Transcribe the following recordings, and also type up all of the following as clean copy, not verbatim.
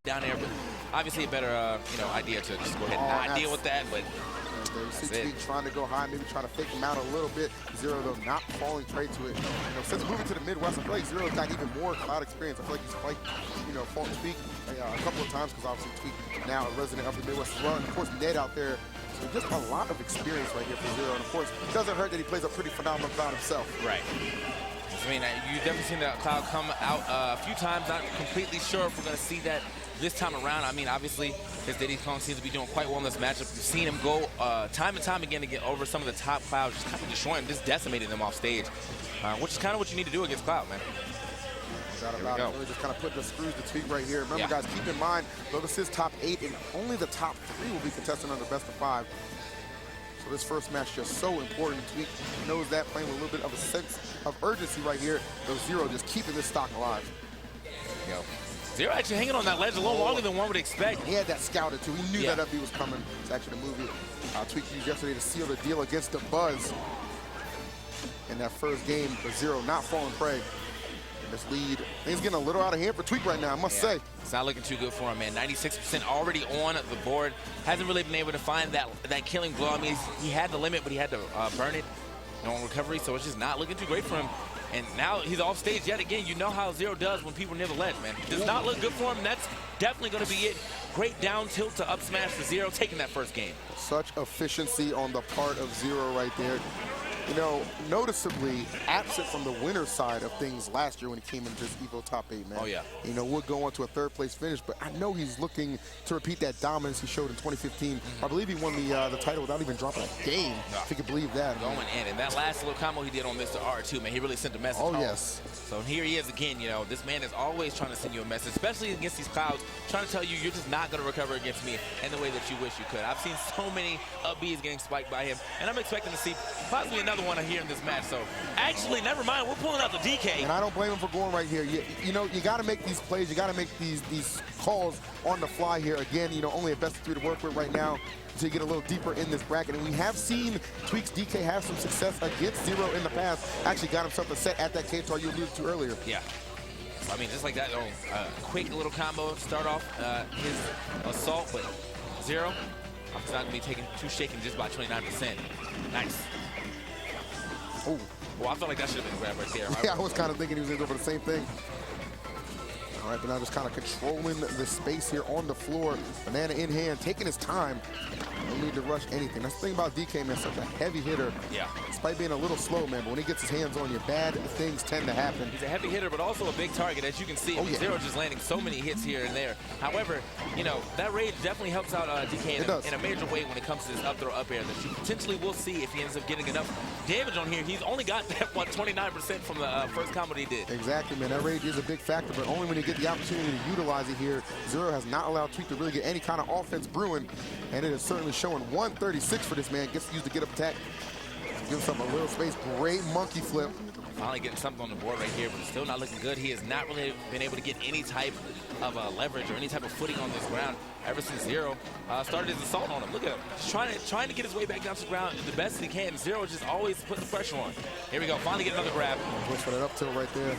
down there, but obviously a better, you know, idea to just go ahead and not deal with that. But you see Tweek trying to go high, maybe trying to fake him out a little bit. Zero, though, not falling prey to it. You know, since moving to the Midwest, I feel like Zero's got even more cloud experience. I feel like he's like, you know, fought Tweek a couple of times because obviously Tweek now a resident of the Midwest as well. And of course, Ned out there. So just a lot of experience right here for Zero. And of course, it doesn't hurt that he plays a pretty phenomenal cloud himself. Right. I mean, you've definitely seen that cloud come out a few times. Not completely sure if we're going to see that this time around. I mean, obviously, his Diddy Kong seems to be doing quite well in this matchup. We've seen him go time and time again to get over some of the top clouds, just kind of destroying them, just decimating them off stage, which is kind of what you need to do against Cloud, man. Really just kind of putting the screws to Tweek right here. Remember, guys, keep in mind, though this is top 8, and only the top 3 will be contested on the best of 5. So this first match just so important. Tweek knows that, playing with a little bit of a sense of urgency right here. Though Zero just keeping this stock alive. There you go. Zero actually hanging on that ledge a little longer than one would expect. He had that scouted too. He knew that up B was coming. It's actually the movie Tweek used yesterday to seal the deal against Dabuz in that first game. But Zero not falling prey. This lead, things getting a little out of hand for Tweek right now, I must say. It's not looking too good for him, man. 96% already on the board. Hasn't really been able to find that killing blow. I mean, he had the limit, but he had to burn it on recovery, so it's just not looking too great for him. And now he's off stage yet again. You know how Zero does when people near the ledge, man. Does not look good for him. That's definitely going to be it. Great down tilt to up smash for Zero, taking that first game. Such efficiency on the part of Zero right there. You know, noticeably absent from the winner's side of things last year when he came into this EVO top 8, man. Oh, yeah. You know, would go on to a 3rd place finish, but I know he's looking to repeat that dominance he showed in 2015. I believe he won the title without even dropping a game, if you can believe that. Going in, and that last little combo he did on Mr. R, too, man, he really sent a message home. Yes. So here he is again, you know, this man is always trying to send you a message, especially against these clouds, trying to tell you you're just not going to recover against me in the way that you wish you could. I've seen so many up Bs getting spiked by him, and I'm expecting to see possibly another one here in this match. So actually, never mind, we're pulling out the DK. And I don't blame him for going right here. You know, you got to make these plays. You got to make these calls on the fly here. Again, you know, only a best of 3 to work with right now to get a little deeper in this bracket. And we have seen Tweek's DK have some success against Zero in the past. Actually got himself a set at that K-Tar you alluded to earlier. Yeah. I mean, just like that, quick little combo to start off his assault, but Zero, I'm not going to be taking too shaken just by 29%. Nice. Oh, well, I felt like that should have been grabbed right there. Yeah, I was kind of thinking he was going to go for the same thing. All right, but now just kind of controlling the space here on the floor. Banana in hand, taking his time. No need to rush anything. That's the thing about DK, man, such a heavy hitter. Yeah. Despite being a little slow, man, but when he gets his hands on you, bad things tend to happen. He's a heavy hitter, but also a big target, as you can see. Zero just landing so many hits here and there. However, you know, that rage definitely helps out DK in a major way when it comes to this up throw up air that you potentially will see if he ends up getting enough damage on here. He's only got that, what, 29% from the first combo he did. Exactly, man. That rage is a big factor, but only when you get the opportunity to utilize it here. Zero has not allowed Tweek to really get any kind of offense brewing, and it is certainly showing. 136 for this man. Gets to use the get up attack. Gives him a little space. Great monkey flip. Finally getting something on the board right here, but it's still not looking good. He has not really been able to get any type of leverage or any type of footing on this ground ever since Zero started his assault on him. Look at him. Just trying to get his way back down to the ground the best he can. Zero just always putting the pressure on. Here we go. Finally get another grab. Goes for that up tilt right there.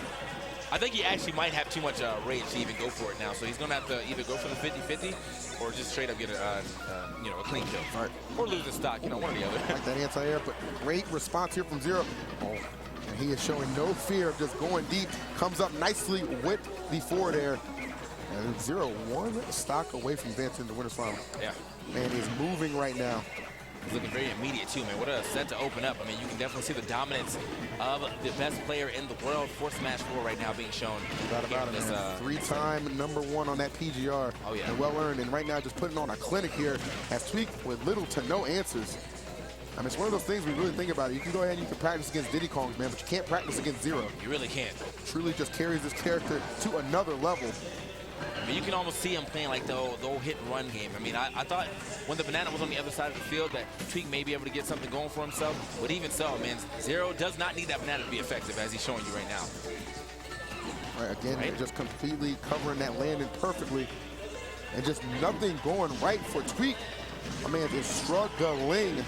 I think he actually might have too much rage to even go for it now. So he's going to have to either go for the 50-50 or just straight up get a clean kill. All right. Or lose the stock, you know, one or the other. Like that anti-air, but great response here from Zero. Oh, and he is showing no fear of just going deep. Comes up nicely with the forward air. And Zero one stock away from advancing the winner's final. Yeah. Man, he's moving right now. He's looking very immediate, too, man. What a set to open up. I mean, you can definitely see the dominance of the best player in the world for Smash 4 right now being shown. About it, man. 3-time #1 on that PGR. Oh, yeah. And well-earned. And right now just putting on a clinic here as Tweek with little to no answers. I mean, it's one of those things we really think about it. You can go ahead and you can practice against Diddy Kongs, man, but you can't practice against Zero. You really can't. Truly just carries this character to another level. I mean, you can almost see him playing like the old hit and run game. I mean, I thought when the banana was on the other side of the field that Tweek may be able to get something going for himself. But even so, man, Zero does not need that banana to be effective as he's showing you right now. All right, again, just completely covering that landing perfectly. And just nothing going right for Tweek. My man is struggling.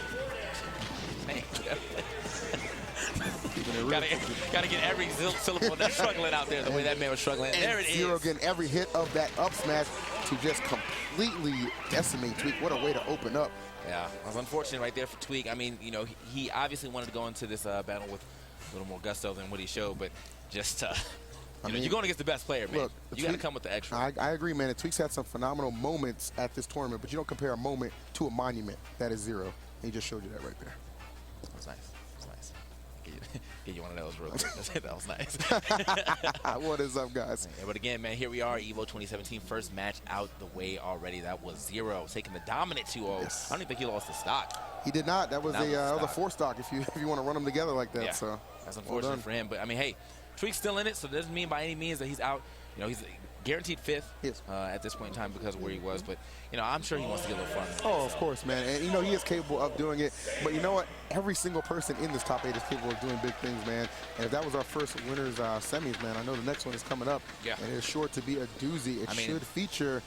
it. Gotta get every syllable that's struggling out there the way that man was struggling. And there it Zero is. getting every hit of that up smash to just completely decimate Tweek. What a way to open up. Yeah, it was unfortunate right there for Tweek. I mean, you know, he obviously wanted to go into this battle with a little more gusto than what he showed, but just you're going against the best player, man. Look, you got to come with the extra. I agree, man. Tweek's had some phenomenal moments at this tournament, but you don't compare a moment to a monument. That is Zero. He just showed you that right there. That was nice. That was nice. Get you one of those real quick. That was nice. What is up, guys? Yeah, but again, man, here we are, EVO 2017, first match out the way already. That was Zero taking the dominant 2-0. Yes. I don't even think he lost the stock. He did not. That was a 4-stock if you want to run them together like that. Yeah. So that's unfortunate for him. But I mean, hey, Tweek's still in it, so it doesn't mean by any means that he's out. You know, he's guaranteed 5th at this point in time because of where he was. But, you know, I'm sure he wants to get a little fun. Oh, of course, man. And, you know, he is capable of doing it. But you know what? Every single person in this top 8 is capable of doing big things, man. And if that was our first winners semis, man, I know the next one is coming up. Yeah. And it's sure to be a doozy. It should feature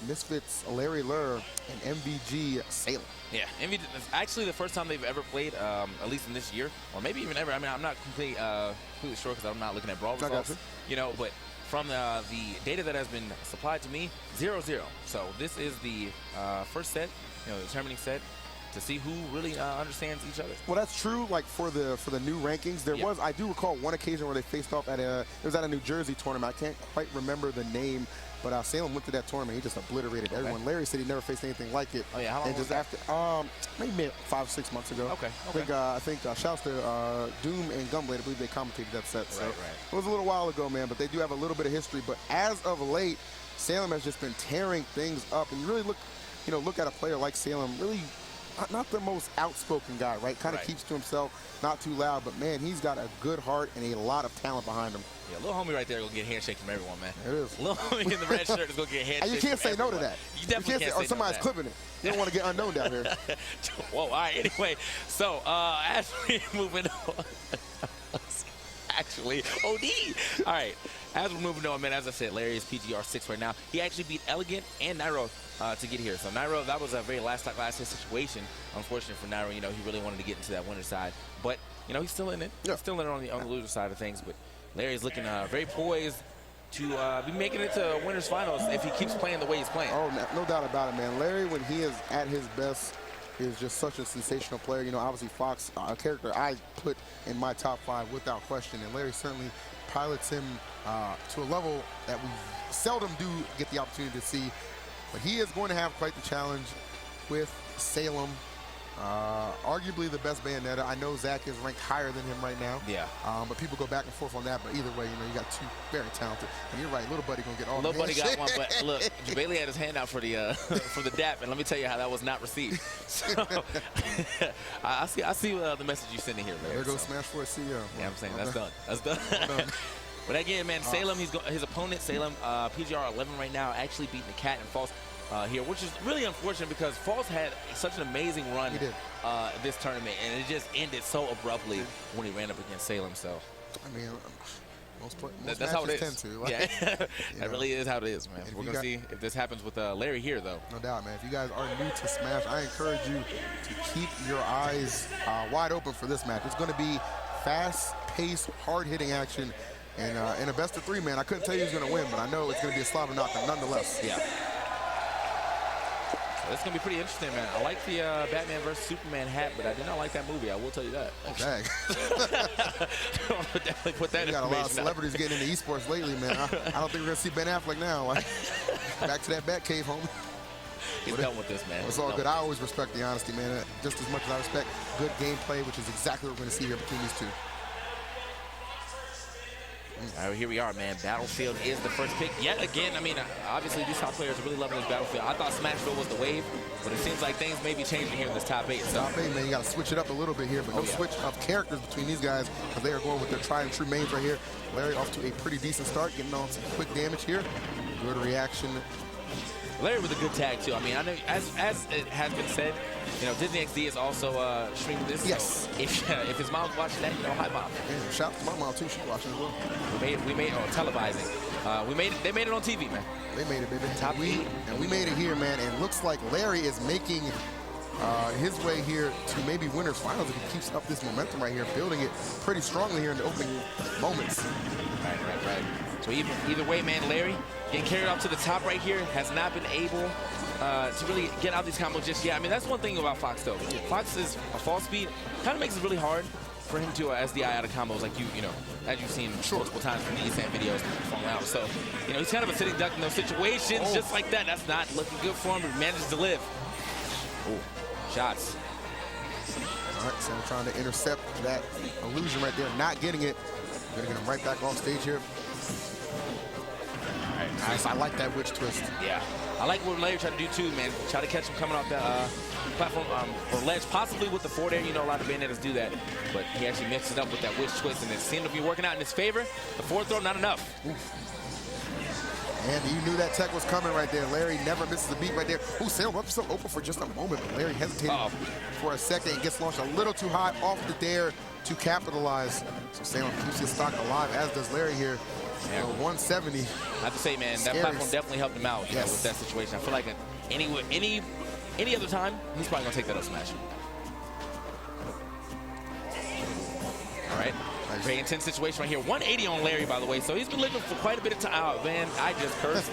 Misfits Larry Lurr and MVG Salem. Yeah, MVG, actually the first time they've ever played, at least in this year, or maybe even ever. I mean, I'm not completely sure because I'm not looking at brawl results. You know, but from the data that has been supplied to me, 0-0. So this is the first set, you know, the determining set to see who really understands each other. Well, that's true. Like for the new rankings, there was, I do recall one occasion where they faced off at it was at a New Jersey tournament. I can't quite remember the name, but Salem went to that tournament. He just obliterated everyone. Larry said he never faced anything like it. Oh yeah, how long and was just that? After maybe 5-6 months ago. Okay. I think shouts to Doom and Gumblade. I believe they commentated that set. So right. It was a little while ago, man. But they do have a little bit of history. But as of late, Salem has just been tearing things up. And you really look at a player like Salem, really not the most outspoken guy, right? Kind of keeps to himself, not too loud. But man, he's got a good heart and a lot of talent behind him. Yeah, little homie right there gonna get handshakes from everyone, man. It is. Little homie in the red shirt is gonna get handshakes. And you can't say everyone. no to that. You definitely can't say or somebody's no clipping it. You don't want to get unknown down here. Whoa, all right, anyway. So, as we moving on. Actually, OD. All right, as we're moving on, man, as I said, Larry is PGR 6 right now. He actually beat Elegant and Nairo to get here. So Nairo, that was a very last hit situation. Unfortunate for Nairo, you know, he really wanted to get into that winner's side. But, you know, he's still in it. Yeah. He's still in it on the loser side of things. But Larry's looking very poised to be making it to winners finals if he keeps playing the way he's playing. Oh, no doubt about it, man. Larry, when he is at his best, is just such a sensational player. You know, obviously Fox, a character I put in my top 5 without question, and Larry certainly pilots him to a level that we seldom do get the opportunity to see. But he is going to have quite the challenge with Salem. Arguably the best Bayonetta. I know Zach is ranked higher than him right now. Yeah. But people go back and forth on that. But either way, you know, you got two very talented. And you're right, little buddy gonna get all. Little buddy got one, but look, Bailey had his hand out for the for the dap, and let me tell you how that was not received. So I see the message you sending here, Larry. There goes Smash 4 CEO. Yeah, I'm saying that's done. That's done. But again, man, Salem, his opponent, Salem, PGR 11 right now, actually beating the Cat and False here, which is really unfortunate because False had such an amazing run this tournament, and it just ended so abruptly when he ran up against Salem. So, I mean, most that's how it is. Tend to, like, yeah, that really is how it is, man. We're gonna see if this happens with Larry here, though. No doubt, man. If you guys are new to Smash, I encourage you to keep your eyes wide open for this match. It's going to be fast-paced, hard-hitting action. And in a best-of-3, man, I couldn't tell you who's going to win, but I know it's going to be a slobber knocker nonetheless. Yeah. So it's going to be pretty interesting, man. I like the Batman vs. Superman hat, but I did not like that movie. I will tell you that. Oh, dang. Definitely put that in. We got a lot of celebrities getting into esports lately, man. I don't think we're going to see Ben Affleck now. Like, back to that Batcave, homie. He's done with this, man. It's all good. I always respect the honesty, man. Just as much as I respect good gameplay, which is exactly what we're going to see here between these two. All right, here we are, man. Battlefield is the first pick. Yet again, I mean, obviously these top players are really loving this Battlefield. I thought Smashville was the wave, but it seems like things may be changing here in this top 8. So. Top 8, man, you got to switch it up a little bit here, but no switch of characters between these guys because they are going with their tried and true mains right here. Larry off to a pretty decent start, getting on some quick damage here. Good reaction. Larry with a good tag, too. I mean, I know, as it has been said, you know, Disney XD is also streaming this. Yes. So if his mom's watching that, you know, hi, Mom. Yeah, shout out to my mom, too. She's watching as well. We made televising. They made it on TV, man. They made it, baby. Top 8. And we made it here, man. And looks like Larry is making his way here to maybe winners finals if he keeps up this momentum right here, building it pretty strongly here in the opening moments. Right. So either way, man, Larry getting carried off to the top right here has not been able to really get out these combos just yet. I mean, that's one thing about Fox, though. Fox is a fall speed, kind of makes it really hard for him to SDI out of combos like you know, as you've seen multiple times from the ESAN videos falling out. So, you know, he's kind of a sitting duck in those situations just like that. That's not looking good for him, but he manages to live. Ooh, shots. All right, so I'm trying to intercept that illusion right there, not getting it. Gonna get him right back off stage here. All right, nice. I like that witch twist. Yeah, I like what Larry tried to do too, man. Try to catch him coming off that platform or ledge, possibly with the forward air. You know, a lot of banditers do that, but he actually mixed it up with that witch twist, and it seemed to be working out in his favor. The forward throw, not enough. Oof. And you knew that tech was coming right there. Larry never misses a beat right there. Ooh, Salem left himself open for just a moment, but Larry hesitated for a second and gets launched a little too high off the dare to capitalize. So Salem keeps his stock alive, as does Larry here. Yeah. 170. I have to say, man, that platform definitely helped him out, you know, with that situation. I feel like any other time, he's probably gonna take that up smash. All right. Nice. Very intense situation right here. 180 on Larry, by the way. So he's been living for quite a bit of time. Oh, man, I just cursed.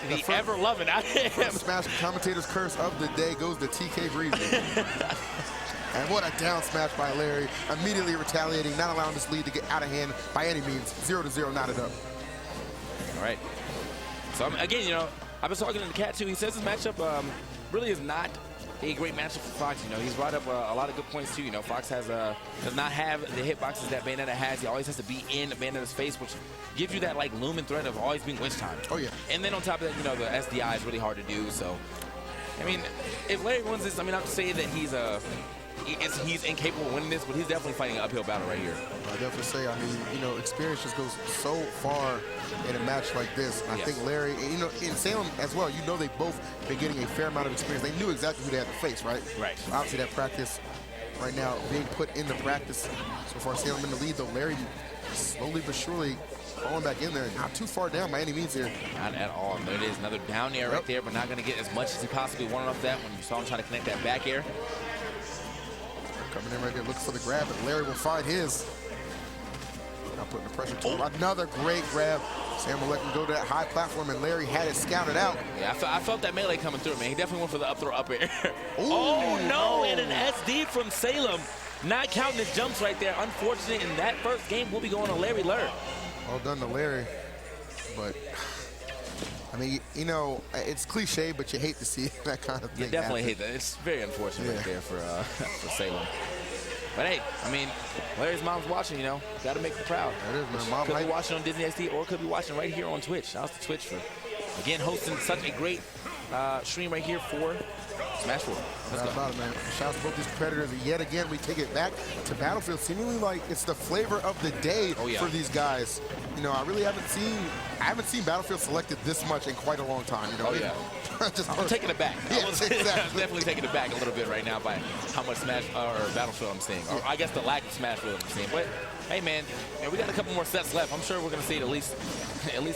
The ever-loving I am. Smash commentator's curse of the day goes to TK Breezy. And what a down smash by Larry. Immediately retaliating, not allowing this lead to get out of hand by any means. 0-0 knotted up. All right. So, again, you know, I've been talking to the cat, too. He says this matchup really is not a great matchup for Fox. You know, he's brought up a lot of good points, too. You know, Fox does not have the hitboxes that Bayonetta has. He always has to be in Bayonetta's face, which gives you that, like, looming threat of always being witch time. Oh, yeah. And then on top of that, you know, the SDI is really hard to do. So, I mean, if Larry wins this, I mean, I'm not saying that he's incapable of winning this, but he's definitely fighting an uphill battle right here. I definitely say, I mean, you know, experience just goes so far in a match like this. I think Larry, you know, in Salem as well, you know, they've both been getting a fair amount of experience. They knew exactly who they had to face, right? Right. So obviously that practice right now being put into practice. So far, Salem in the lead, though. Larry slowly but surely falling back in there. Not too far down by any means here. Not at all. There it is, another down air right there, but not going to get as much as he possibly wanted off that when you saw him try to connect that back air. Coming in right there, looking for the grab, but Larry will find his. Now putting the pressure to him. Another great grab. Sam will let him go to that high platform, and Larry had it scouted out. Yeah, I felt that melee coming through, man. He definitely went for the up throw up air. Oh, no, and an SD from Salem. Not counting his jumps right there. Unfortunate, in that first game, we'll be going to Larry Lurr. Well done to Larry, but I mean, you know, it's cliche, but you hate to see that kind of thing. You definitely hate that. It's very unfortunate right there for Salem. But hey, I mean, Larry's mom's watching, you know. Got to make her proud. That is, man. Mom could be watching on Disney XD or could be watching right here on Twitch. Shout out to Twitch for, again, hosting such a great stream right here for Smash 4. Let's go. About it, man. Shout out to both these competitors. And yet again, we take it back to Battlefield, seemingly like it's the flavor of the day for these guys. You know, I really haven't seen Battlefield selected this much in quite a long time. You know, I'm taking it back. Yeah, exactly. I'm definitely taking it back a little bit right now by how much Smash or Battlefield I'm seeing, or I guess the lack of Smash Field I'm seeing. But hey, man, we got a couple more sets left. I'm sure we're gonna see it at least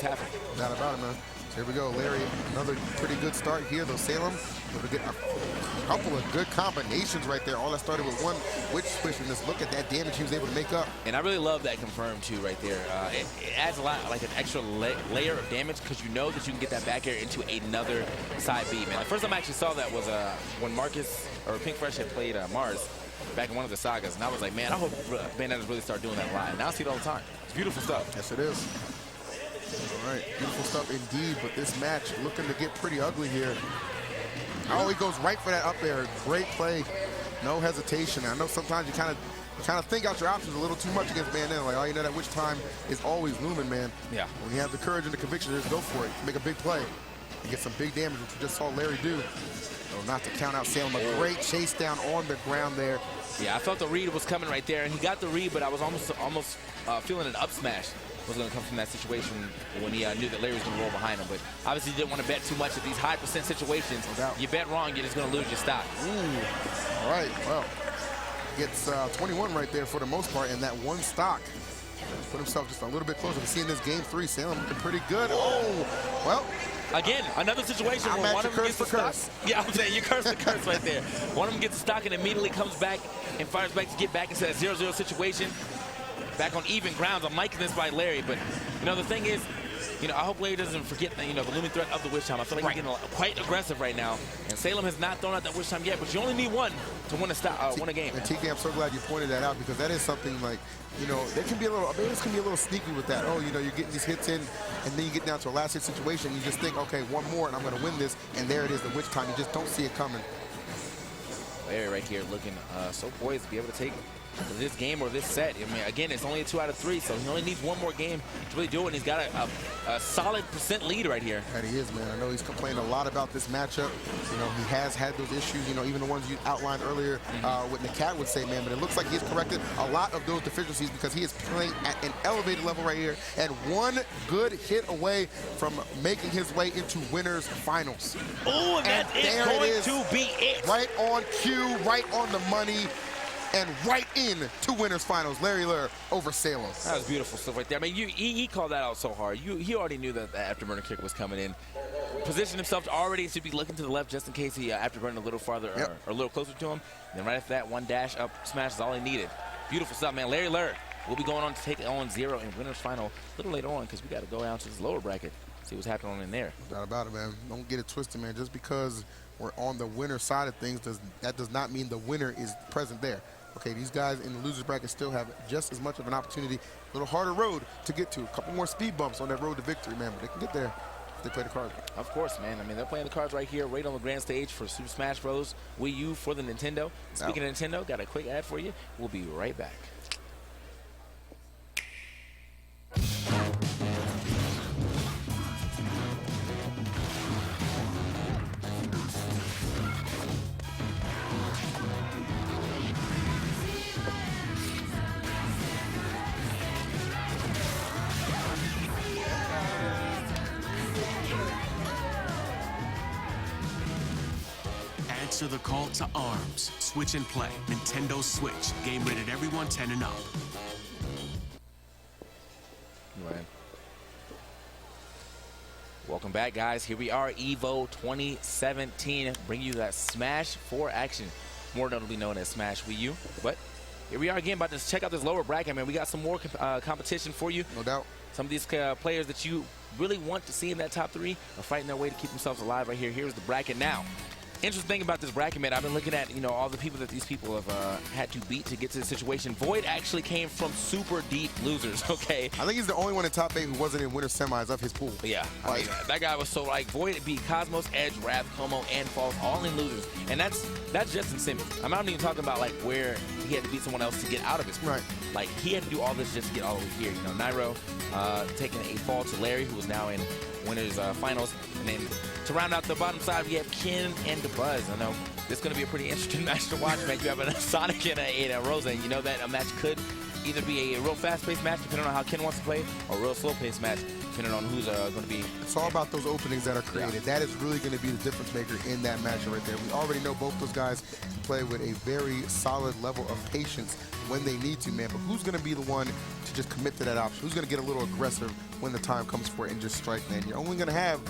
half. Not about it, man. So here we go, Larry. Another pretty good start here, though. Salem able to get a couple of good combinations right there. All that started with one witch switch, and just look at that damage he was able to make up. And I really love that confirmed too right there. It adds a lot, like an extra layer of damage, because you know that you can get that back air into another side B, man. The first time I actually saw that was when Marcus or Pink Fresh had played Mars back in one of the sagas, and I was like, man, I hope Bayonetta really start doing that a lot. And now I see it all the time. It's beautiful stuff. Yes, it is. All right, beautiful stuff indeed, but this match looking to get pretty ugly here. Oh, he goes right for that up air. Great play, no hesitation. I know sometimes you kind of think out your options a little too much against Bayonetta. Like, oh, you know that which time is always looming, man. Yeah. When you have the courage and the conviction, just go for it. Make a big play and get some big damage, which we just saw Larry do. So not to count out Salem, a great chase down on the ground there. Yeah, I felt the read was coming right there, and he got the read, but I was almost feeling an up smash was going to come from that situation when he knew that Larry was going to roll behind him. But obviously, he didn't want to bet too much at these high percent situations. You bet wrong, you're just going to lose your stock. Ooh. All right, well, gets 21 right there for the most part in that one stock. Put himself just a little bit closer to seeing this game 3. Salem looking pretty good. Oh, well, again, another situation where one of them gets the stock. Yeah, I'm saying you curse the curse right there. One of them gets the stock and immediately comes back and fires back to get back into that 0-0 situation. Back on even grounds. I'm liking this by Larry, but the thing is, I hope Larry doesn't forget the, the looming threat of the Wish Time. I feel like he's getting quite aggressive right now. And Salem has not thrown out that Wish Time yet, but you only need one to win a game. And TK, I'm so glad you pointed that out, because that is something like, they can be a little, Bears can be a little sneaky with that. Oh, you're getting these hits in, and then you get down to a last hit situation. You just think, okay, one more, and I'm going to win this. And there it is, the Wish Time. You just don't see it coming. Larry right here looking so poised to be able to take this game or this set. I mean, again, it's only a 2 out of 3, so he only needs one more game to really do it, and he's got a solid % lead right here. That he is, man. I know he's complained a lot about this matchup. He has had those issues, even the ones you outlined earlier, what Nakat would say, man, but it looks like he's corrected a lot of those deficiencies, because he is playing at an elevated level right here, and one good hit away from making his way into winners finals. Oh, and that is going to be it. Right on cue, right on the money. And right in to winners finals, Larry Lurr over Salem. That was beautiful stuff right there. I mean, he called that out so hard. He already knew that the afterburner kick was coming in. Positioned himself already to be looking to the left just in case he afterburned a little farther or a little closer to him. And then right after that, one dash up smash is all he needed. Beautiful stuff, man. Larry Lurr will be going on to take on 0 in winners final a little later on, because we got to go down to this lower bracket, see what's happening in there. No doubt about it, man. Don't get it twisted, man. Just because we're on the winner side of things, that does not mean the winner is present there. Okay, these guys in the losers bracket still have just as much of an opportunity, a little harder road to get to. A couple more speed bumps on that road to victory, man, but they can get there if they play the cards. Of course, man. I mean, they're playing the cards right here, right on the grand stage for Super Smash Bros. Wii U for the Nintendo. Speaking of Nintendo, got a quick ad for you. We'll be right back. Answer the call to arms. Switch and play. Nintendo Switch. Game rated everyone 10 and up. Right. Welcome back, guys. Here we are, EVO 2017. Bring you that Smash 4 action, more notably known as Smash Wii U. But here we are again, about to check out this lower bracket, man. We got some more competition for you. No doubt. Some of these players that you really want to see in that top 3 are fighting their way to keep themselves alive right here. Here's the bracket now. Interesting thing about this bracket, man, I've been looking at, all the people that these people have had to beat to get to this situation. Void actually came from super deep losers, okay? I think he's the only one in top 8 who wasn't in winner semis of his pool. Yeah, I mean, that guy was so, Void beat Cosmos, Edge, Wrath, Como, and Falls, all in losers. And that's just in semi. I'm not even talking about, where he had to beat someone else to get out of his pool. Right. He had to do all this just to get all the way here. Nairo taking a fall to Larry, who was now in winners finals. And then to round out the bottom side, we have Ken and Dabuz. I know this is going to be a pretty interesting match to watch, man. You have a Sonic and a Rosa, and you know that a match could either be a real fast-paced match, depending on how Ken wants to play, or a real slow-paced match, depending on who's going to be. It's all about those openings that are created. Yeah. That is really going to be the difference maker in that match right there. We already know both those guys play with a very solid level of patience when they need to, man. But who's going to be the one to just commit to that option? Who's going to get a little aggressive when the time comes for it and just strike, man? You're only going to have,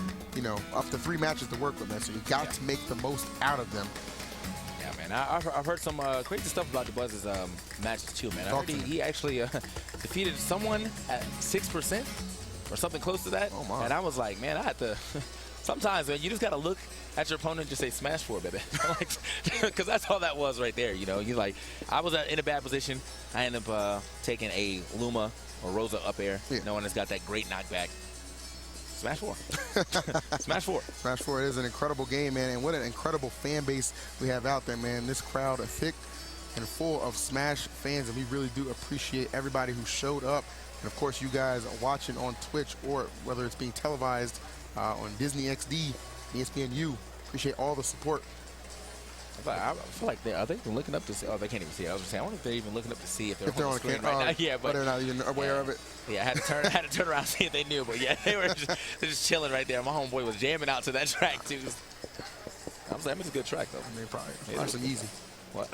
up to 3 matches to work with, man. So you got to make the most out of them. Yeah, man. I've heard some crazy stuff about Dabuz's matches too, man. I heard he actually defeated someone at 6% or something close to that. Oh my! And I was like, man, I had to. Sometimes, man, you just got to look at your opponent and just say smash 4, baby. Because that's all that was right there. You're like, I was in a bad position. I ended up taking a Luma or Rosa up air. Yeah. No one has got that great knockback. Smash 4. Smash 4. Smash 4 is an incredible game, man. And what an incredible fan base we have out there, man. This crowd is thick and full of Smash fans, and we really do appreciate everybody who showed up. And, of course, you guys watching on Twitch or whether it's being televised on Disney XD, ESPNU. Appreciate all the support. I feel like are they even looking up to see? Oh, they can't even see it. I was just saying, I wonder if they're even looking up to see if they're on the screen right now. Yeah, but they're not even aware of it. Yeah, I had to turn around and see if they knew. But yeah, they're just chilling right there. My homeboy was jamming out to that track too. I was like, it's a good track though. I mean, probably. Actually, easy. What?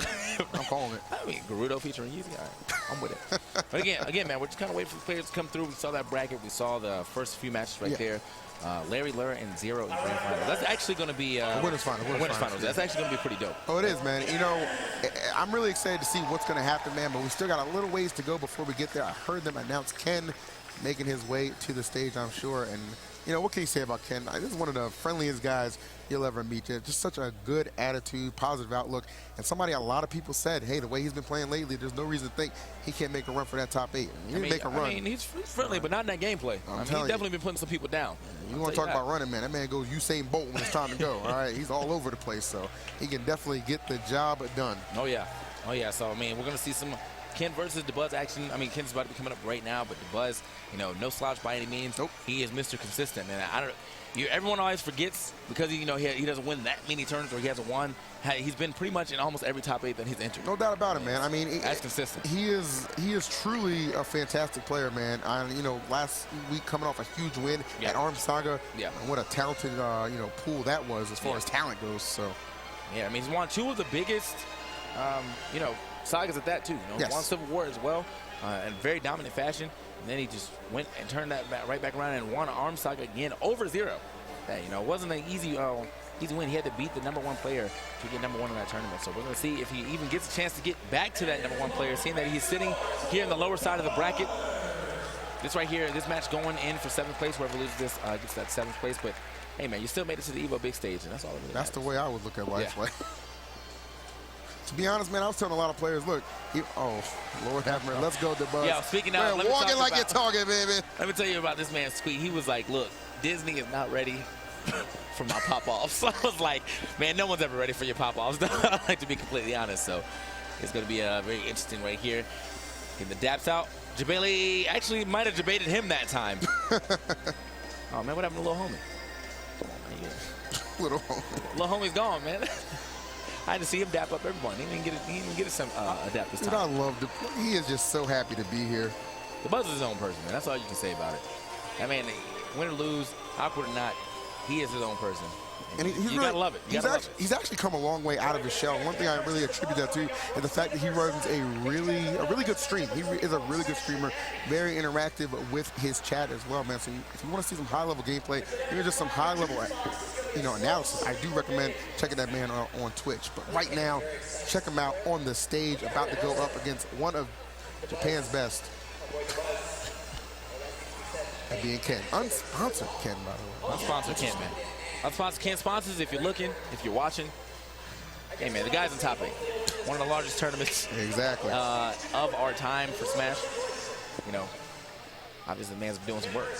I'm calling it. I mean, Gerudo featuring Yeezy. All right. I'm with it. But again, man, we're just kind of waiting for the players to come through. We saw that bracket. We saw the first few matches right there. Larry, Lurr, and Zero in Grand Final. That's actually going to be a winners finals. That's actually going to be pretty dope. Oh, it is, man. You know, I'm really excited to see what's going to happen, man, but we still got a little ways to go before we get there. I heard them announce Ken making his way to the stage, I'm sure. And, you know, what can you say about Ken? This is one of the friendliest guys you'll ever meet. Just such a good attitude, positive outlook, and somebody a lot of people said, hey, the way he's been playing lately, there's no reason to think he can't make a run for that top 8. He didn't make a run. I mean, he's friendly, but not in that gameplay. He's definitely been putting some people down. You want to talk about running, man. That man goes Usain Bolt when it's time to go. All right, he's all over the place, so he can definitely get the job done. Oh, yeah. Oh, yeah. So, I mean, we're going to see some Ken versus Dabuz action. I mean, Ken's about to be coming up right now, but Dabuz, you know, no slouch by any means. Nope. He is Mr. Consistent, and everyone always forgets because he doesn't win that many tournaments, or he hasn't won. He's been pretty much in almost every top 8 that he's entered. No doubt about it, man. I mean, that's consistent. He is truly a fantastic player, man. You know, last week coming off a huge win at Arms Saga. Yeah. And what a talented you know, pool that was as far as talent goes. So. Yeah, I mean, he's won 2 of the biggest, you know, sagas at that too. You know, yes. Won Civil War as well, in very dominant fashion. And then he just went and turned that right back around and won Arms Saga again over Zero. That, you know, it wasn't an easy win. He had to beat the #1 player to get #1 in that tournament. So we're going to see if he even gets a chance to get back to that #1 player, seeing that he's sitting here in the lower side of the bracket. This right here, this match going in for 7th place. Whoever loses this gets that 7th place. But, hey, man, you still made it to the EVO big stage, and that's all it really matters. That's the way I would look at life. Yeah. To be honest, man, I was telling a lot of players, look, oh, Lord have mercy, let's go, Dabuz. Yeah, speaking of, man, walking like you're talking, baby. Let me tell you about this man's tweet. He was like, look, Disney is not ready for my pop-offs. So I was like, man, no one's ever ready for your pop-offs. I like to be completely honest. So it's going to be very interesting right here. Getting the daps out. Jabali actually might have debated him that time. Oh, man, what happened to Lil Homie? Come on, man. Little homie. Lil Homie's gone, man. I had to see him dap up everyone. He didn't get some a dap this time. Dude, I love the. He is just so happy to be here. Dabuz is his own person, man. That's all you can say about it. I mean, win or lose, awkward or not, he is his own person. And you gotta love it. He's actually come a long way out of his shell. One thing I really attribute that to is the fact that he runs a really good stream. He is a really good streamer, very interactive with his chat as well, man. So if you want to see some high-level gameplay, even just some high-level, you know, analysis, I do recommend checking that man on Twitch. But right now, check him out on the stage, about to go up against one of Japan's best. That being Ken. Unsponsored Ken, by the way. Unsponsored Ken, man. Unsponsored Ken sponsors, if you're looking, if you're watching. Hey, man, the guy's in top 8. One of the largest tournaments exactly of our time for Smash. You know, obviously the man's been doing some work.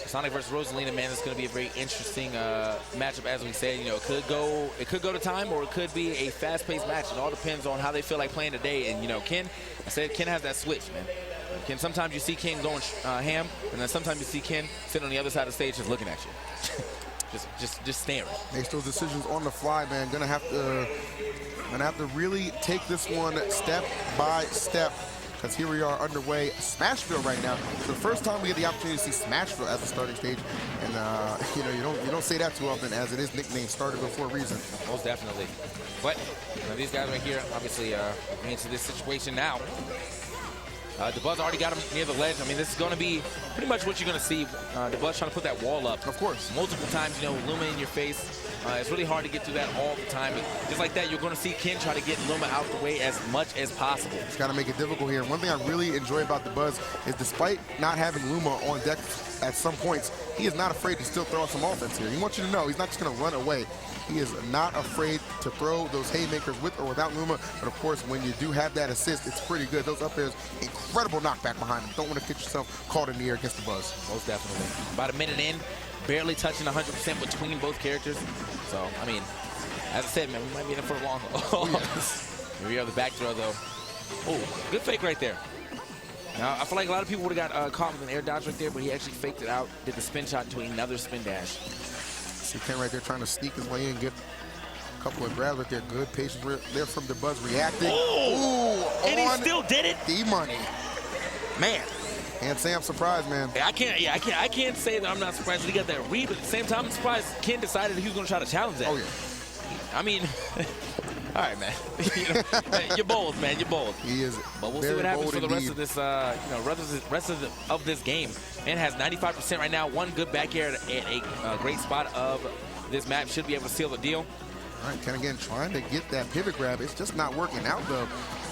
Sonic versus Rosalina, man, it's going to be a very interesting matchup, as we said. You know, it could go to time, or it could be a fast-paced match. It all depends on how they feel like playing today. And, you know, Ken has that switch, man. Ken, sometimes you see Ken going ham, and then sometimes you see Ken sitting on the other side of the stage just looking at you. just staring. Makes those decisions on the fly, man. Gonna have to really take this one step by step, because here we are underway. Smashville right now. It's the first time we get the opportunity to see Smashville as the starting stage, and you know, you don't say that too often, as it is nicknamed Starter for a reason. Most definitely. But you know, these guys right here, obviously, getting into this situation now. Dabuz already got him near the ledge. I mean, this is going to be pretty much what you're going to see. Dabuz trying to put that wall up. Of course. Multiple times, you know, Luma in your face. It's really hard to get through that all the time. But just like that, you're going to see Ken try to get Luma out the way as much as possible. It's got to make it difficult here. One thing I really enjoy about Dabuz is, despite not having Luma on deck at some points, he is not afraid to still throw out some offense here. He wants you to know he's not just going to run away. He is not afraid to throw those haymakers with or without Luma. But, of course, when you do have that assist, it's pretty good. Those up airs, incredible knockback behind him. Don't want to get yourself caught in the air against Dabuz. Most definitely. About a minute in, barely touching 100% between both characters. So, I mean, as I said, man, we might be in it for a long haul. Here we have the back throw, though. Oh, good fake right there. Now, I feel like a lot of people would have got caught with an air dodge right there, but he actually faked it out, did the spin shot into another spin dash. See Ken right there trying to sneak his way in, get a couple of grabs right there. Good patience there from Dabuz reacting. Ooh, and he still did it. The money. Man. Can't say I'm surprised, man. I can't say that I'm not surprised that he got that read, but at the same time, I'm surprised Ken decided he was going to try to challenge that. Oh, yeah. I mean, All right, man. You're bold, man. You're bold. He is. But we'll see what happens for the rest of this, rest of this game. Man has 95% right now. One good back air at a great spot of this map. Should be able to seal the deal. All right, Ken again trying to get that pivot grab. It's just not working out, though.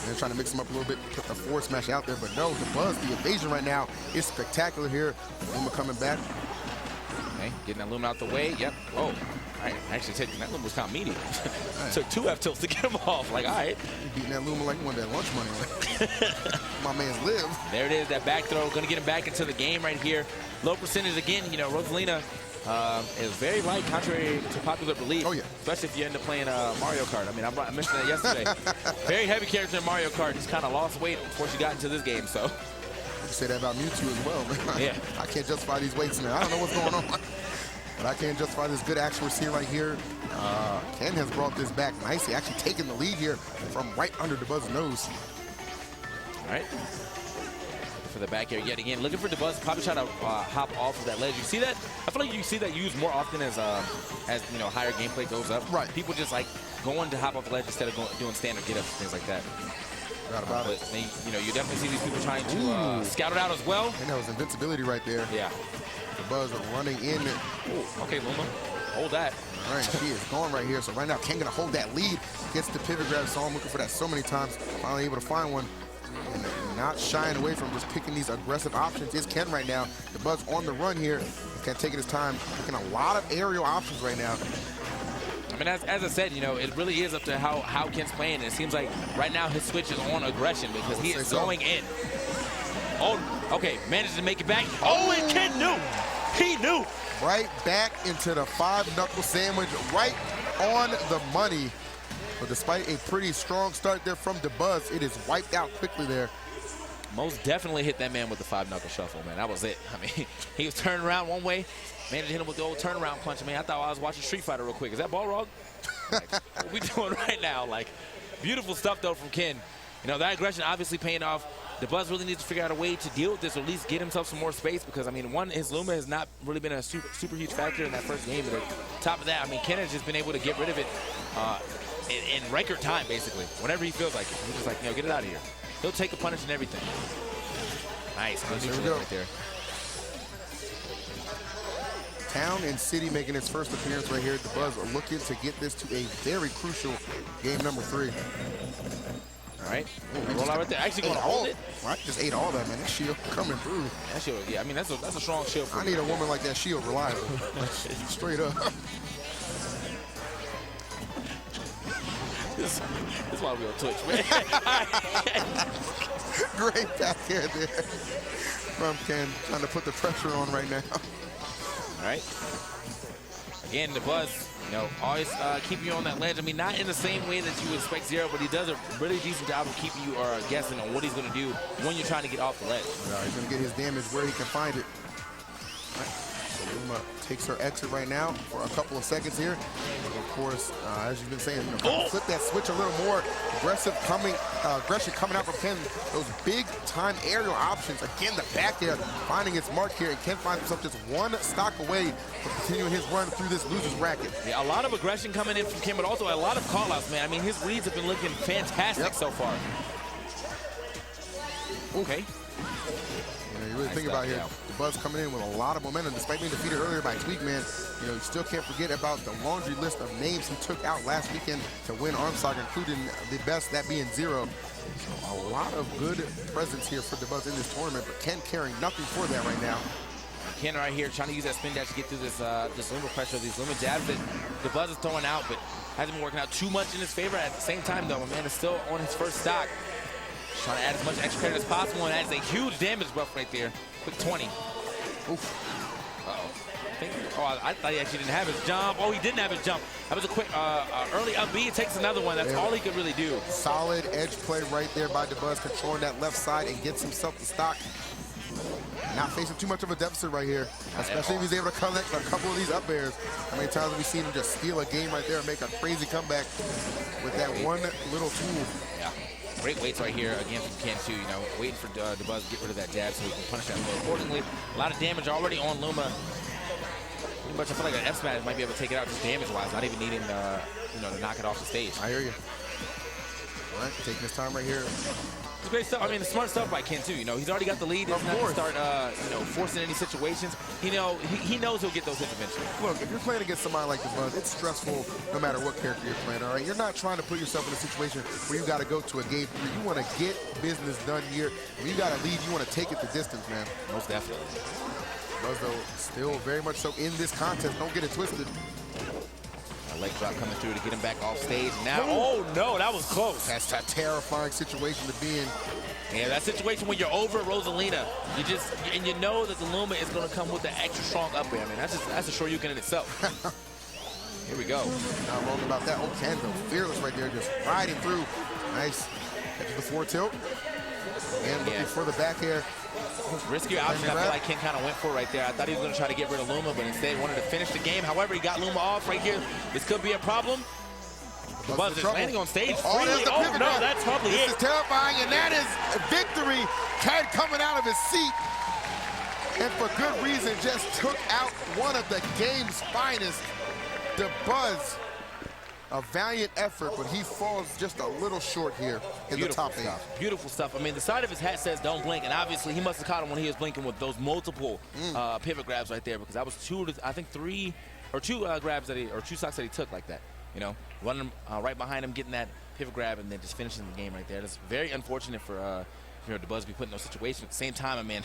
They're trying to mix him up a little bit, put the forward smash out there. But no, Dabuz, the evasion right now is spectacular here. Luma coming back. Okay, getting that Luma out the way. Yep. Oh, all right. Actually, that Luma was kind of medium. Right. Took 2 F tilts to get him off. Like, all right. Beating that Luma like he wanted that lunch money. My man's live. There it is, that back throw. Going to get him back into the game right here. Low percentage again. You know, Rosalina is very light, contrary to popular belief. Oh, yeah. Especially if you end up playing Mario Kart. I mean, I mentioned that yesterday. Very heavy character in Mario Kart. Just kind of lost weight before she got into this game, so. You say that about Mewtwo as well, man. Yeah. I can't justify these weights, man. I don't know what's going on. But I can't justify this good action we're seeing right here. Ken has brought this back nicely, actually taking the lead here from right under Dabuz's nose. All right. For the back air yet again, looking for Dabuz, probably trying to hop off of that ledge. You see that? I feel like you see that used more often as you know, higher gameplay goes up. Right. People just like going to hop off the ledge instead of doing standard get ups and things like that. Forgot about it. They, you know, you definitely see these people trying to scout it out as well. And that was invincibility right there. Yeah. Dabuz running in. Ooh, okay, Luma, hold that. All right, she is going right here. So right now, Ken gonna hold that lead. Gets the pivot grab. Saw him looking for that so many times. Finally able to find one. And not shying away from just picking these aggressive options is Ken right now. Dabuz on the run here. Ken taking his time, picking a lot of aerial options right now. I mean, as I said, you know, it really is up to how Ken's playing. And it seems like right now his switch is on aggression because he is going in. Oh, okay, managed to make it back. Oh, and Ken knew. He knew. Right back into the 5-knuckle sandwich, right on the money. But despite a pretty strong start there from Dabuz, it is wiped out quickly there. Most definitely hit that man with the 5-knuckle shuffle, man. That was it. I mean, he was turning around one way, managed to hit him with the old turnaround punch. I mean, I thought I was watching Street Fighter real quick. Is that Balrog? Like, what we doing right now? Like, beautiful stuff, though, from Ken. You know, that aggression obviously paying off. Dabuz really needs to figure out a way to deal with this, or at least get himself some more space, because, I mean, one, his Luma has not really been a super huge factor in that first game. But on top of that, I mean, Ken has just been able to get rid of it in record time, basically. Whenever he feels like it. He's just like, you know, get it out of here. He'll take a punish and everything. Nice. There we go. Right there. Town and City making its first appearance right here. Dabuz are looking to get this to a very crucial game number 3. All right. Roll out right there. Actually going to hold it. Right, just ate all that, man. That shield coming through. That shield, yeah. I mean, that's a strong shield for I need a woman like that shield reliable. Straight up. This is why we on Twitch, man. Great back here there from Ken, trying to put the pressure on right now. All right. Again, Dabuz, you know, always keeping you on that ledge. I mean, not in the same way that you would expect Zero, but he does a really decent job of keeping you guessing on what he's going to do when you're trying to get off the ledge. He's going to get his damage where he can find it. All right. So Luma takes her exit right now for a couple of seconds here. Of course, as you've been saying, you know, flip that switch a little more. Aggression coming out from Ken. Those big time aerial options. Again, the back air finding its mark here, and Ken finds himself just one stock away from continuing his run through this loser's bracket. Yeah, a lot of aggression coming in from Ken, but also a lot of call-outs, man. I mean, his reads have been looking fantastic so far. Okay. You really think about here, Dabuz coming in with a lot of momentum, despite being defeated earlier by Tweek, man. You know, you still can't forget about the laundry list of names he took out last weekend to win Arm Saga, including the best, that being Zero. So a lot of good presence here for Dabuz in this tournament, but Ken carrying nothing for that right now. Ken right here trying to use that spin dash to get through this Luma pressure, these Luma jabs that Dabuz is throwing out, but hasn't been working out too much in his favor. At the same time, though, my man is still on his first stock. Trying to add as much extra credit as possible, and adds a huge damage buff right there. Quick 20. Oof. Uh-oh. I thought he actually didn't have his jump. Oh, he didn't have his jump. That was a quick early up B. It takes another one. That's all he could really do. Solid edge play right there by Dabuz, controlling that left side and gets himself the stock. Not facing too much of a deficit right here, especially if he's able to collect a couple of these up airs. How many times have we seen him just steal a game right there and make a crazy comeback with that one little tool? Yeah. Great weights right here again from Ken too, you know, waiting for Dabuz to get rid of that jab so he can punish that more accordingly. A lot of damage already on Luma. Pretty much I feel like an F smash might be able to take it out just damage-wise, not even needing you know, to knock it off the stage. I hear you. All right, taking his time right here. It's great stuff. I mean, the smart stuff by Ken, too. You know, he's already got the lead. He's not going to start, you know, forcing any situations. You know, he knows he'll get those hits eventually. Look, if you're playing against somebody like Dabuz, it's stressful no matter what character you're playing, all right? You're not trying to put yourself in a situation where you got to go to a game 3. You want to get business done here. When you got to lead, you want to take it the distance, man. Most definitely. Dabuz, though, still very much so in this contest. Don't get it twisted. A leg drop coming through to get him back off stage. Now, oh no, that was close. That's a terrifying situation to be in. Yeah, that situation when you're over Rosalina, and you know that the Luma is going to come with the extra strong up air, man. That's a Shoryuken in itself. Here we go. Not wrong about that. Oh, Kendo, fearless right there, just riding through. Nice. Catches the forward tilt. And looking for the back air. Riskier option, I feel like Ken kind of went for right there. I thought he was going to try to get rid of Luma, but instead wanted to finish the game. However, he got Luma off right here. This could be a problem. Dabuz is landing on stage freely. Oh, no, that's probably it. This is terrifying, and that is victory. Ken coming out of his seat, and for good reason, just took out one of the game's finest. Dabuz, a valiant effort, but he falls just a little short here in the top 8. Beautiful stuff. I mean, the side of his hat says don't blink, and obviously he must have caught him when he was blinking with those multiple pivot grabs right there, because that was two grabs that or two stocks that he took like that. You know, running right behind him, getting that pivot grab, and then just finishing the game right there. That's very unfortunate for you know, Dabuz to be put in those situations. At the same time, I mean,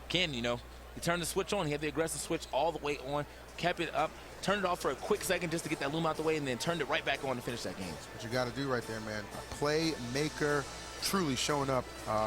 Ken, you know, he turned the switch on. He had the aggressive switch all the way on, kept it up, turned it off for a quick second just to get that Luma out the way, and then turned it right back on to finish that game. What you got to do right there, man. A playmaker, truly showing up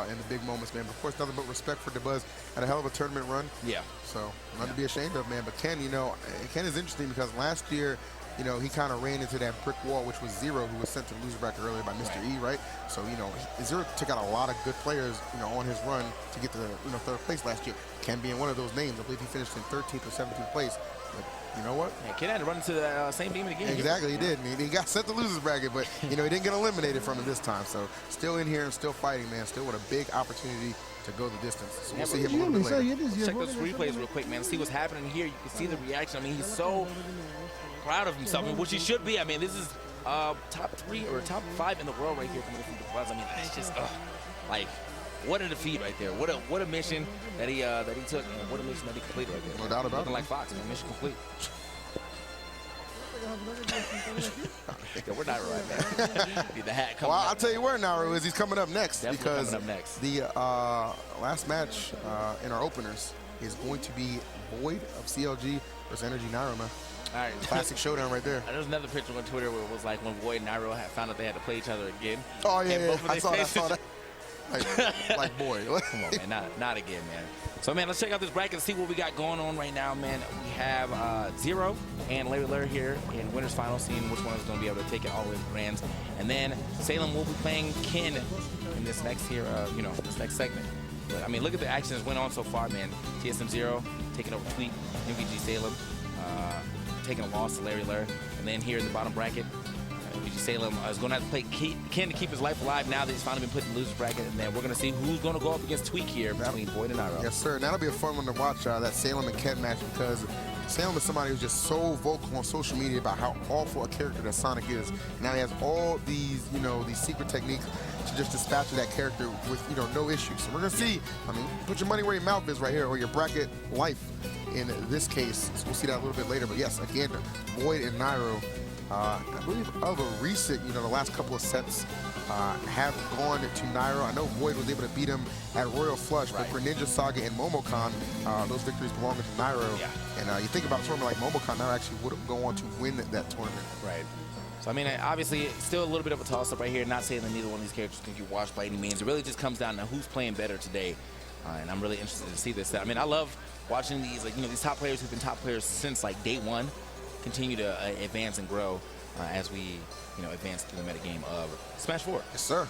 in the big moments, man. But of course, nothing but respect for Dabuz. Had a hell of a tournament run. Yeah. So nothing to be ashamed of, man. But Ken, you know, Ken is interesting because last year, you know, he kind of ran into that brick wall, which was Zero, who was sent to the loser bracket earlier by Mr. E, right? So, you know, Zero took out a lot of good players, you know, on his run to get to the, you know, 3rd place last year. Ken being one of those names. I believe he finished in 13th or 17th place. But you know what? Yeah, Ken had to run into the same demon again. Exactly, he did. He got sent to losers bracket, but, you know, he didn't get eliminated from it this time. So, still in here and still fighting, man. Still with a big opportunity to go the distance. So, we'll see him a little bit later. Check those replays real quick, man. See what's happening here. You can see the reaction. I mean, he's so proud of himself, which he should be. I mean, this is top 3 or top 5 in the world right here coming from Dabuz. I mean, that's just like, what a defeat right there. What a mission that he took, and what a mission that he completed right there. No doubt about it. Looking like Fox, man. Mission complete. Yeah, we're Nairo right now. Need the hat coming well, up. I'll tell you where Nairo is. He's coming up next. Definitely because coming up next. The last match in our openers is going to be Void of CLG versus Energy Nairo, man. All right. Classic showdown right there. There's another picture on Twitter where it was like when Void and Nairo found out they had to play each other again. Oh, yeah, both of I saw that. Like boy. Come on, man. Not again, man. So, man, let's check out this bracket and see what we got going on right now, man. We have Zero and Larry Lurr here in winners final, seeing which one is going to be able to take it all the way to the grands. And then Salem will be playing Ken in this next here, you know, this next segment. But, I mean, look at the action that's went on so far, man. TSM Zero taking over Tweek, MVG Salem, taking a loss to Larry Lurr. And then here in the bottom bracket, MVG Salem is going to have to play Ken to keep his life alive now that he's finally been put in the loser's bracket. And then we're going to see who's going to go up against Tweek here between Void and Nairo. Yes, sir. And that'll be a fun one to watch, that Salem and Ken match, because Salem is somebody who's just so vocal on social media about how awful a character that Sonic is. Now he has all these, you know, these secret techniques to just dispatch that character with, you know, no issues. So we're going to see, I mean, put your money where your mouth is right here, or your bracket life in this case. So we'll see that a little bit later. But yes, again, Void and Nairo, I believe of a recent, you know, the last couple of sets have gone to Nairo. I know Void was able to beat him at Royal Flush, but for Ninja Saga and Momocon, those victories belong to Nairo. Yeah. And you think about a tournament like Momocon, Nairo actually would go on to win that tournament. Right. So, I mean, obviously, still a little bit of a toss-up right here. Not saying that neither one of these characters can be washed by any means. It really just comes down to who's playing better today. And I'm really interested to see this. I mean, I love watching these, like, you know, these top players who've been top players since, like, day one continue to advance and grow as we, you know, advance through the meta game of Smash 4. Yes, sir.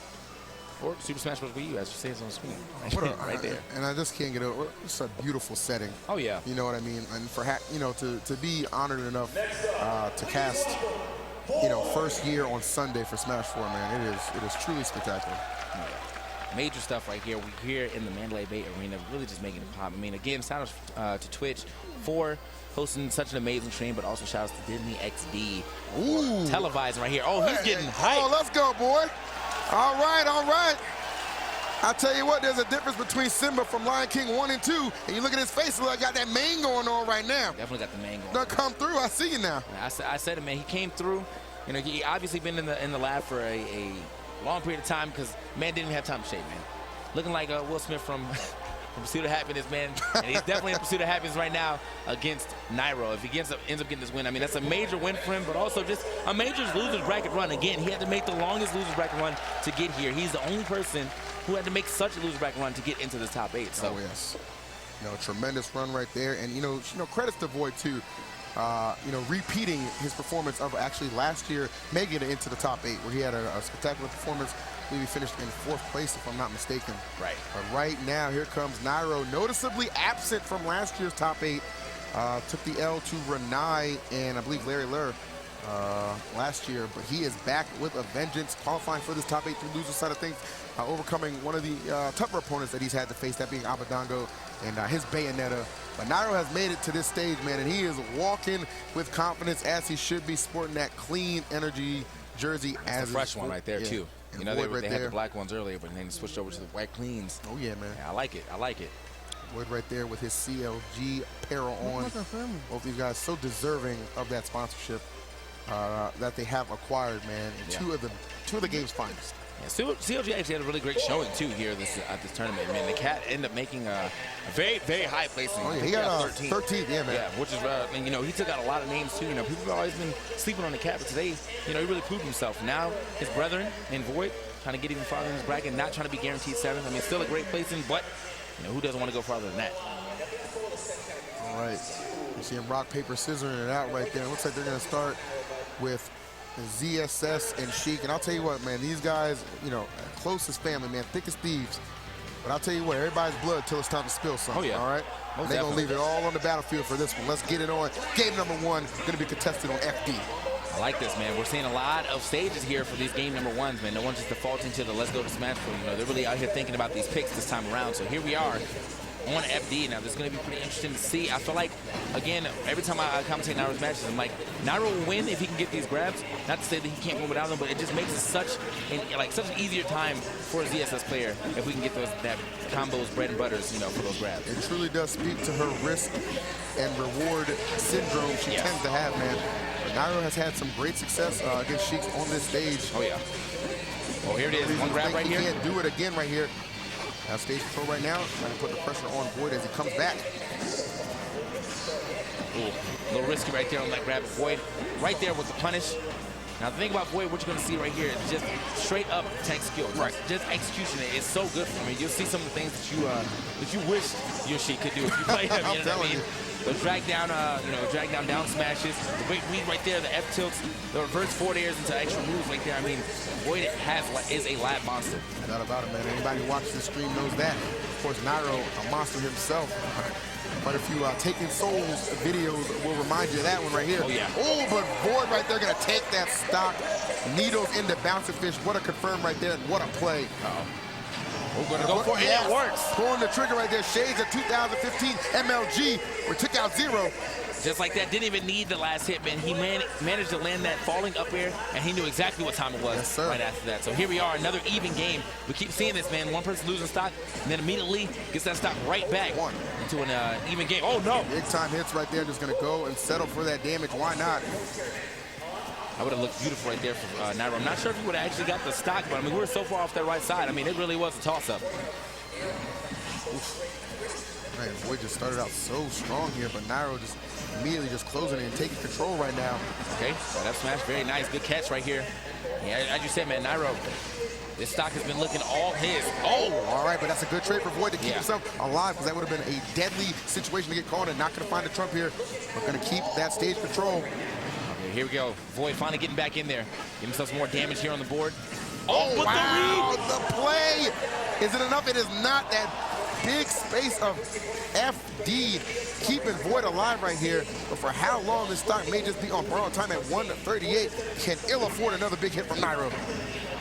Or Super Smash Bros. WiiU, as you say, it's on the screen. Right there. And I just can't get over it. It's a beautiful setting. Oh, yeah. You know what I mean? And for, you know, to be honored enough to cast, you know, first year on Sunday for Smash 4, man, it is truly spectacular. Yeah. Major stuff right here. We're here in the Mandalay Bay Arena, really just making it pop. I mean, again, shout out to Twitch for hosting such an amazing stream, but also shout out to Disney XD. Ooh. Televising right here. Oh, he's getting hyped. Oh, let's go, boy. All right, all right. I tell you what, there's a difference between Simba from Lion King 1 and 2, and you look at his face, look, I got that mane going on right now. Definitely got the mane going. Done come through, I see you now. I said it, man. He came through. You know, he obviously been in the lab for a long period of time because man didn't even have time to shave, man. Looking like Will Smith from Pursuit of Happiness, man. And he's definitely in Pursuit of Happiness right now against Nairo. If he ends up getting this win, I mean, that's a major win for him, but also just a major losers bracket run. Again, he had to make the longest losers bracket run to get here. He's the only person who had to make such a loser bracket run to get into the top 8. So. Oh, yes. You know, tremendous run right there. And, you know, credits to Void, too. You know, repeating his performance of actually last year, making it into the top 8, where he had a spectacular performance. I believe he finished in 4th place, if I'm not mistaken. Right. But right now, here comes Nairo, noticeably absent from last year's top 8. Took the L to Renai and I believe Larry Lurr last year, but he is back with a vengeance, qualifying for this top 8 through loser side of things, overcoming one of the tougher opponents that he's had to face, that being Abadango and his Bayonetta. But Nairo has made it to this stage, man, and he is walking with confidence as he should be, sporting that clean energy jersey. That's as a fresh one right there, too. And you know, they had the black ones earlier, but then switched over to the white cleans. Oh, yeah, man. Yeah, I like it. I like it. Void right there with his CLG apparel on. Both these guys so deserving of that sponsorship that they have acquired, man. And two of the game's finest. Yeah, CLG actually had a really great showing too here at this tournament. Man, the cat ended up making a very, very high placing. Oh, yeah, he got 13th, yeah, man. Yeah, which is, and, you know, he took out a lot of names too. You know, people have always been sleeping on the cat, but today, you know, he really proved himself. Now his brethren in Void trying to get even farther in his bracket, not trying to be guaranteed 7th. I mean, still a great placing, but you know, who doesn't want to go farther than that? All right, you see him rock, paper, scissoring it out right there. It looks like they're going to start with ZSS and Sheik. And I'll tell you what, man, these guys, you know, close as family, man, thick as thieves. But I'll tell you what, everybody's blood till it's time to spill something, oh, yeah. all right? They're going to leave it all on the battlefield for this one. Let's get it on. Game number 1 going to be contested on FD. I like this, man. We're seeing a lot of stages here for these game number 1s, man. No one's just defaulting to the let's go to Smash Bros. You know, they're really out here thinking about these picks this time around. So here we are on FD. Now, this is going to be pretty interesting to see. I feel like, again, every time I commentate Nairo's matches, I'm like, Nairo will win if he can get these grabs. Not to say that he can't win without them, but it just makes it such an easier time for a ZSS player if we can get that combos, bread and butters, you know, for those grabs. It truly does speak to her risk and reward syndrome she tends to have, man. Nairo has had some great success against Sheiks on this stage. Oh, yeah. Oh, here it is. One grab right here. He can't do it again right here. Now stage control right now, trying to put the pressure on Void as he comes back. Ooh, a little risky right there on that grab of Void. Right there with the punish. Now the thing about Void, what you're going to see right here is just straight up tank skill. Right. Just execution. It's so good for me. You'll see some of the things that you wish Yoshi could do if you play him. You know what I mean? The drag down, down smashes, the great read right there, the F tilts, the reverse forward airs into extra moves right there. I mean, Void is a lab monster. No doubt about it, man. Anybody who watches the stream knows that. Of course, Nairo, a monster himself. Quite a few Taking Souls videos will remind you of that one right here. Oh, yeah. Oh, but Void right there going to take that stock. Needles into Bouncing Fish. What a confirm right there, and what a play. Uh-oh. We're going to go for it. Yes. It works. Pulling the trigger right there. Shades of 2015 MLG. We took out 0. Just like that. Didn't even need the last hit, man. He managed to land that falling up air, and he knew exactly what time it was right after that. So here we are, another even game. We keep seeing this, man. One person losing stock, and then immediately gets that stock right back into an even game. Oh, no. Big time hits right there. Just going to go and settle for that damage. Why not? That would have looked beautiful right there for Nairo. I'm not sure if he would have actually got the stock, but I mean, we were so far off that right side. I mean, it really was a toss-up. Man, Void just started out so strong here, but Nairo just immediately just closing it and taking control right now. Okay, so that smash, very nice. Good catch right here. Yeah, as you said, man, Nairo, this stock has been looking all his. Oh! All right, but that's a good trade for Void to keep himself alive, because that would have been a deadly situation to get caught in. Not going to find a trump here, but going to keep that stage control. Here we go. Void finally getting back in there. Giving himself some more damage here on the board. Oh, but wow, the play! Is it enough? It is not. That big space of FD keeping Void alive right here. But for how long this stock may just be on borrowed time at 138, can ill afford another big hit from Nairo.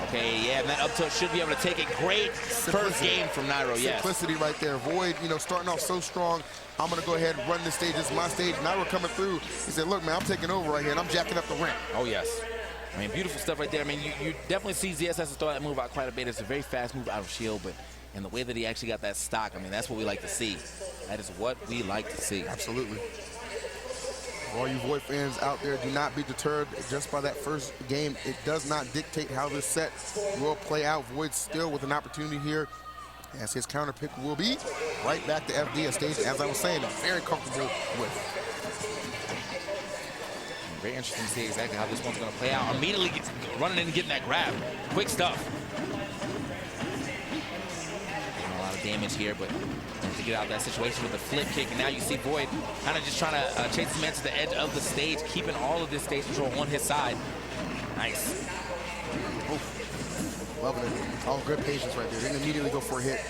Okay, yeah, and that up tilt should be able to take a great first game from Nairo, yes. Simplicity right there. Void, you know, starting off so strong. I'm going to go ahead and run this stage. This is my stage. Nairo coming through. He said, look, man, I'm taking over right here, and I'm jacking up the ramp. Oh, yes. I mean, beautiful stuff right there. I mean, you definitely see ZSS throw that move out quite a bit. It's a very fast move out of shield, but and the way that he actually got that stock, I mean, that's what we like to see. That is what we like to see. Absolutely. All you Void fans out there, do not be deterred just by that first game. It does not dictate how this set will play out. Void still with an opportunity here, as his counter pick will be right back to FD, a stage, as I was saying, I'm very comfortable with. Very interesting to see exactly how this one's going to play out. Immediately running in and getting that grab. Quick stuff. A lot of damage here, but to get out of that situation with the flip kick. And now you see Void kind of just trying to chase his man to the edge of the stage, keeping all of this stage control on his side. Nice. Oof. Loving it. All good patience right there. Didn't immediately go for a hit.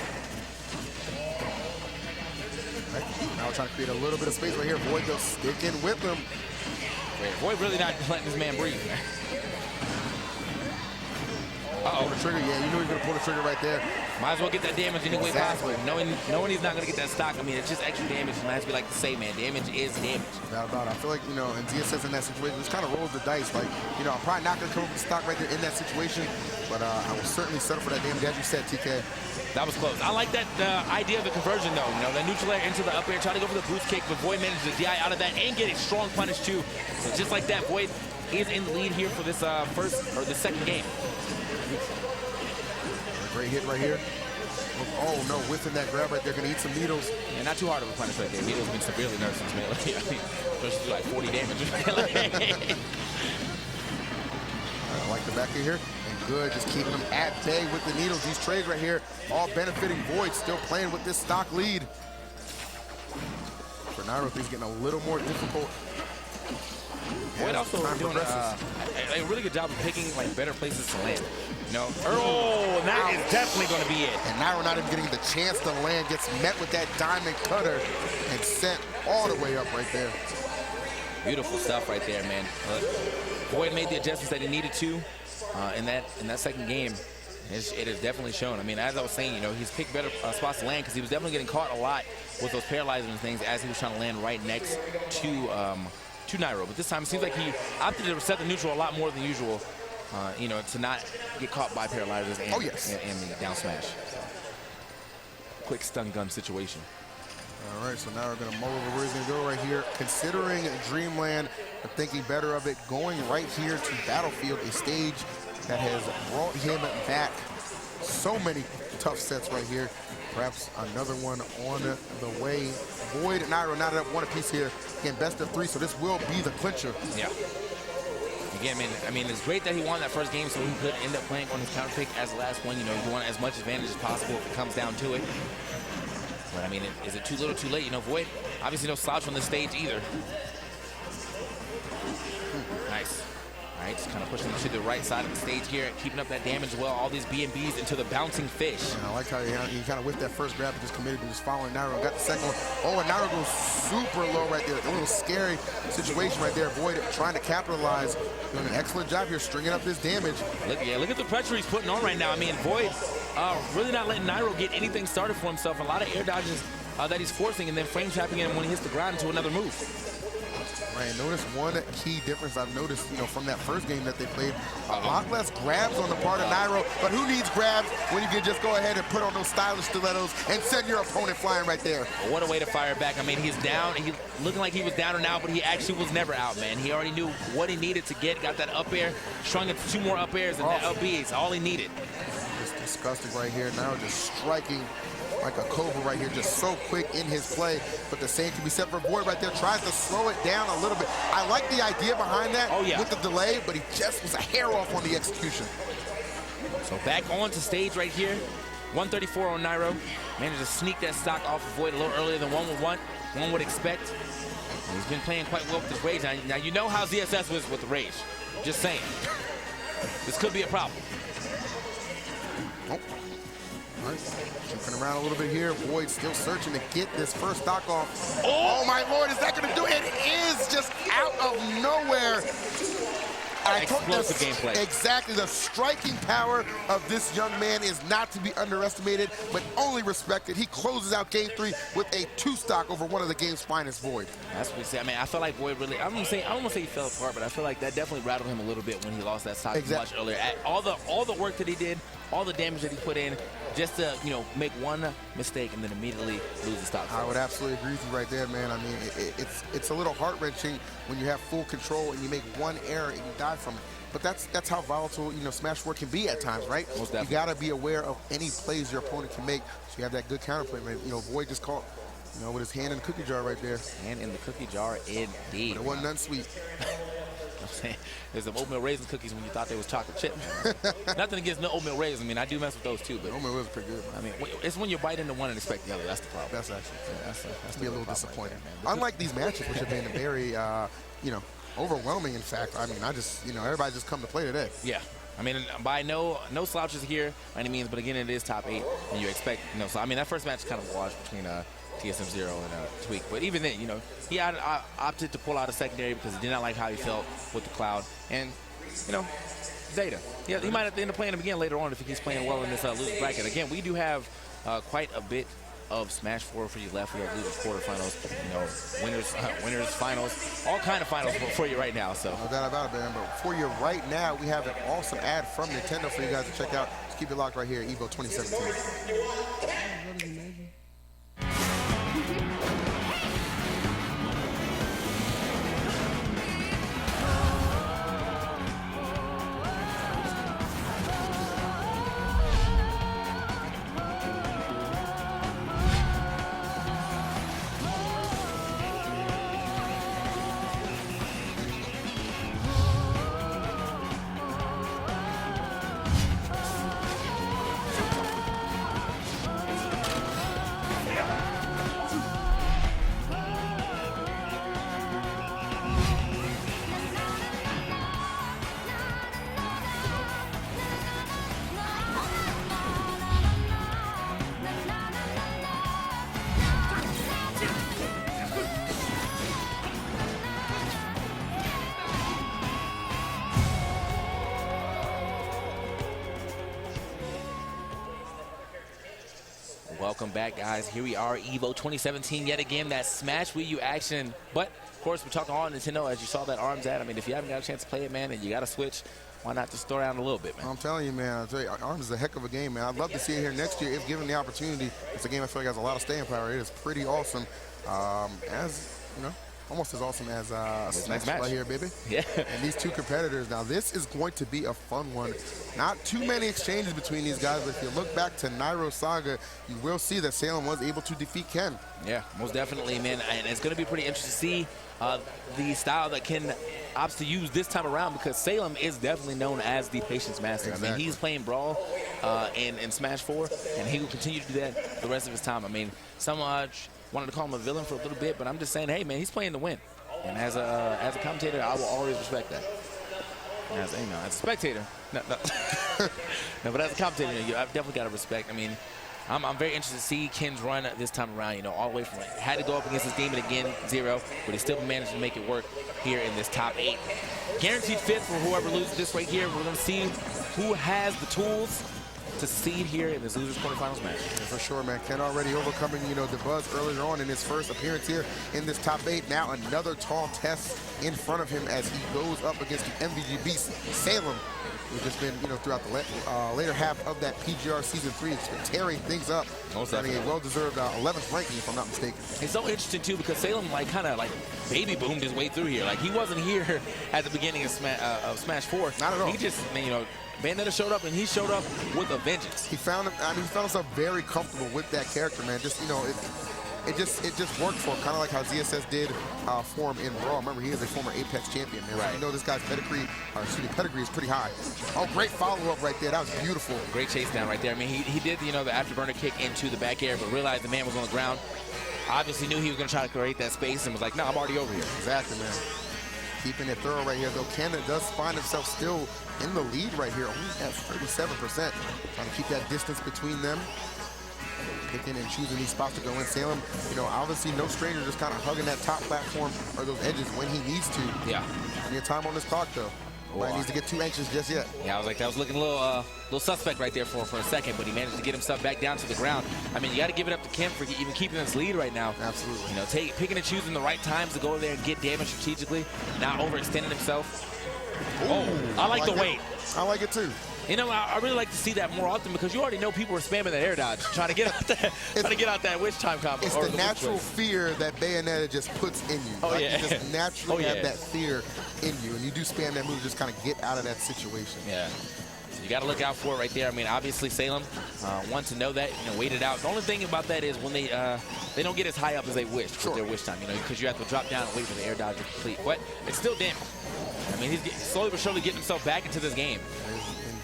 Right. Now we're trying to create a little bit of space right here. Void though sticking with him. Void really not letting this man breathe. Uh-oh. Pull the trigger. Yeah, you knew he was going to pull the trigger right there. Might as well get that damage any way possible. Knowing he's not going to get that stock, I mean, it's just extra damage. And as we like to say, man, damage is damage. Without a doubt. I feel like, you know, and ZSS in that situation, just kind of rolls the dice. Like, you know, I'm probably not going to come up with stock right there in that situation, but I will certainly settle for that damage, as you said, TK. That was close. I like that idea of the conversion, though. You know, the neutral air into the up air, try to go for the boost kick, but Void managed to DI out of that and get a strong punish, too. So just like that, Void is in the lead here for this the second game. Great hit right here. Oh, no, whiffing that grab right there. Going to eat some needles. Yeah, not too hard of a punish right there. Needles been severely nerfed since melee. Especially do like 40 damage. I like the back in here. And good, just keeping them at bay with the needles. These trades right here, all benefiting Void, still playing with this stock lead. For Nairo, things getting a little more difficult. Void also doing a really good job of picking like better places to land. You know, oh, that is definitely going to be it. And Nairo not even getting the chance to land, gets met with that diamond cutter and sent all the way up right there. Beautiful stuff right there, man. Void made the adjustments that he needed to in that second game. It has definitely shown. I mean, as I was saying, you know, he's picked better spots to land because he was definitely getting caught a lot with those paralyzers and things as he was trying to land right next to Nairo. But this time it seems like he opted to set the neutral a lot more than usual, you know, to not get caught by paralyzers and, and the down smash. Quick stun gun situation. All right, so now we're going to mull over where he's going to go right here. Considering Dreamland, but thinking better of it, going right here to Battlefield, a stage that has brought him back so many tough sets right here. Perhaps another one on the way. Void and Nairo knotted up one apiece here. Again, best of 3, so this will be the clincher. Yeah. Again, I mean, it's great that he won that first game, so he could end up playing on his counter pick as the last one. You know, you want as much advantage as possible if it comes down to it. But I mean, is it too little, too late? You know, Void obviously no slouch on this stage either. Nice. All right, just kind of pushing to the right side of the stage here, keeping up that damage as well. All these B&Bs into the bouncing fish. And I like how he kind of whipped that first grab and just committed to just following Nairo. Got the second one. Oh, and Nairo goes super low right there. A little scary situation right there. Void trying to capitalize. Doing an excellent job here, stringing up this damage. Look at the pressure he's putting on right now. I mean, Void really not letting Nairo get anything started for himself. A lot of air dodges that he's forcing and then frame trapping him when he hits the ground into another move. Right, notice one key difference I've noticed, you know, from that first game that they played. A lot less grabs on the part of Nairo, but who needs grabs when you can just go ahead and put on those stylish stilettos and send your opponent flying right there? What a way to fire back. I mean, he's down. He looking like he was down and out, but he actually was never out, man. He already knew what he needed to get. Got that up air, strung it to 2 more up airs, and that up B is all he needed. It's disgusting right here. Nairo just striking like a cobra right here, just so quick in his play. But the same can be said for Void right there. Tries to slow it down a little bit. I like the idea behind that with the delay, but he just was a hair off on the execution. So back onto stage right here. 134 on Nairo. Managed to sneak that stock off of Void a little earlier than one would expect. And he's been playing quite well with his rage. Now you know how ZSS was with the rage. Just saying. This could be a problem. Oh. All right. Jumping around a little bit here. Void still searching to get this first stock off. Oh my Lord, is that going to do it? It is just out of nowhere. explosive gameplay. Exactly. The striking power of this young man is not to be underestimated, but only respected. He closes out Game 3 with a 2-stock over one of the game's finest, Void. That's what we say. I mean, I feel like Void really, I don't want to say he fell apart, but I feel like that definitely rattled him a little bit when he lost that stock much earlier. All the work that he did, all the damage that he put in, just to, you know, make one mistake and then immediately lose the stock. I would absolutely agree with you right there, man. I mean, it's a little heart-wrenching when you have full control and you make one error and you die from it. But that's how volatile, you know, Smash 4 can be at times, right? Most definitely. You got to be aware of any plays your opponent can make, so you have that good counterplay, man. You know, Void just caught, you know, with his hand in the cookie jar right there. Hand in the cookie jar, indeed. But it wasn't none sweet. There's some oatmeal raisin cookies when you thought they was chocolate chip. Nothing against no oatmeal raisins. I mean, I do mess with those too. But oatmeal was pretty good, man. I mean, it's when you bite into one and expect the other. That's the problem. That's actually, that's be a little disappointing. Right there, Unlike these matches, which have been very, you know, overwhelming. In fact, I mean, you know, everybody just come to play today. Yeah. I mean, by no slouches here by any means, but again, it is top 8, and you expect, you know. So I mean, that first match kind of washed between TSM0 and Tweek. But even then, you know, he opted to pull out a secondary because he did not like how he felt with the Cloud. And, you know, Zeta. Yeah, he might have to end up playing him again later on if he keeps playing well in this loser bracket. Again, we do have quite a bit of Smash 4 for you left. We have losers, quarterfinals, you know, winners, finals, all kind of finals for you right now. So no doubt about it, man. But for you right now, we have an awesome ad from Nintendo for you guys to check out. Just keep it locked right here, EVO 2017. Welcome back, guys. Here we are, EVO 2017 yet again. That Smash WiiU action. But, of course, we're talking all Nintendo as you saw that ARMS ad. I mean, if you haven't got a chance to play it, man, and you got to switch, why not just throw around a little bit, man? I'm telling you, man. ARMS is a heck of a game, man. I'd love to see it here next year if given the opportunity. It's a game I feel like has a lot of staying power. It is pretty awesome. As, you know, almost as awesome as Smash right here, baby. Yeah. And these two competitors. Now, this is going to be a fun one. Not too many exchanges between these guys, but if you look back to Nairo Saga, you will see that Salem was able to defeat Ken. Yeah, most definitely, man. And it's going to be pretty interesting to see the style that Ken opts to use this time around, because Salem is definitely known as the patience master. Exactly. I mean, he's playing Brawl in Smash 4, and he will continue to do that the rest of his time. I mean, some wanted to call him a villain for a little bit, but I'm just saying, hey, man, he's playing to win. And as a commentator, I will always respect that. As, you know, as a spectator, no, but as a commentator, you know, I've definitely got to respect. I mean, I'm very interested to see Ken's run this time around, you know, all the way from had to go up against this demon again, 0, but he still managed to make it work here in this top 8. Guaranteed 5th for whoever loses this right here. We're going to see who has the tools to succeed here in this losers quarterfinals match. Yeah, for sure, man. Ken already overcoming, you know, Dabuz earlier on in his first appearance here in this top 8. Now another tall test in front of him as he goes up against the MVG beast, Salem, who's just been, you know, throughout the later half of that PGR Season 3, it's been tearing things up. Earning a well-deserved 11th ranking, if I'm not mistaken. It's so interesting, too, because Salem, like, kind of, like, baby boomed his way through here. Like, he wasn't here at the beginning of Smash 4. Not at all. He just, you know, Bayonetta showed up, and he showed up with a vengeance. He found himself very comfortable with that character, man. Just, you know, it just worked for him, kind of like how ZSS did for him in Brawl. Remember, he is a former Apex champion, man. Right. So you know this guy's pedigree is pretty high. Oh, great follow-up right there. That was beautiful. Great chase down right there. I mean, he did, you know, the afterburner kick into the back air, but realized the man was on the ground. Obviously knew he was going to try to create that space and was like, no, I'm already over here. Exactly, man. Keeping it thorough right here, though. Canada does find himself still in the lead right here, only at 37%. Trying to keep that distance between them. Picking and choosing these spots to go in. Salem, you know, obviously no stranger, just kind of hugging that top platform or those edges when he needs to. Yeah. Plenty of time on this clock, though. Nobody needs to get too anxious just yet. Yeah, I was like, that was looking a little suspect right there for a second, but he managed to get himself back down to the ground. I mean, you got to give it up to Kim for even keeping this lead right now. Absolutely. You know, picking and choosing the right times to go there and get damage strategically, not overextending himself. Ooh, I like the weight. I like it too. You know, I really like to see that more often because you already know people are spamming that air dodge, trying to get out that witch time combo. It's the natural fear that Bayonetta just puts in you. Oh, yeah. You just naturally have that fear in you, and you do spam that move to just kind of get out of that situation. Yeah. So you got to look out for it right there. I mean, obviously Salem wants to know that, you know, wait it out. The only thing about that is when they don't get as high up as they wish with their wish time, you know, because you have to drop down and wait for the air dodge to complete. But it's still damage. I mean, he's slowly but surely getting himself back into this game.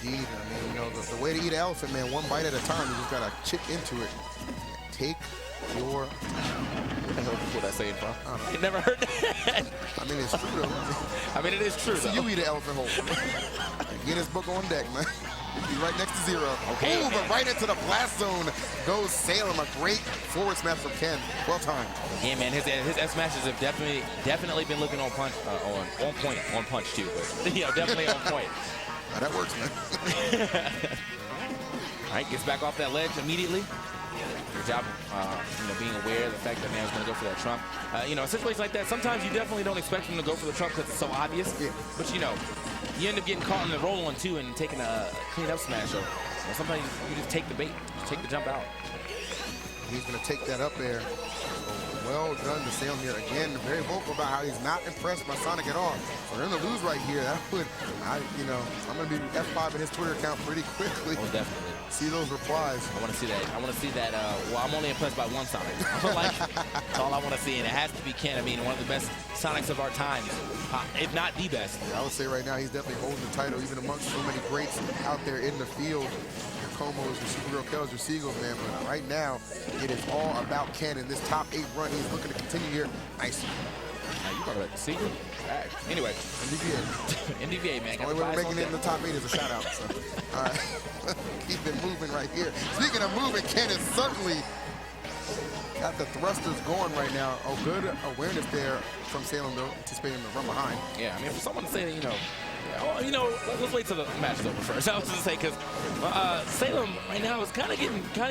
Indeed. I mean, you know, the way to eat an elephant, man, one bite at a time. You just got to chip into it. Take your time. Where the hell did that saying from? You never heard that? I mean, it's true, though. I mean, it is true, so though. you eat an elephant whole. Get his book on deck, man. Be right next to Zero. Okay, ooh, but right into the blast zone goes Salem. A great forward smash from Ken. Well timed. Yeah, man, his S smashes have definitely been looking on punch, on punch too, but you know, definitely on point. That works, man. All right, gets back off that ledge immediately. Good job, you know, being aware of the fact that man was going to go for that trump. You know, a situation like that, sometimes you definitely don't expect him to go for the trump because it's so obvious. Yeah. But you know, you end up getting caught in the roll on two and taking a clean up smash. So, you know, sometimes you just take the bait, just take the jump out. He's going to take that up there. Well done to Salem here. Again, very vocal about how he's not impressed by Sonic at all. For him to lose right here, that would, you know, I'm going to be F5 in his Twitter account pretty quickly. Oh, definitely. See those replies. I want to see that. I want to see that. Well, I'm only impressed by one Sonic. Like, that's all I want to see, and it has to be Ken. I mean, one of the best Sonics of our time, if not the best. Yeah, I would say right now he's definitely holding the title, even amongst so many greats out there in the field. Your Komos, your Supergirl Kells, your Seagulls, man. But right now, it is all about Ken in this top 8 run. He's looking to continue here. Nice. You talking about the Seagull? Anyway. NDVA. NDVA, man. The only way we're making it in the top 8 is a shout out. So. All right. Keep it moving right here. Speaking of moving, Ken is certainly got the thrusters going right now. Oh, good awareness there from Salem, though, anticipating the run behind. Yeah, I mean, for someone to say that, you know, let's wait till the match is over first. I was going to say, because Salem right now is kind of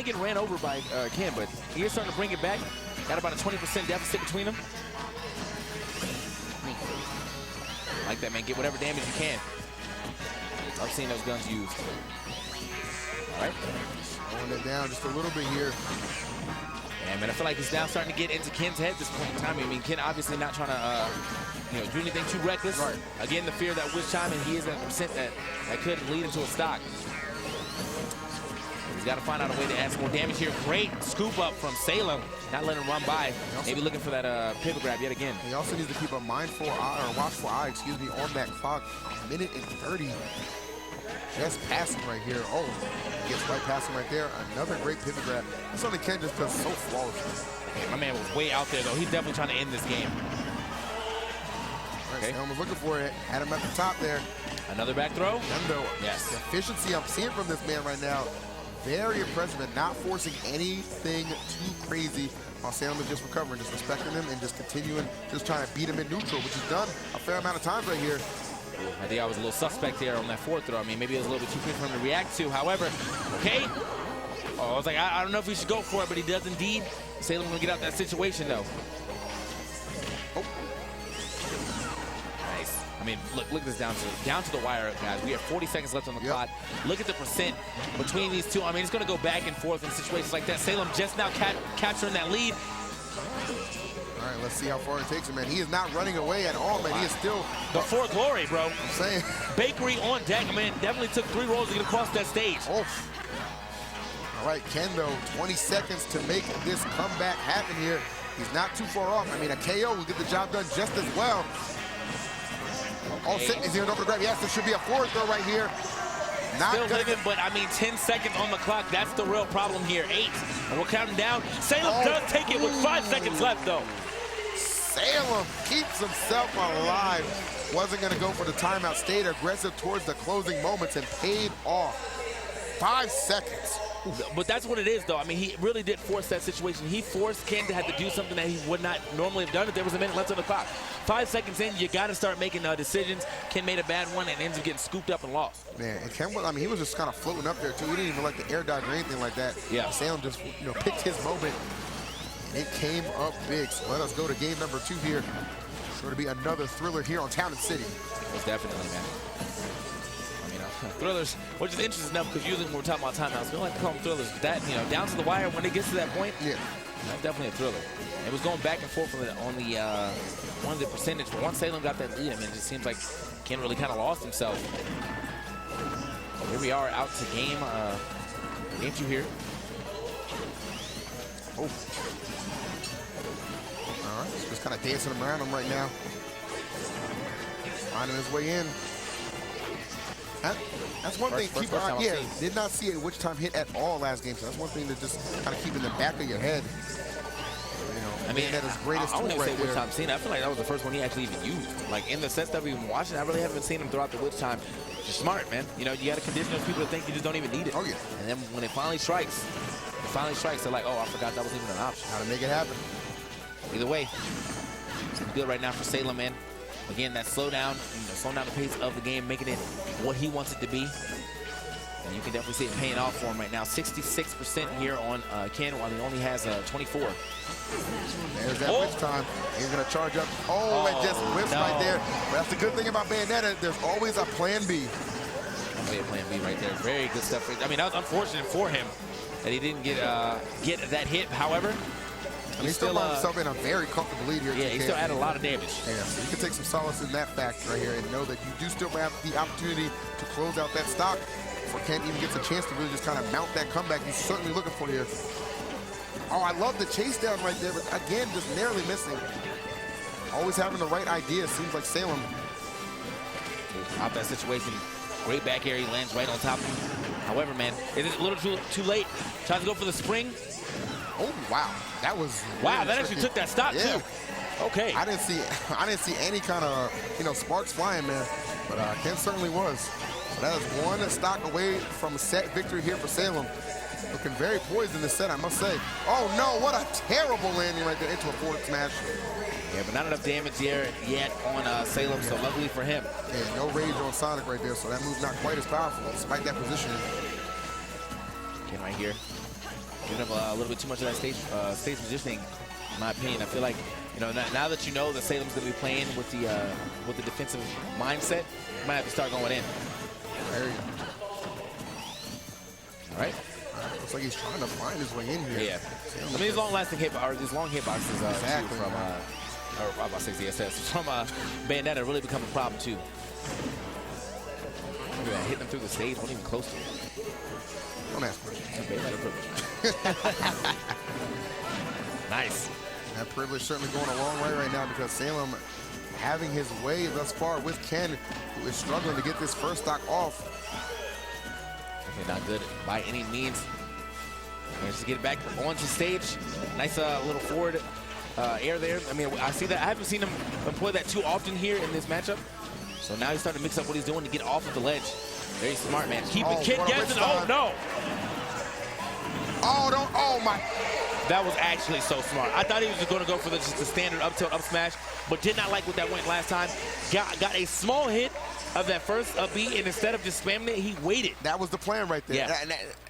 getting ran over by Ken, but he's starting to bring it back. Got about a 20% deficit between them. I like that, man. Get whatever damage you can. I've seen those guns used. All right. Slowing it down just a little bit here. Yeah, man, I feel like it's now starting to get into Ken's head at this point in time. I mean, Ken obviously not trying to, you know, do anything too reckless. Right. Again, the fear of that witch chime, and he is at a percent that could lead into a stock. He's got to find out a way to add some more damage here. Great scoop up from Salem. Not letting him run by. Maybe looking for that pivot grab yet again. He also needs to keep a mindful eye, or watchful eye, excuse me, on that clock. 1:30. Just passing right here. Oh, gets right past him right there. Another great pivot grab. That's something Ken just does so flawlessly. Okay, my man was way out there, though. He's definitely trying to end this game. Okay. Salem was looking for it. Had him at the top there. Another back throw? Yes. The efficiency I'm seeing from this man right now, very impressive, and not forcing anything too crazy while Salem is just recovering, just respecting him and just continuing, just trying to beat him in neutral, which is done a fair amount of times right here. I think I was a little suspect there on that fourth throw. I mean, maybe it was a little bit too quick for him to react to. However, okay. Oh, I was like, I don't know if he should go for it, but he does indeed. Salem will get out that situation, though. Oh. Nice. I mean, look at this down to the wire, guys. We have 40 seconds left on the clock. Look at the percent between these two. I mean, it's going to go back and forth in situations like that. Salem just now capturing that lead. All right, let's see how far it takes him, man. He is not running away at all, man. He is still... The For Glory, bro. I'm saying. Bakery on deck. I mean, definitely took 3 rolls to get across that stage. Oh. All right, Ken, though, 20 seconds to make this comeback happen here. He's not too far off. I mean, a KO will get the job done just as well. All set. Is he going over the grab? Yes, there should be a forward throw right here. Not still living, but I mean, 10 seconds on the clock. That's the real problem here. 8, and we're counting down. Salem does take it with 5 seconds left, though. Salem keeps himself alive. Wasn't going to go for the timeout. Stayed aggressive towards the closing moments and paid off. 5 seconds. But that's what it is, though. I mean, he really did force that situation. He forced Ken to have to do something that he would not normally have done if there was a minute left on the clock. 5 seconds in, you got to start making decisions. Ken made a bad one and ends up getting scooped up and lost. Man, and Ken, I mean, he was just kind of floating up there, too. He didn't even like the air dodge or anything like that. Yeah. Salem just, picked his moment. And it came up big. So let us go to game number 2 here. Sure to be another thriller here on Town and City. Most definitely, man. Thrillers, which is interesting enough because usually when we're talking about timeouts, we don't like to call them thrillers. But that, down to the wire, when it gets to that point, yeah, that's definitely a thriller. It was going back and forth on the one of the percentage. But once Salem got that lead, I mean, it just seems like Ken really kind of lost himself. Here we are out to game 2 here. Oh. All right, just kind of dancing around him right now. Finding his way in. That's one thing. Keep an eye. Yeah, did not see a witch time hit at all last game. So that's one thing to just kind of keep in the back of your head. I mean, that is greatest I tool don't even right say there. witch time seen. I feel like that was the first one he actually even used. Like in the sense that we've been watching, I really haven't seen him throughout the witch time. Just smart, man. You got to condition those people to think you just don't even need it. Oh yeah. And then when it finally strikes, they're like, oh, I forgot that was even an option. How to make it happen. Either way, it's good right now for Salem, man. Again, that slowdown, slowing down the pace of the game, making it what he wants it to be. And you can definitely see it paying off for him right now. 66% here on Ken, while he only has 24. There's that witch time. He's going to charge up. Oh, it just whips right there. But that's the good thing about Bayonetta. There's always a plan B. Definitely a plan B right there. Very good stuff. I mean, that was unfortunate for him that he didn't get that hit. However, he still found himself in a very comfortable lead here. Yeah, he still had a lot of damage. Yeah, so you can take some solace in that fact right here and know that you do still have the opportunity to close out that stock before Ken even gets a chance to really just kind of mount that comeback he's certainly looking for here. Oh, I love the chase down right there, but again, just narrowly missing. Always having the right idea, seems like Salem. Out that situation, great back air, he lands right on top of him. However, man, it is a little too late. Tries to go for the spring. Oh wow, that was wow. Really that actually took that stop too. Okay. I didn't see any kind of sparks flying, man. But Ken certainly was. So that is one stock away from a set victory here for Salem. Looking very poised in this set, I must say. Oh no, what a terrible landing right there into a forward smash. Yeah, but not enough damage there yet on Salem, so luckily for him. Yeah, no rage on Sonic right there, so that move not quite as powerful despite that positioning. Ken right here. Giving up a little bit too much of that stage positioning, in my opinion. I feel like, now that you know that Salem's going to be playing with the defensive mindset, you might have to start going in. There you go. All right. Looks like he's trying to find his way in here. Yeah. I mean, these long-lasting these long hitboxes exactly, from, or about 60 SS, from Bayonetta really become a problem too. Look at that, hitting them through the stage, wasn't even close to it. Don't ask questions. Nice. That privilege certainly going a long way right now because Salem having his way thus far with Ken, who is struggling to get this first stock off. Okay, not good by any means. Managed to get it back onto stage. Nice little forward air there. I mean, I see that. I haven't seen him employ that too often here in this matchup. So now he's starting to mix up what he's doing to get off of the ledge. Very smart, man. Keep it, Ken guessing. Oh, no. Oh, my. That was actually so smart. I thought he was just going to go for just the standard up tilt, up smash, but did not like what that went last time. Got a small hit of that first up B, and instead of just spamming it, he waited. That was the plan right there. Yeah.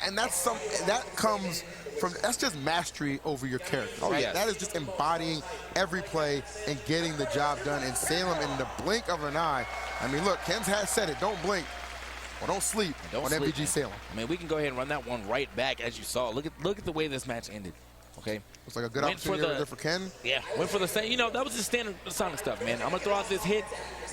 And that comes from, that's just mastery over your character. Oh, right? yes. That is just embodying every play and getting the job done. And Salem, in the blink of an eye, I mean, look, Ken has said it, don't blink. Or don't sleep on MVG Salem. I mean, we can go ahead and run that one right back, as you saw. Look at the way this match ended. Okay. Looks like a good opportunity right there for Ken. Yeah, went for the same. That was just standard Sonic stuff, man. I'm gonna throw out this hit,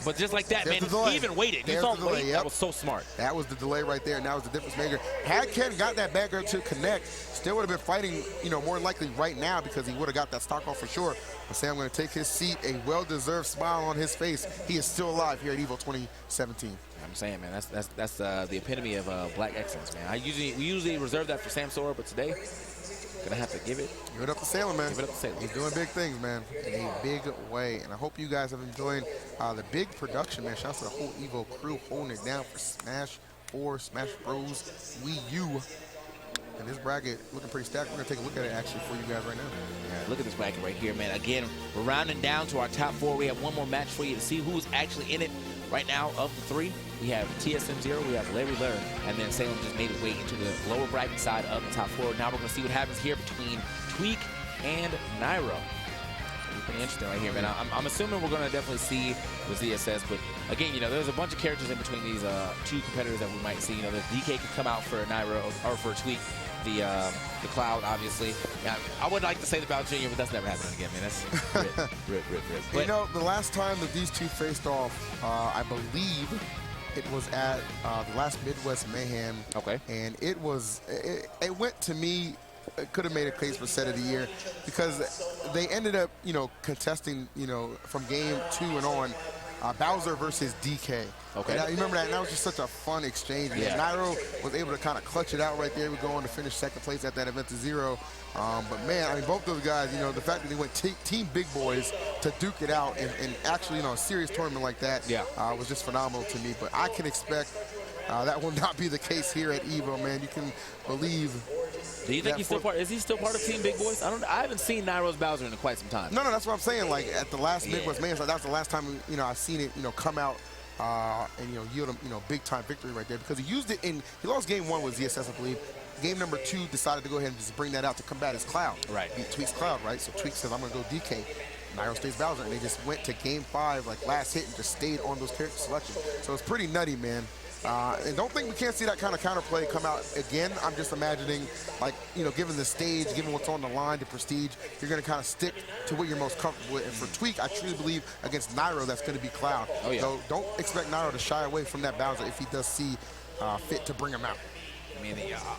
but just like that, man, he even waited. You saw him wait. Yep. That was so smart. That was the delay right there, and that was the difference maker. Had Ken got that back air to connect, still would have been fighting, more likely right now because he would have got that stock off for sure. But Sam going to take his seat, a well-deserved smile on his face. He is still alive here at EVO 2017. I'm saying, man, that's the epitome of black excellence, man. We usually reserve that for Sam Sora, but today, gonna have to give it up to Salem, man. Give it up to Salem. He's doing big things, man, in a big way. And I hope you guys have enjoyed the big production, man. Shouts to the whole EVO crew holding it down for Smash 4, Smash Bros, Wii U. And this bracket looking pretty stacked. We're going to take a look at it actually for you guys right now. Yeah, look at this bracket right here, man. Again, we're rounding down to our top 4. We have one more match for you to see who's actually in it right now. Of the 3, we have TSM0, we have Lurr, and then Salem just made his way into the lower bracket side of the top 4. Now we're going to see what happens here between Tweek and Nairo. Pretty interesting right here, man. I'm assuming we're going to definitely see the ZSS, but again, there's a bunch of characters in between these 2 competitors that we might see. The DK could come out for Nairo or for Tweek. The Cloud, obviously. Yeah, I would like to say the Bowser Jr., but that's never happening again, man. That's rip. But, the last time that these 2 faced off, I believe it was at the last Midwest Mayhem. Okay. And it went to me. It could have made a case for set of the year because they ended up, contesting, from game 2 and on, Bowser versus DK. Okay. And I remember that, and that was just such a fun exchange. Yeah. Nairo was able to kind of clutch it out right there. We go on to finish 2nd place at that event to 0. But man, both those guys, the fact that they went team big boys to duke it out and actually, a serious tournament like that was just phenomenal to me. But I can expect that will not be the case here at EVO, man. You can believe. Do you think he's still part? Is he still part of Team Big Boys? I haven't seen Nairo's Bowser in quite some time. No, that's what I'm saying. Like at the last Midwest Mayhem, that was the last time I've seen it come out and yield him big time victory right there because he used it he lost game 1 with ZSS, I believe. Game number 2 decided to go ahead and just bring that out to combat his Cloud. Right. Beat Tweek's Cloud, right? So Tweek says, I'm going to go DK. Nairo stays Bowser, and they just went to game 5, like last hit, and just stayed on those character selections. So it's pretty nutty, man. And don't think we can't see that kind of counterplay come out again. I'm just imagining, like, given the stage, given what's on the line, the prestige, you're going to kind of stick to what you're most comfortable with. And for Tweek, I truly believe against Nairo, that's going to be Cloud. Oh, yeah. So don't expect Nairo to shy away from that Bowser if he does see fit to bring him out. I mean,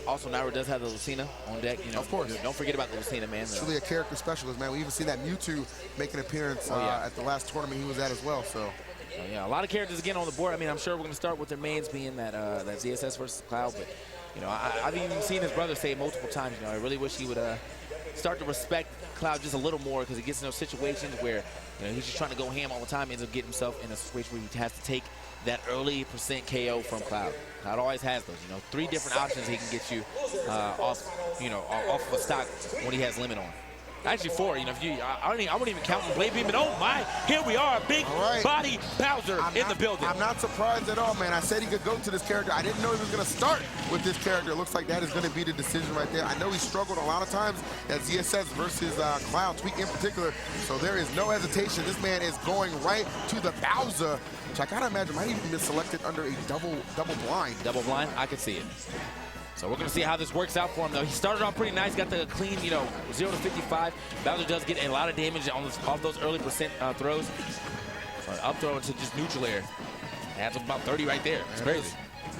also Nairo does have the Lucina on deck. Of course. Don't forget about the Lucina, man. It's really a character specialist, man. We even see that Mewtwo make an appearance at the last tournament he was at as well. So. Yeah, a lot of characters again on the board. I mean, I'm sure we're going to start with their mains being that ZSS versus Cloud, but I've even seen his brother say multiple times, I really wish he would start to respect Cloud just a little more because he gets in those situations where he's just trying to go ham all the time, ends up getting himself in a situation where he has to take that early % KO from Cloud. Cloud always has those, 3 different options he can get you off of a stock when he has limit on. Actually 4, I wouldn't even count the blade beam, but oh my, here we are, big body Bowser in the building. I'm not surprised at all, man. I said he could go to this character. I didn't know he was going to start with this character. It looks like that is going to be the decision right there. I know he struggled a lot of times at ZSS versus Cloud, Tweek in particular, so there is no hesitation. This man is going right to the Bowser, which I gotta imagine might even be selected under a double blind. Double blind, I could see it. So we're going to see how this works out for him, though. He started off pretty nice, got the clean, 0 to 55. Bowser does get a lot of damage off those early % throws. So an up throw into just neutral air. Adds up about 30 right there. It's crazy.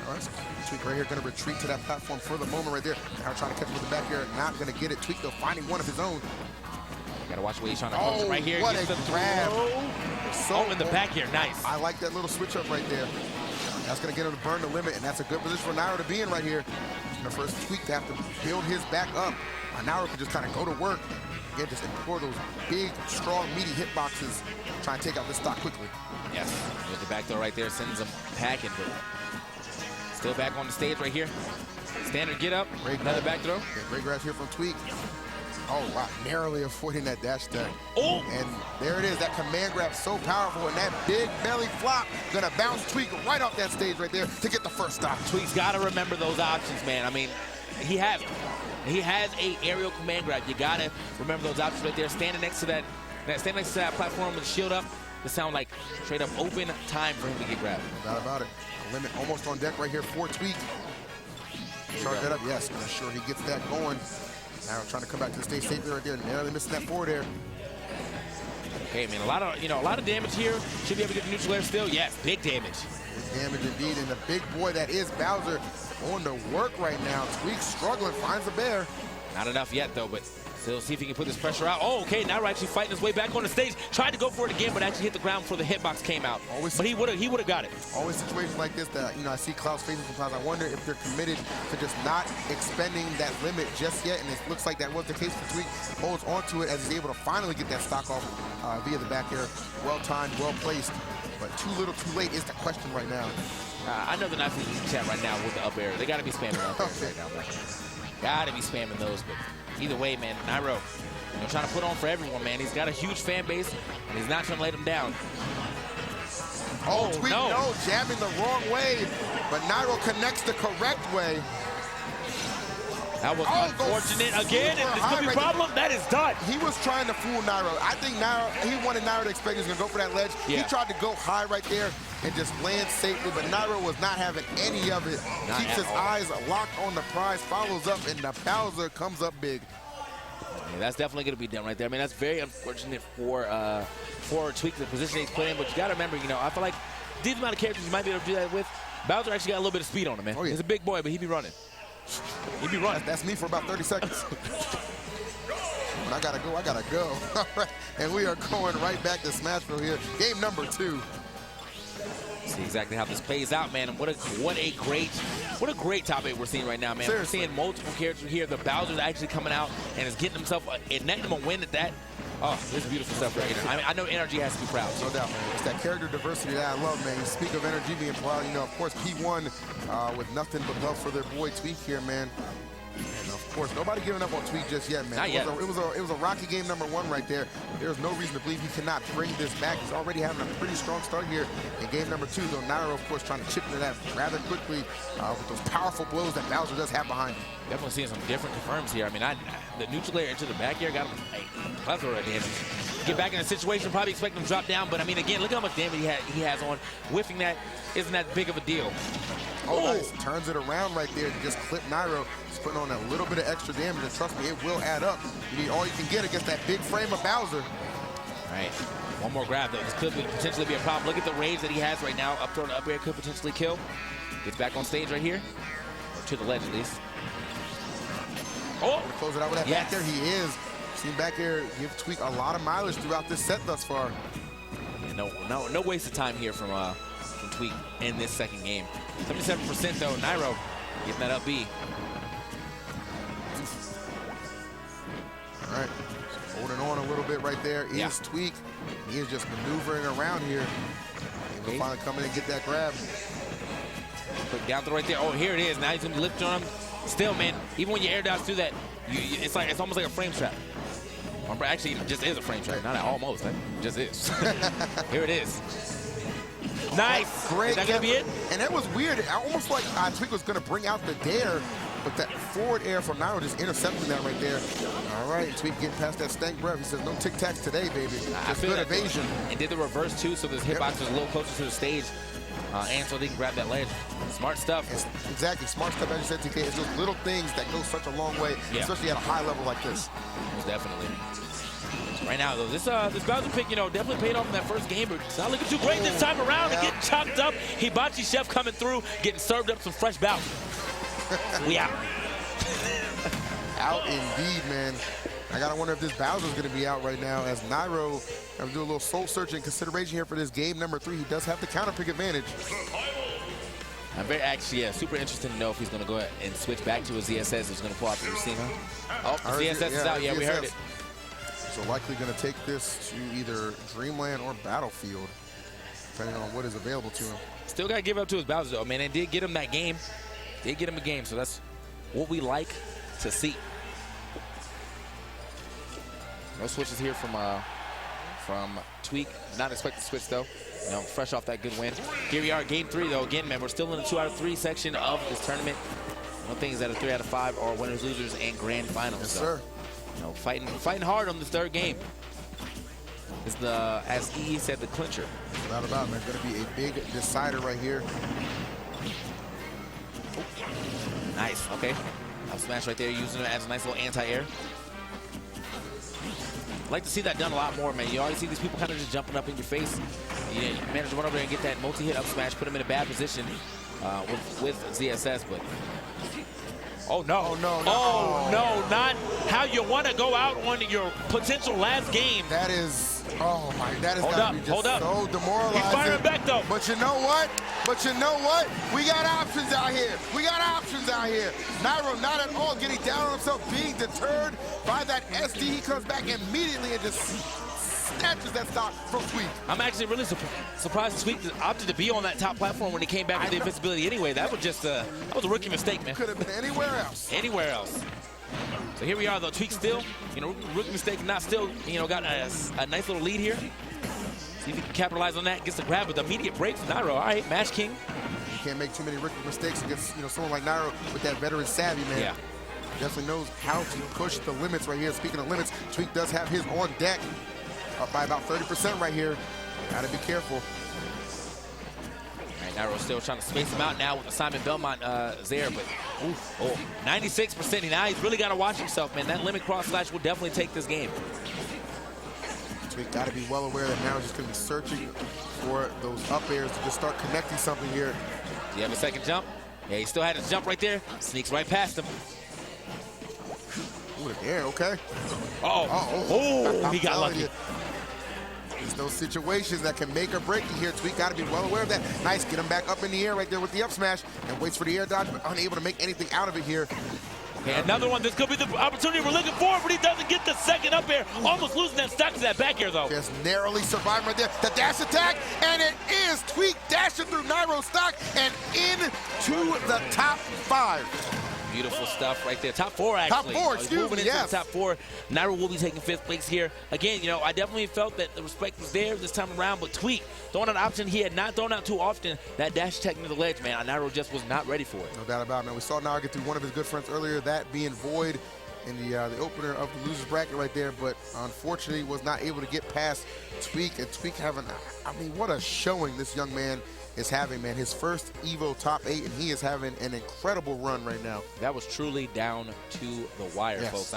All right, so Tweek right here going to retreat to that platform for the moment right there. Now trying to catch him with the back air, not going to get it. Tweek, though, finding one of his own. Got to watch where he's trying to hold right here. What a grab. So in the back here, nice. I like that little switch up right there. That's going to get him to burn the limit, and that's a good position for Nairo to be in right here. The first Tweek to have to build his back up. Nairo can just kind of go to work. Again, just employ those big, strong, meaty hitboxes. Try and take out this stock quickly. Yes, with the back throw right there, sends him packing, but still back on the stage right here. Standard get up, another back throw. Yeah, great grab here from Tweek. Oh, wow, narrowly avoiding that dash attack. Oh! And there it is, that command grab so powerful, and that big belly flop gonna bounce Tweek right off that stage right there to get the first stop. Tweek's gotta remember those options, man. I mean, he has them. He has a aerial command grab. You gotta remember those options right there. Standing next to that platform with the shield up, it sounds like straight up open time for him to get grabbed. No doubt about it. A limit almost on deck right here for Tweek. Charge that up, yes, I'm sure he gets that going. Now trying to come back to the stage safely right there, narrowly missing that forward air. Okay, I mean, a lot of damage here. Should be able to get the neutral air still. Yes, big damage. Big damage indeed, and the big boy that is Bowser on to work right now. Tweek struggling, finds the bear. Not enough yet, though, but still see if he can put this pressure out. Oh, okay, now we're actually fighting his way back on the stage. Tried to go for it again, but actually hit the ground before the hitbox came out. But he would have got it. Always situations like this that, I see Cloud's facing sometimes. I wonder if they're committed to just not expending that limit just yet, and it looks like that was the case for Tweek. Holds onto it as he's able to finally get that stock off via the back air. Well-timed, well-placed, but too little, too late is the question right now. I know they're not in the chat right now with the up air. They got to be spamming up right now. Gotta be spamming those, but either way, man, Nairo, trying to put on for everyone, man. He's got a huge fan base, and he's not trying to let them down. Oh, Tweek, no, jamming the wrong way, but Nairo connects the correct way. That was unfortunate again, and it's going to be a problem. That is done. He was trying to fool Nairo. I think he wanted Nairo to expect he was going to go for that ledge. Yeah. He tried to go high right there and just land safely, but Nairo was not having any of it. Keeps his eyes locked on the prize, follows up, and the Bowser comes up big. Yeah, that's definitely going to be done right there. I mean, that's very unfortunate for Tweek, the position he's playing, but you got to remember, I feel like these amount of characters you might be able to do that with, Bowser actually got a little bit of speed on him, man. Oh, yeah. He's a big boy, but he be running. He be running. That's me for about 30 seconds. When I gotta go, I gotta go. All right, and we are going right back to Smashville here. Game number 2. See exactly how this plays out, man. And what a great top 8 we're seeing right now, man. Seriously. We're seeing multiple characters here. The Bowser's actually coming out and is getting himself and netting him a win at that. Oh, this is beautiful stuff right here. I mean, I know NRG has to be proud. No doubt, man. It's that character diversity that I love, man. You speak of NRG being proud, of course, P1 with nothing but love for their boy Tweek here, man. And of course, nobody giving up on Tweek just yet, man. Not yet. It was a rocky game number 1 right there. There's no reason to believe he cannot bring this back. He's already having a pretty strong start here in game number 2, though Nairo, of course, trying to chip into that rather quickly with those powerful blows that Bowser does have behind him. Definitely seeing some different confirms here. I mean, the neutral layer into the back here got him a plethora of damage. Get back in a situation, probably expect him to drop down, but I mean, again, look how much damage he has on. Whiffing that isn't that big of a deal. Oh, nice. Turns it around right there to just clip Nairo. Just putting on a little bit of extra damage, and trust me, it will add up. You need all you can get against that big frame of Bowser. All right, one more grab, though. This could potentially be a problem. Look at the rage that he has right now. Up throw to up air could potentially kill. Gets back on stage right here. Or to the ledge, at least. Oh! Close it out with that back there. He is. Seen back here give Tweek a lot of mileage throughout this set thus far. Yeah, no waste of time here from Tweek in this second game. 77% though. Nairo getting that up B. All right, holding on a little bit right there is Tweek. He is just maneuvering around here. He'll finally come in and get that grab. Put down throw right there. Oh, here it is. Now he's gonna lift on him. Still, man, even when you air dodge through that, it's almost like a frame trap. Actually, it just is a frame trap. Not almost. It just is. Here it is. Nice. Great. Is that going to be it? And that was weird. Almost like Tweek was going to bring out the dare, but that forward air from Nairo just intercepting that right there. All right, Tweek getting past that stank breath. He says, no tic-tacs today, baby. Just good evasion. And did the reverse, too, so this hitbox is a little closer to the stage. And so they can grab that ledge. Smart stuff. Exactly. Smart stuff, as you said, TK. It's those little things that go such a long way, especially at a high level like this. Most definitely. Right now, though, this Bowser pick, definitely paid off in that first game, but it's not looking too great this time around. And getting chopped up. Hibachi Chef coming through, getting served up some fresh Bowser. We out. Out indeed, man. I gotta wonder if this Bowser's gonna be out right now, as Nairo have to do a little soul searching consideration here for this game number 3. He does have the counter pick advantage. I'm very super interested to know if he's gonna go ahead and switch back to his ZSS. He's gonna pull out the Lucina. Oh, the ZSS is out. Yeah, we heard it. So likely gonna take this to either Dreamland or Battlefield, depending on what is available to him. Still gotta give up to his Bowser though, man. They did get him that game. Did get him a game, so that's what we like to see. No switches here from Tweek. Not expect to switch though. Fresh off that good win. Here we are, game 3 though. Again, man, we're still in the 2 out of 3 section of this tournament. One thing is that a 3 out of 5 are winners, losers, and grand finals. Yes, sir. Fighting hard on the third game. Is as E said, the clincher. Without a doubt, man. Going to be a big decider right here. Nice. Okay. Up smash right there, using it as a nice little anti-air. Like to see that done a lot more, man. You always see these people kind of just jumping up in your face. You manage to run over there and get that multi-hit up smash, put them in a bad position with ZSS, but... Oh, no. Oh, no. Oh, no, not how you want to go out on your potential last game. That is, oh, my, that is got to be just so demoralizing. He's firing back, though. But you know what? We got options out here. Nairo not at all getting down on himself, being deterred by that SD. He comes back immediately and just snatches that stock from Tweek. I'm actually really surprised Tweek opted to be on that top platform when he came back with the invincibility anyway. That was just that was a rookie mistake, man. Could have been anywhere else. Anywhere else. So here we are, though. Tweek still, rookie mistake, not still, got a nice little lead here. See if he can capitalize on that. Gets the grab with the immediate break from Nairo. All right, Match King. You can't make too many rookie mistakes against, someone like Nairo with that veteran savvy, man. Yeah. Definitely knows how to push the limits right here. Speaking of limits, Tweek does have his on deck. Up by about 30% right here. Gotta be careful. All right, Nairo still trying to space him out now with the Simon Belmont there, but 96%. Now he's really got to watch himself, man. That limit cross slash will definitely take this game. Tweek got to be well aware that now he's just going to be searching for those up airs to just start connecting something here. Do you have a second jump? Yeah, he still had his jump right there. Sneaks right past him. Ooh, the air, okay. Oh, he got lucky. It's those situations that can make or break you here. Tweek got to be well aware of that. Nice, get him back up in the air right there with the up smash and waits for the air dodge, but unable to make anything out of it here. Okay, another one. This could be the opportunity we're looking for, but he doesn't get the second up air. Almost losing that stock to that back air, though. Just narrowly surviving right there. The dash attack, and it is Tweek dashing through Nairo's stock and into the top 5. Beautiful stuff right there. Top 4, actually. Top 4, excuse me, yes. Top 4. Nairo will be taking 5th place here. Again, I definitely felt that the respect was there this time around, but Tweek throwing an option he had not thrown out too often. That dash attack into the ledge, man. Nairo just was not ready for it. No doubt about it, man. We saw Nairo get through one of his good friends earlier, that being Void in the opener of the loser's bracket right there, but unfortunately was not able to get past Tweek. And Tweek having, what a showing this young man is having, man. His first EVO top 8, and he is having an incredible run right now. That was truly down to the wire, yes, folks.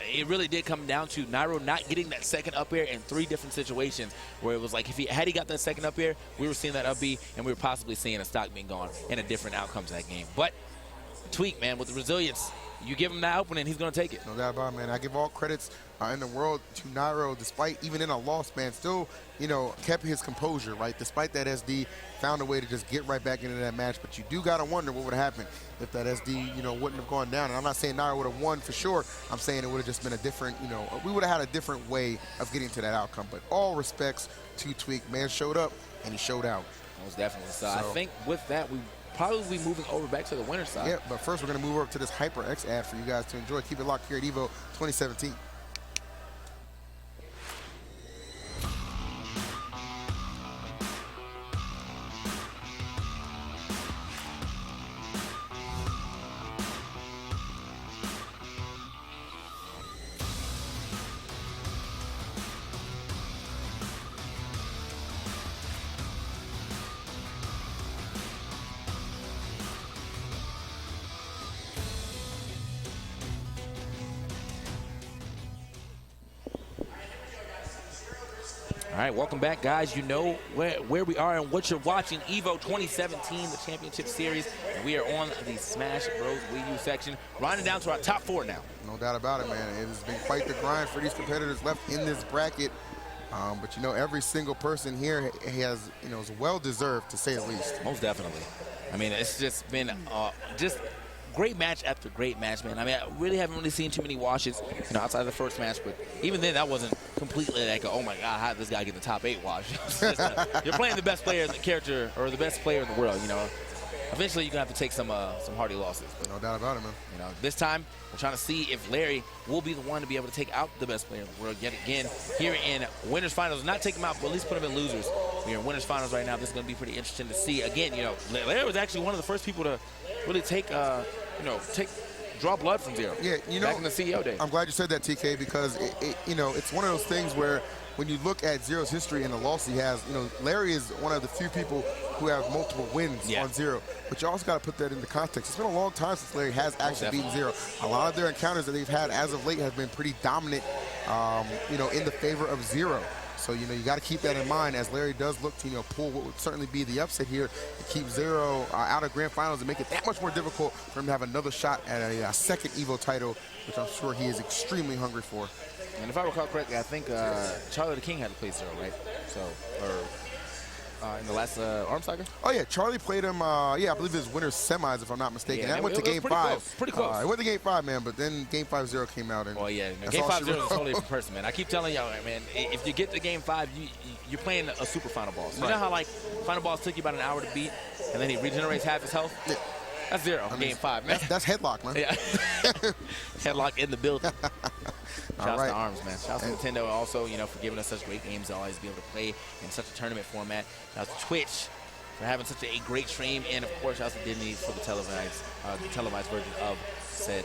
It really did come down to Nairo not getting that second up air in 3 different situations where it was like if he got that second up air, we were seeing that up B, and we were possibly seeing a stock being gone and a different outcome to that game. But Tweek, man, with the resilience, you give him that opening, he's going to take it. No doubt about it, man. I give all credits in the world to Nairo, despite even in a loss, man, still, kept his composure, right? Despite that SD, found a way to just get right back into that match. But you do got to wonder what would have happened if that SD, wouldn't have gone down. And I'm not saying Nairo would have won for sure. I'm saying it would have just been a different, we would have had a different way of getting to that outcome. But all respects to Tweek. Man showed up, and he showed out. Most definitely. So I think with that, we probably moving over back to the winner's side. Yeah, but first we're going to move over to this HyperX ad for you guys to enjoy. Keep it locked here at EVO 2017. All right, welcome back, guys. You know where we are and what you're watching. EVO 2017, the championship series. And we are on the Smash Bros. WiiU section. Grinding down to our top 4 now. No doubt about it, man. It has been quite the grind for these competitors left in this bracket. But every single person here has, is well-deserved, to say the least. Most definitely. It's just been just great match after great match, man. I really haven't seen too many washes, outside of the first match. But even then, that wasn't completely like, oh my God, how did this guy get the top 8 wash? You're playing the best player in the character, or the best player in the world. Eventually you're gonna have to take some hardy losses. But, no doubt about it, man. This time we're trying to see if Larry will be the one to be able to take out the best player in the world yet again here in winners finals. Not take him out, but at least put him in losers. We're in winners finals right now. This is gonna be pretty interesting to see. Again, Larry was actually one of the first people to really take draw blood from Zero. Yeah, back in the CEO day. I'm glad you said that, TK, because it's one of those things where when you look at Zero's history and the loss he has, Larry is one of the few people who have multiple wins on Zero. But you also got to put that into context. It's been a long time since Larry has actually beaten Zero. A lot of their encounters that they've had as of late have been pretty dominant, in the favor of Zero. So, you got to keep that in mind as Larry does look to, pull what would certainly be the upset here to keep Zero out of Grand Finals and make it that much more difficult for him to have another shot at a second EVO title, which I'm sure he is extremely hungry for. And if I recall correctly, I think Charlie the King had to play Zero, right? So, or in the last arm saga? Oh, yeah. Charlie played him, yeah, I believe it was winner's semis, if I'm not mistaken. Yeah, that went to game 5. Pretty close. It went to game 5, man, but then game 5-0 came out. And well, yeah. Game 5-0 is a totally different person, man. I keep telling y'all, man, if you get to game 5, you're playing a super final boss. You know how, like, final boss took you about an hour to beat, and then he regenerates half his health? Yeah. That's 0 in game 5, man. That's headlock, man. Yeah. Headlock in the building. Shouts right. to ARMS, man. Shouts to Nintendo also, you know, for giving us such great games to always be able to play in such a tournament format. Shouts to Twitch for having such a great stream. And, of course, shouts to Disney for the televised version of said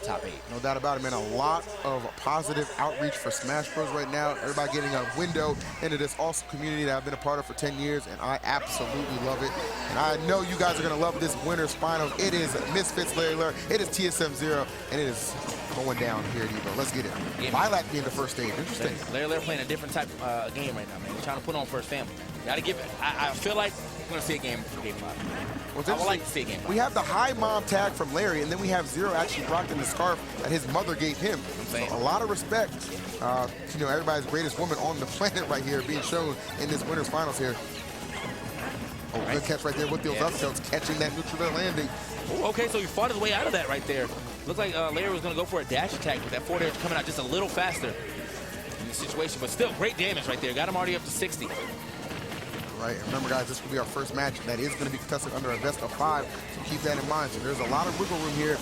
top 8. No doubt about it, man. A lot of positive outreach for Smash Bros. Right now. Everybody getting a window into this awesome community that I've been a part of for 10 years, and I absolutely love it. And I know you guys are going to love this winner's finals. It is Misfits Larry Lurr. It is TSM 0, and it is going down here at EVO. Let's get it. Yeah, Lilac being the first stage. Interesting. Larry Lurr playing a different type of game right now, man. He's trying to put on for his family. Got to give it. I feel like we're going to see a game for game 5. I would like to see a game 5. We have the high mom tag from Larry, and then we have Zero actually rocking the scarf that his mother gave him. So a lot of respect. You know, everybody's greatest woman on the planet right here being shown in this winner's finals here. Oh, good catch right there with those up tilts, catching that neutral air landing. Ooh, okay, so he fought his way out of that right there. Looks like Larry was going to go for a dash attack, but that forward air coming out just a little faster in the situation. But still, great damage right there. Got him already up to 60. Right, and remember, guys, this will be our first match that is going to be contested under a best of 5, so keep that in mind. So there's a lot of wiggle room here,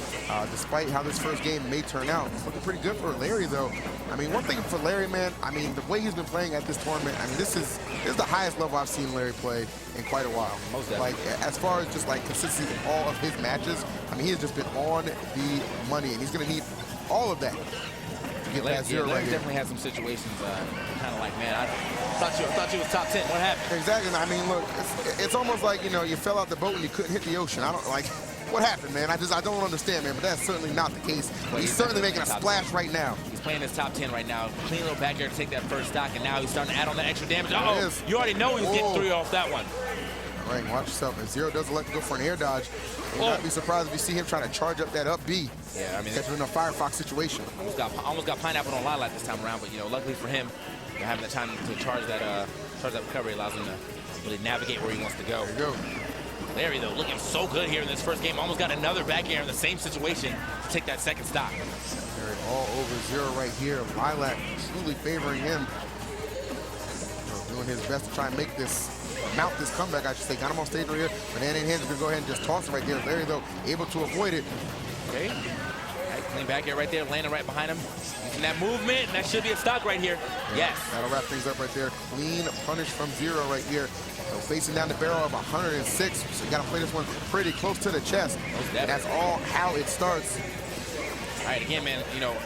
despite how this first game may turn out. It's looking pretty good for Larry, though. I mean, one thing for Larry, man, I mean, the way he's been playing at this tournament, I mean, this is the highest level I've seen Larry play in quite a while. Most definitely. Like, as far as just, like, consistency in all of his matches, I mean, he has just been on the money, and he's going to need all of that. Larry definitely had some situations kind of like, man, I thought you was top 10. What happened? Exactly. I mean, look, it's almost like, you know, you fell out the boat and you couldn't hit the ocean. I don't, like, what happened, man? I don't understand, man, but that's certainly not the case. But he's certainly making a splash right now. He's playing his top 10 right now. Clean little back air to take that first stock, and now he's starting to add on the extra damage. Uh-oh, you already know he was getting 3 off that one. All right, watch yourself. If Zero does elect to go for an air dodge, you will not be surprised if you see him trying to charge up that up B. Yeah, I mean, catch him in a Firefox situation. Almost got pineapple on Lilac this time around, but you know, luckily for him, having the time to charge that recovery allows him to really navigate where he wants to go. There you go. Larry, though, looking so good here in this first game. Almost got another back air in the same situation to take that second stock. Larry all over Zero right here. Lilac truly favoring him. Doing his best to try and make this, mount this comeback, I should say. Got him on stage right here. Banana in hands, going to go ahead and just toss it right there. Larry, though, able to avoid it. Okay. Clean back air right there, landing right behind him. Using that movement, and that should be a stock right here. Yeah, yes. That'll wrap things up right there. Clean punish from Zero right here. So facing down the barrel of 106. So you got to play this one pretty close to the chest. And that's all how it starts. All right, again, man, you know,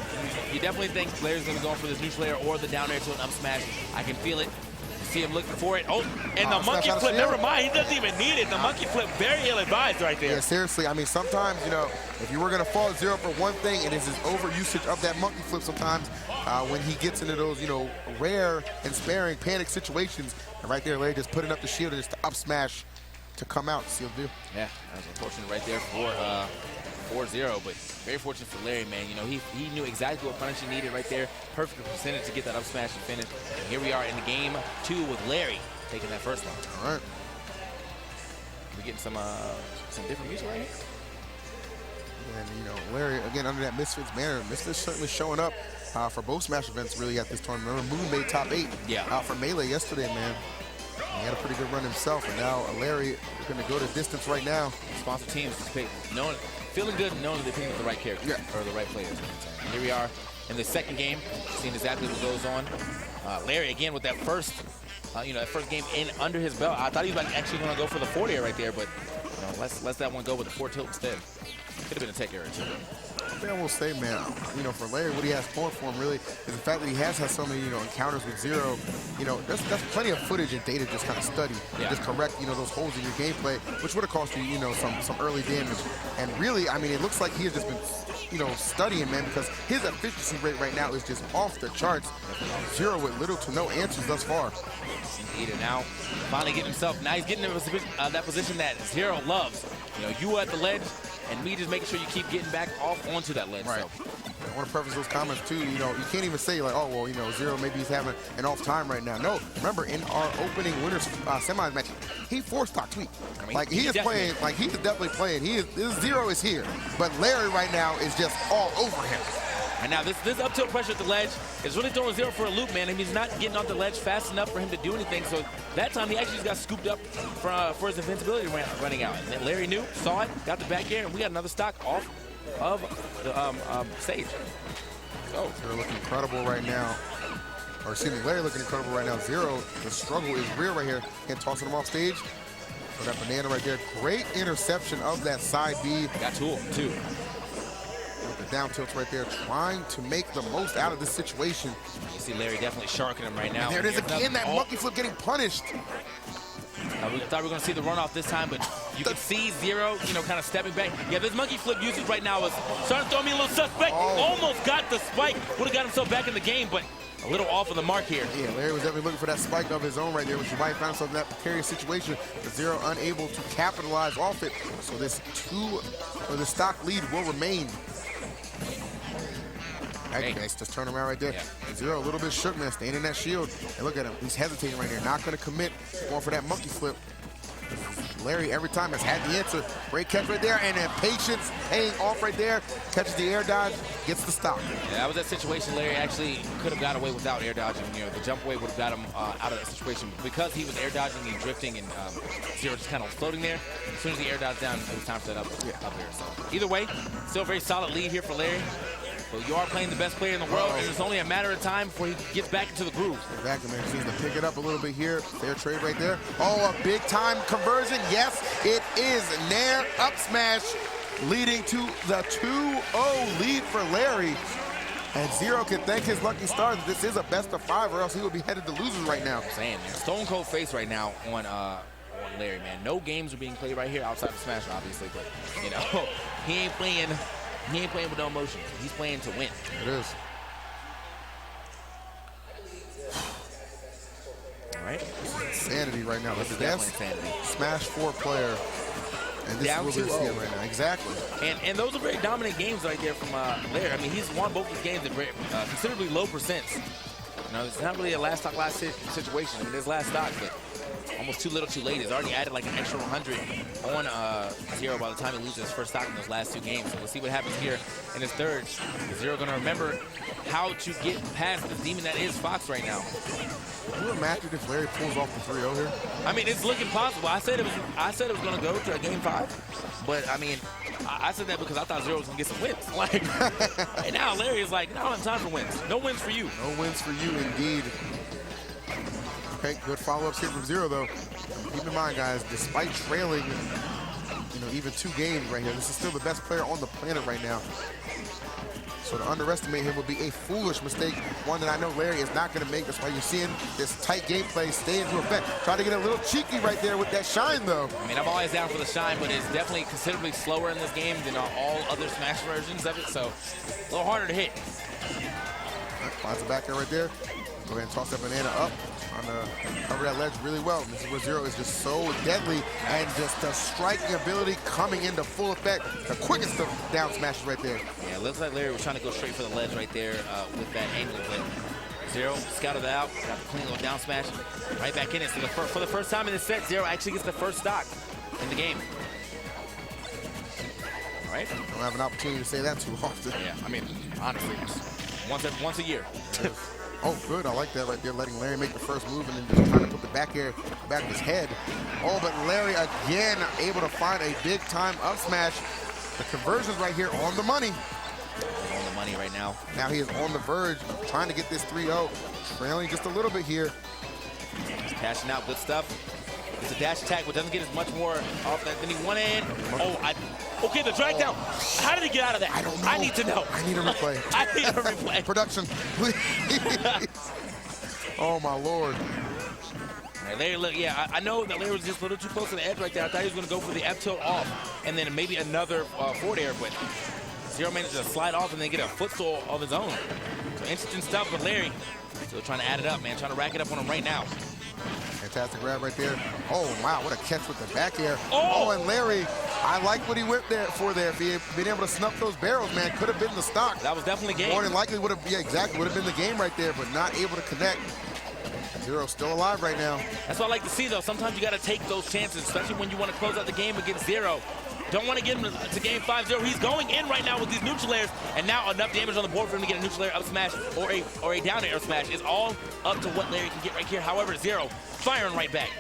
you definitely think Larry's going to go for this neutral air or the down air to an up smash. I can feel it. See him looking for it. Oh, and the monkey flip, never mind. He doesn't even need it. The monkey flip, very ill-advised right there. Yeah, seriously. I mean, sometimes, you know, if you were going to fault Zero for one thing, it is his overusage of that monkey flip sometimes when he gets into those, you know, rare and sparing panic situations. And right there, Larry just putting up the shield and just the up smash to come out. Sealed deal. Yeah, that was unfortunate right there for 4-0, but very fortunate for Larry, man. You know, he knew exactly what punish he needed right there. Perfect percentage to get that up smash and finish. And here we are in the game 2 with Larry taking that first one. All right. We're getting some different music right here. And, you know, Larry, again, under that Misfits banner, Misfits certainly showing up for both Smash events really at this tournament. Remember, Moon made top 8 for Melee yesterday, man. He had a pretty good run himself, and now Larry is going to go the distance right now. Sponsor teams, feeling good knowing they're picking up the right character or the right players. And here we are in the second game, seeing exactly what goes on. Larry again with that first, that first game in under his belt. I thought he was actually going to go for the forward air right there, but you know, let's that one go with the forward tilt instead. Could have been a tech error too. I think I will say, man, you know, for Larry, what he has going for him really is the fact that he has had so many, you know, encounters with Zero. You know, that's plenty of footage and data to just kind of study, just correct, you know, those holes in your gameplay, which would have cost you, you know, some early damage. And really, I mean, it looks like he has just been, you know, studying, man, because his efficiency rate right now is just off the charts. Zero with little to no answers thus far. Indeed, and now finally getting himself, now he's getting in that position that Zero loves. You know, you at the ledge, and me just making sure you keep getting back off onto that ledge. Right. So I want to preface those comments too. You know, you can't even say like, oh well, you know, Zero maybe he's having an off time right now. No, remember in our opening winners semis match, he force-stocked Tweek. I mean, like he is playing, like he's definitely playing. This Zero is here, but Larry right now is just all over him. And now this up tilt pressure at the ledge is really throwing Zero for a loop, man. I mean, he's not getting off the ledge fast enough for him to do anything. So that time he actually just got scooped up for his invincibility running out. And then Larry knew, saw it, got the back air, and we got another stock off of the stage. So they're looking incredible right now. Or excuse me, Larry looking incredible right now. Zero, the struggle is real right here. Can't toss him off stage. So that banana right there. Great interception of that side B. Got tool too. The down tilts right there, trying to make the most out of this situation. You see Larry definitely sharking him right now. And there it is again, that monkey flip getting punished. We thought we were going to see the runoff this time, but you can see Zero, you know, kind of stepping back. Yeah, this monkey flip usage right now is starting to throw me a little suspect. Almost got the spike. Would have got himself back in the game, but a little off of the mark here. Yeah, Larry was definitely looking for that spike of his own right there, which you might find himself in that precarious situation. But Zero unable to capitalize off it. So this the stock lead will remain. Hey. Nice, just turn around right there. Yeah. Zero a little bit shook, man, staying in that shield. And look at him, he's hesitating right there, not gonna commit, going for that monkey flip. Larry every time has had the answer. Great catch right there, and then patience paying off right there. Catches the air dodge, gets the stop. Yeah, that was that situation Larry actually could have got away without air dodging. You know, the jump away would have got him out of that situation. Because he was air dodging and drifting and Zero just kind of floating there, as soon as he air dodged down, it was time for that up there. So either way, still a very solid lead here for Larry. But you are playing the best player in the world, and it's only a matter of time before he gets back into the groove. Exactly, man. Seems to pick it up a little bit here. Fair trade right there. Oh, a big-time conversion. Yes, it is. Nair up smash, leading to the 2-0 lead for Larry. And Zero can thank his lucky stars that this is a best-of-5, or else he would be headed to losers right now. I'm saying, man, stone cold face right now on Larry, man. No games are being played right here outside of Smash, obviously, but you know, he ain't playing with no emotion. He's playing to win. It is. All right. Insanity right now. This is definitely insanity. Smash 4 player. And this down is what we're seeing right now. Exactly. And those are very dominant games right there from Larry. I mean, he's won both his games at considerably low percents. You know, it's not really a last stock, last situation. I mean, there's last stock, but almost too little too late. He's already added like an extra 100 on Zero by the time he loses his first stock in those last 2 games. So we'll see what happens here in his third. Is Zero going to remember how to get past the demon that is Fox right now? Can you imagine if Larry pulls off the 3-0 here? I mean, it's looking possible. I said it was going to go to a game 5, but I mean, I said that because I thought Zero was going to get some wins. Like, right now, Larry is like, no, I don't have time for wins. No wins for you. No wins for you, indeed. Okay, good follow-ups here from Zero, though. Keep in mind, guys, despite trailing, you know, even 2 games right here, this is still the best player on the planet right now. So to underestimate him would be a foolish mistake, one that I know Larry is not going to make. That's why you're seeing this tight gameplay stay into effect. Try to get a little cheeky right there with that shine, though. I mean, I'm always down for the shine, but it's definitely considerably slower in this game than all other Smash versions of it, so a little harder to hit. Finds the back air right there. Go ahead and toss that banana up. Trying to cover that ledge really well. This is where Zero is just so deadly, and just the striking ability coming into full effect. The quickest of down smashes right there. Yeah, it looks like Larry was trying to go straight for the ledge right there with that angle, but Zero scouted it out, got the clean little down smash, right back in it. So for the first time in this set, Zero actually gets the first stock in the game. All right. Don't have an opportunity to say that too often. Yeah, I mean, honestly, once a year. Oh, good. I like that right there, letting Larry make the first move and then just trying to put the back air back of his head. Oh, but Larry again able to find a big-time up smash. The conversion's right here on the money. On the money right now. Now he is on the verge, trying to get this 3-0. Trailing just a little bit here. He's cashing out, good stuff. It's a dash attack, but doesn't get as much more off that than he wanted. Okay, the drag down. How did he get out of that? I don't know. I need to know. I need a replay. I need a replay. Production, please. Oh, my Lord. Right, Larry, look, yeah, I know that Larry was just a little too close to the edge right there. I thought he was going to go for the F tilt off and then maybe another forward air, but Zero managed to slide off and then get a footstool of his own. So interesting stuff with Larry. Still trying to add it up, man. Trying to rack it up on him right now. Fantastic grab right there. Oh, wow, what a catch with the back air. Oh, and Larry I like what he went for there. If he had been able to snuff those barrels, man, could have been the stock. That was definitely game. More than likely would have, yeah, exactly, would have been the game right there, but not able to connect. Zero still alive right now. That's what I like to see, though. Sometimes you got to take those chances, especially when you want to close out the game against Zero. Don't want to get him to game 5-0. He's going in right now with these neutral airs, and now enough damage on the board for him to get a neutral air up smash or a down air smash. It's all up to what Larry can get right here. However, Zero firing right back.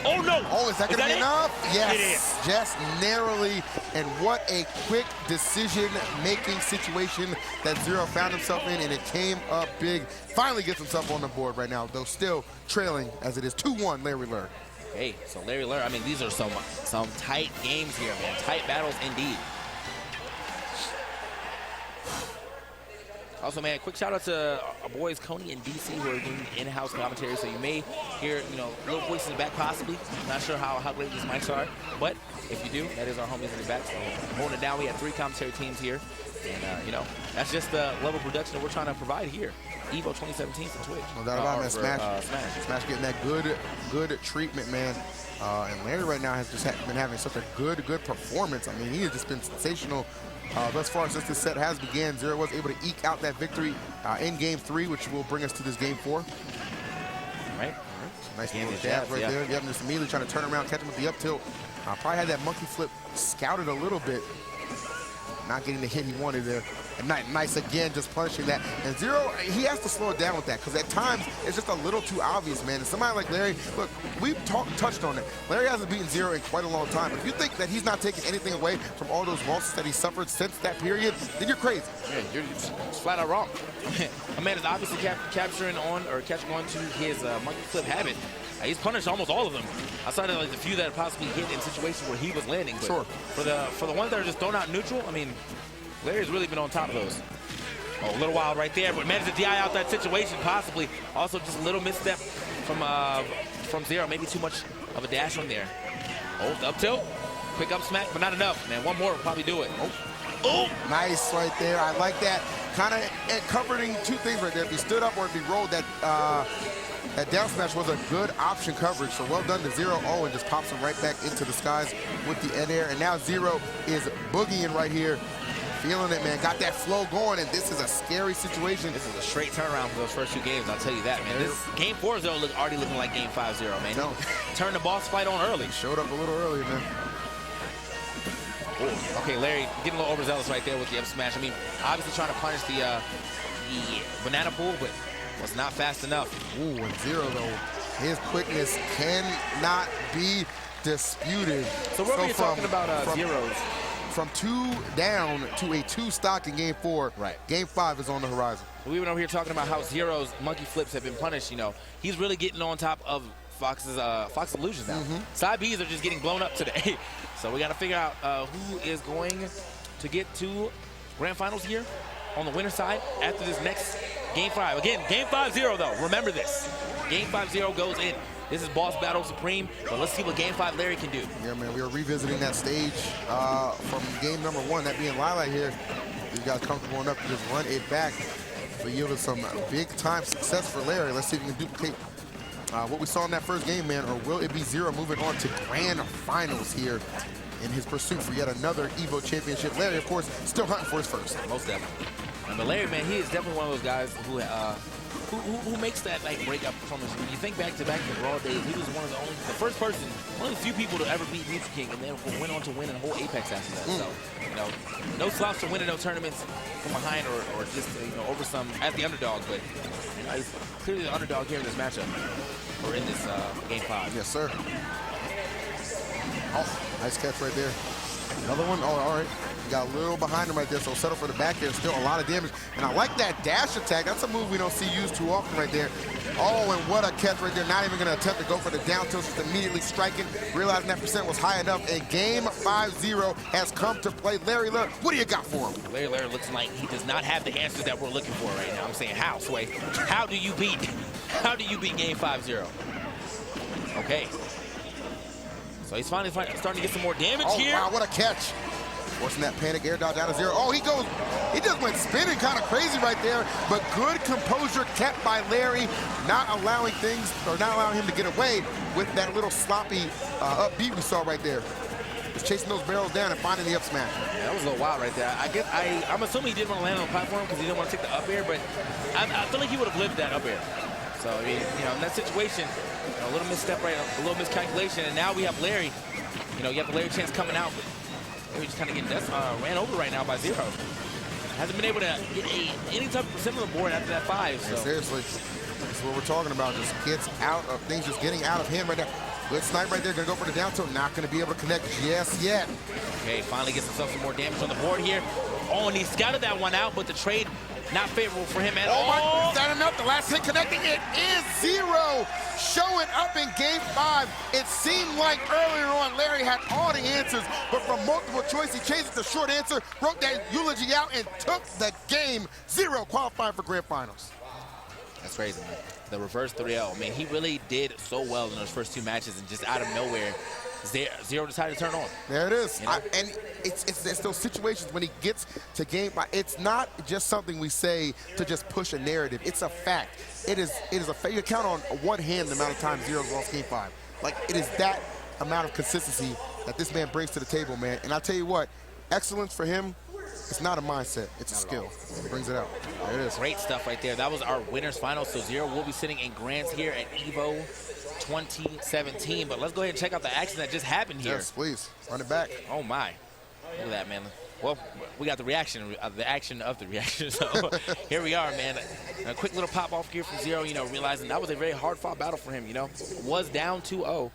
Oh, no. Oh, is that going to be enough? Yes. It is. Just narrowly. And what a quick decision-making situation that Zero found himself in, and it came up big. Finally gets himself on the board right now, though still trailing as it is 2-1 Larry Lurr. Hey, so Larry Lurr, I mean, these are some tight games here, man. Tight battles indeed. Also, man, quick shout out to our boys Coney and DC who are doing in-house commentary. So you may hear, little voices in the back possibly. Not sure how great these mics are, but if you do, that is our homies in the back. So holding it down, we had 3 commentary teams here, and that's just the level of production that we're trying to provide here. EVO 2017 for Twitch. No doubt about it, man. Smash getting that good treatment, man. And Larry right now has just been having such a good performance. I mean, he has just been sensational. Thus far, since this set has began, Zero was able to eke out that victory in Game 3, which will bring us to this Game 4. Right. Nice little jab right there. Yep, just immediately trying to turn around, catch him with the up tilt. Probably had that monkey flip scouted a little bit. Not getting the hit he wanted there. And nice again, just punishing that. And Zero, he has to slow it down with that, because at times it's just a little too obvious, man. And somebody like Larry, look, we've touched on it. Larry hasn't beaten Zero in quite a long time. If you think that he's not taking anything away from all those losses that he suffered since that period, then you're crazy. Yeah, you're flat out wrong. A man is obviously catching on to his monkey flip habit. He's punished almost all of them, outside of like the few that possibly hit in situations where he was landing. But sure. For the ones that are just thrown out neutral, I mean, Larry's really been on top of those. Oh, a little wild right there, but managed to DI out that situation possibly. Also, just a little misstep from Zero. Maybe too much of a dash on there. Oh, up tilt, quick up smack, but not enough, man. One more will probably do it. Oh, nice right there. I like that. Kind of covering 2 things right there. If he stood up or if he rolled, that down smash was a good option coverage. So well done to Zero. Oh, and just pops him right back into the skies with the end air. And now Zero is boogieing right here. Feeling it, man. Got that flow going, and this is a scary situation. This is a straight turnaround for those first 2 games, I'll tell you that, man. This Game 4 is already looking like Game 5-0, man. No. Turn the boss fight on early. Showed up a little earlier, man. Oh, okay, Larry getting a little overzealous right there with the up smash. I mean, obviously trying to punish the banana pool, but was not fast enough. Ooh, and Zero, though, his quickness cannot be disputed. So what were you talking about Zeros? From 2 down to a 2 stock in Game 4. Right. Game 5 is on the horizon. We've been over here talking about how Zero's monkey flips have been punished. He's really getting on top of Fox's illusions now. Side Bs are just getting blown up today. So we got to figure out who is going to get to Grand Finals here on the winner side after this next Game 5. Again, Game 5-0 though. Remember this. Game 5-0 goes in. This is Boss Battle Supreme, but let's see what Game 5 Larry can do. Yeah, man, we are revisiting that stage from game number 1, that being Lila here. These guys comfortable enough to just run it back. But yielded some big-time success for Larry. Let's see if we can duplicate what we saw in that first game, man, or will it be Zero moving on to Grand Finals here in his pursuit for yet another EVO championship? Larry, of course, still hunting for his first. Most definitely. But Larry, man, he is definitely one of those guys who makes that like breakup performance. When you think back to the Raw days, he was one of the first person, one of the few people to ever beat Music King, and then went on to win a whole Apex after that. So, no slouch to winning no tournaments from behind or just over some as the underdog, but he's clearly the underdog here in this matchup or in this Game 5. Yes, sir. Oh, nice catch right there. Another one. Oh, all right. Got a little behind him right there, so settle for the back there. Still a lot of damage. And I like that dash attack. That's a move we don't see used too often right there. Oh, and what a catch right there. Not even going to attempt to go for the down tilt, just immediately striking, realizing that percent was high enough. And Game 5-0 has come to play. Larry Lurr, what do you got for him? Larry Lurr looks like he does not have the answers that we're looking for right now. I'm saying, how, Sway? How do you beat Game 5-0? Okay. So he's finally starting to get some more damage here. Oh, wow, what a catch. Forcing that panic air dodge out of Zero. Oh, he just went spinning kind of crazy right there, but good composure kept by Larry, not allowing him to get away with that little sloppy up beat we saw right there. is chasing those barrels down and finding the up smash. Yeah, that was a little wild right there. I'm assuming he didn't want to land on the platform because he didn't want to take the up air, but I feel like he would have lived that up air. So, I mean, you know, in that situation, a little misstep right, a little miscalculation, and now we have Larry. You know, you have the Larry chance coming out, but Larry just kind of getting ran over right now by Zero. Hasn't been able to get any type of percent on the board after that 5. So. Yeah, seriously, that's what we're talking about. Just gets out of things, just getting out of hand right now. Good snipe right there, gonna go for the down tilt. Not gonna be able to connect just yet. Okay, finally gets himself some more damage on the board here. Oh, and he scouted that one out, but the trade not favorable for him at all. My, is that enough? The last hit connecting. It is Zero showing up in game 5. It seemed like earlier on Larry had all the answers, but from multiple choice, he changed the short answer, wrote that eulogy out, and took the game. Zero qualified for Grand Finals. That's crazy, man. The reverse 3-0. I mean, he really did so well in those first 2 matches, and just out of nowhere, Zero decided to turn on. There it is. You know? And it's those situations when he gets to game 5. It's not just something we say to just push a narrative. It's a fact. It is a fact. You count on one hand the amount of times Zero's lost game 5. Like, it is that amount of consistency that this man brings to the table, man. And I'll tell you what, excellence for him, it's not a mindset, it's a skill. He brings it out. There it is. Great stuff right there. That was our winners final. So Zero will be sitting in grands here at EVO 2017. But let's go ahead and check out the action that just happened here. Yes, please. Run it back. Oh, my. Look at that, man. Well, we got the reaction, the action of the reaction. So here we are, man. A quick little pop off here from Zero, you know, realizing that was a very hard fought battle for him, you know. Was down 2-0. And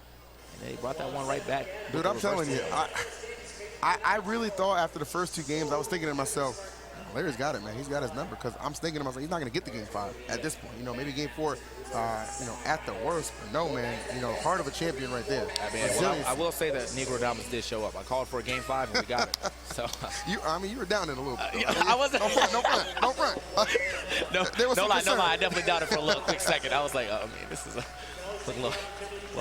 then he brought that one right back. Dude, I'm telling you, I really thought after the first 2 games, I was thinking to myself, Larry's got it, man. He's got his number, because I'm thinking to myself, he's not going to get the game 5 at this point. You know, maybe game 4, you know, at the worst. But no, man, you know, heart of a champion right there. I mean, well, I will say that Negro Dabuz did show up. I called for a game 5, and we got it. So I mean, you were down in a little bit. I wasn't. No front. No lie. I definitely doubted for a little quick second. I was like, oh, man, this is a little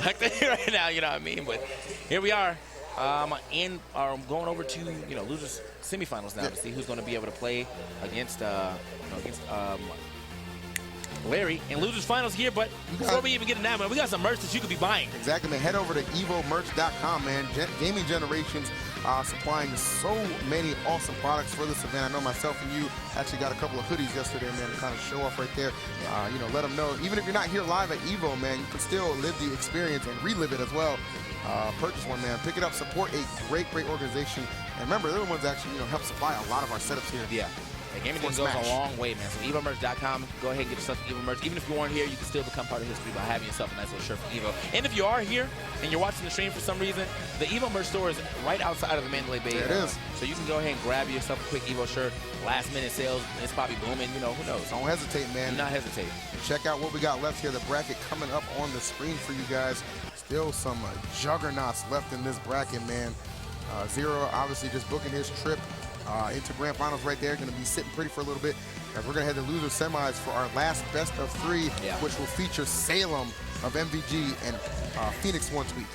hectic right now, you know what I mean? But here we are. Going over to, you know, losers semifinals now to see who's going to be able to play against Larry in losers finals here. But before we even get into that, man, we got some merch that you could be buying. Exactly, man. Head over to evomerch.com, man. Gaming Generations supplying so many awesome products for this event. I know myself and you actually got a couple of hoodies yesterday, man, to kind of show off right there. You know, let them know. Even if you're not here live at EVO, man, you can still live the experience and relive it as well. Purchase one, man. Pick it up. Support a great organization. And remember, they're the ones that actually, you know, help supply a lot of our setups here. Yeah. The gaming goes a long way, man. So EVOmerch.com, go ahead and get yourself EVO merch. Even if you weren't here, you can still become part of history by having yourself a nice little shirt from EVO. And if you are here and you're watching the stream for some reason, the EVO merch store is right outside of the Mandalay Bay. There it is. So you can go ahead and grab yourself a quick EVO shirt. Last minute sales, it's probably booming. You know, who knows? Don't hesitate, man. Do not hesitate. Check out what we got left here. The bracket coming up on the screen for you guys. Still some juggernauts left in this bracket, man. Zero obviously just booking his trip into Grand Finals right there. Going to be sitting pretty for a little bit. As we're going to head to loser semis for our last best of 3, which will feature Salem of MVG and Phoenix One Tweek.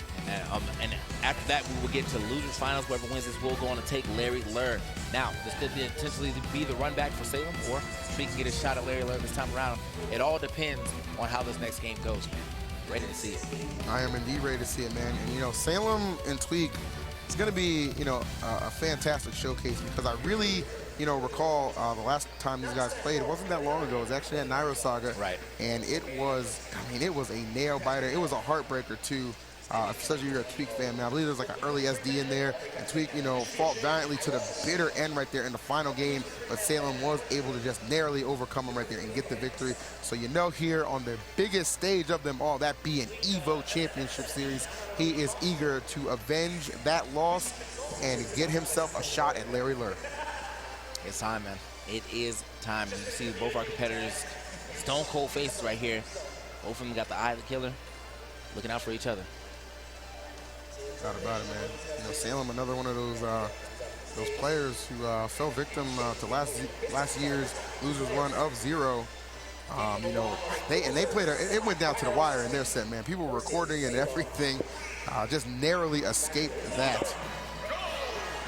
And after that, we will get to losers finals. Whoever wins this will go on to take Larry Lurr. Now, this could potentially be the run back for Salem, or Tweek can get a shot at Larry Lurr this time around. It all depends on how this next game goes, man. Ready to see it. I am indeed ready to see it, man. And, you know, Salem and Tweek, it's going to be, you know, a fantastic showcase, because I really, you know, recall the last time these guys played. It wasn't that long ago. It was actually at Nairo Saga. Right. And it was, I mean, it was a nail biter. It was a heartbreaker, too. Especially if you're a Tweek fan, man. I believe there's like an early SD in there. And Tweek, you know, fought valiantly to the bitter end right there in the final game. But Salem was able to just narrowly overcome him right there and get the victory. So, you know, here on the biggest stage of them all, that being EVO Championship Series, he is eager to avenge that loss and get himself a shot at Larry Lurr. It's time, man. It is time. You can see both our competitors, stone cold faces right here. Both of them got the eye of the killer, looking out for each other. Doubt about it, man. You know, Salem, another one of those players who fell victim to last year's losers run of Zero. You know, they played it went down to the wire in their set, man. People were recording and everything, just narrowly escaped that.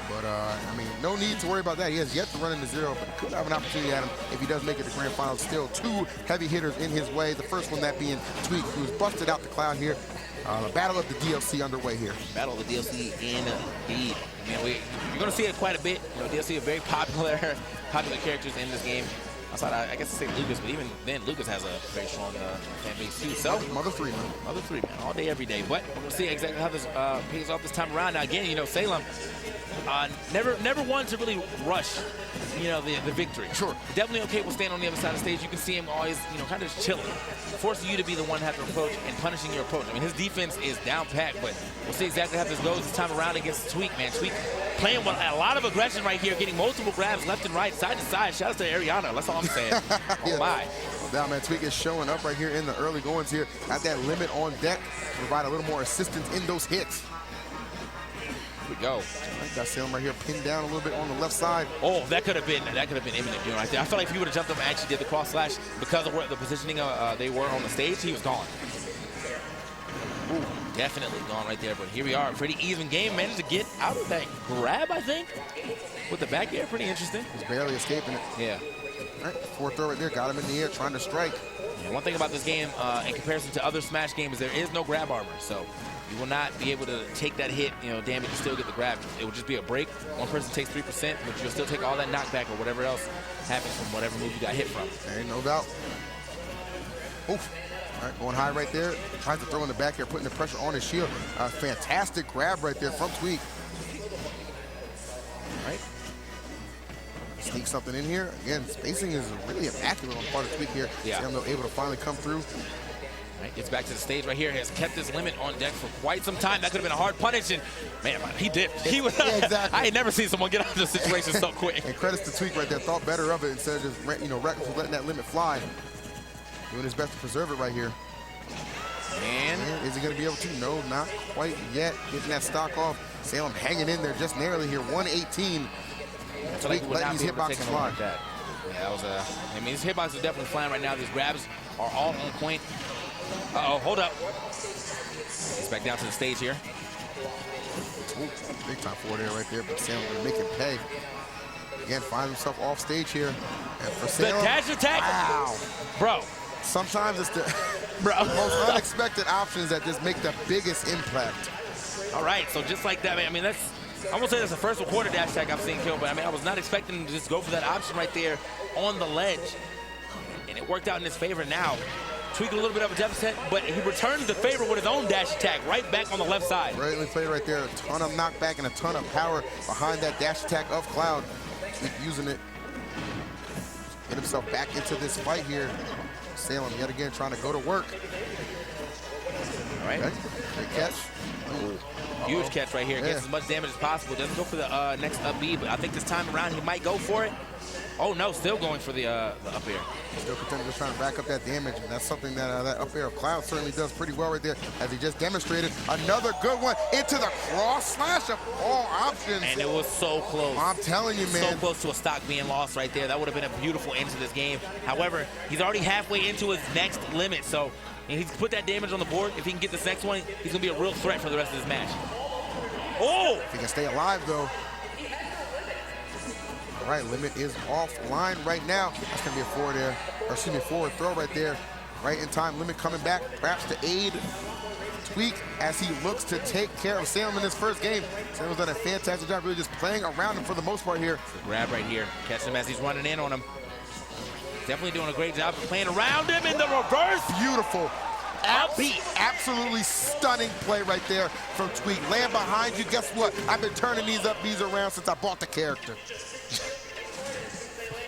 But I mean, no need to worry about that. He has yet to run into Zero, but could have an opportunity at him if he does make it to Grand Finals. Still 2 heavy hitters in his way. The first one that being Tweek, who's busted out the cloud here. The battle of the DLC underway here. Battle of the DLC indeed. You're going to see it quite a bit. DLC are very popular characters in this game. Outside, I guess to say Lucas, but even then, Lucas has a very strong fan base too. So, Mother 3, man. Mother 3, man, all day, every day. But we're going to see exactly how this pays off this time around. Now, again, Salem never wanted to really rush, the victory. Sure. Definitely okay will stand on the other side of the stage. You can see him always, kind of just chilling, forcing you to be the one to have to approach and punishing your approach. I mean, his defense is down pat, but we'll see exactly how this goes this time around against Tweek, man. Tweek playing with a lot of aggression right here, getting multiple grabs left and right, side to side. Shout out to Ariana. That's all I'm saying. Oh, my. Now, man, Tweek is showing up right here in the early goings here. Got that limit on deck to provide a little more assistance in those hits. Here we go. Got Salem right here pinned down a little bit on the left side. Oh, that could have been imminent right there. I feel like if he would have jumped up and actually did the cross slash because of where the positioning they were on the stage, he was gone. Ooh, definitely gone right there. But here we are, pretty even game. Managed to get out of that grab, I think, with the back air. Pretty interesting. He's barely escaping it. Yeah. All right, fourth throw right there. Got him in the air, trying to strike. Yeah, one thing about this game, in comparison to other Smash games, there is no grab armor. So you will not be able to take that hit, damage, and still get the grab. It will just be a break. One person takes 3%, but you'll still take all that knockback or whatever else happens from whatever move you got hit from. Ain't no doubt. Oof. All right, going high right there. Tries to throw in the back here, putting the pressure on his shield. Fantastic grab right there from Tweek. All right. Sneak something in here. Again, spacing is really immaculate on the part of Tweek here. Yeah. Salem able to finally come through. Right, gets back to the stage right here. Has kept this limit on deck for quite some time. That could have been a hard punish, and man, he dipped. He was. Yeah, exactly. I ain't never seen someone get out of this situation so quick. And credits to Tweek right there. Thought better of it instead of just reckless letting that limit fly. Doing his best to preserve it right here. And is he going to be able to? No, not quite yet. Getting that stock off. Salem hanging in there just narrowly here. 118. Tweek letting these hitboxes fly. Like that. Yeah, that was I mean, these hitboxes are definitely flying right now. These grabs are all on point. Uh-oh, hold up. He's back down to the stage here. Ooh, big time forward there right there, but Salem going to make him pay. Again, finds himself off stage here. And for Salem, the dash attack. Wow. Bro. Sometimes it's the most unexpected options that just make the biggest impact. All right, so just like that, man, I mean, I won't say that's the first quarter dash attack I've seen kill, but I mean, I was not expecting him to just go for that option right there on the ledge. And it worked out in his favor now. Tweak a little bit of a deficit, but he returns the favor with his own dash attack right back on the left side. Brilliantly played right there. A ton of knockback and a ton of power behind that dash attack of Cloud. Tweak using it. Get himself back into this fight here. Salem yet again trying to go to work. All right. Okay. Great catch. Huge catch right here. Gets as much damage as possible. Doesn't go for the next up B, but I think this time around he might go for it. Oh no, still going for the up air. Still continuing to try to rack up that damage, and that's something that that up air of Cloud certainly does pretty well right there, as he just demonstrated. Another good one into the cross slash of all options. And it was so close. I'm telling you, man. So close to a stock being lost right there. That would have been a beautiful end to this game. However, he's already halfway into his next limit, so he's put that damage on the board. If he can get this next one, he's going to be a real threat for the rest of this match. Oh! If he can stay alive, though. All right, limit is offline right now. That's going to be a forward there, or excuse me, forward throw right there. Right in time, limit coming back, perhaps to aid Tweek as he looks to take care of Salem in his first game. Salem's done a fantastic job really just playing around him for the most part here. Grab right here, catch him as he's running in on him. Definitely doing a great job of playing around him in the reverse. Beautiful. Absolutely stunning play right there from Tweek. Land behind you, guess what? I've been turning these up Bs around since I bought the character.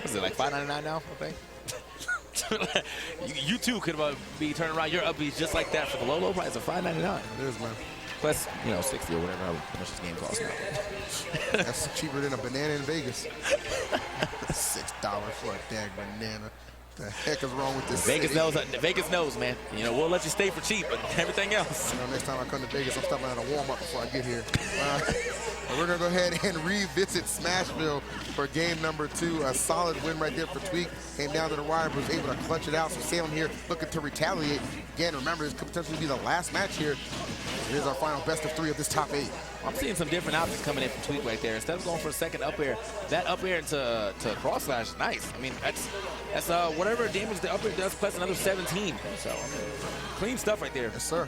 Is it like $5.99 now, I think? you too could be turning around your up Bs just like that for the low price of $5.99. It is, man. Plus, 60 or whatever how much this game costs now. That's cheaper than a banana in Vegas. $6 for a dang banana. The heck is wrong with this Vegas knows, man. We'll let you stay for cheap, but everything else. Next time I come to Vegas, I'm stopping at a warm-up before I get here. We're going to go ahead and revisit Smashville for game number 2. A solid win right there for Tweek. Came down to the wire, but was able to clutch it out. So Salem here looking to retaliate. Again, remember, this could potentially be the last match here. Here's our final best of 3 of this top 8. I'm seeing some different options coming in from Tweek right there. Instead of going for a second up air, that up air to cross slash is nice. I mean, that's whatever damage the up air does plus another 17. So, clean stuff right there. Yes, sir.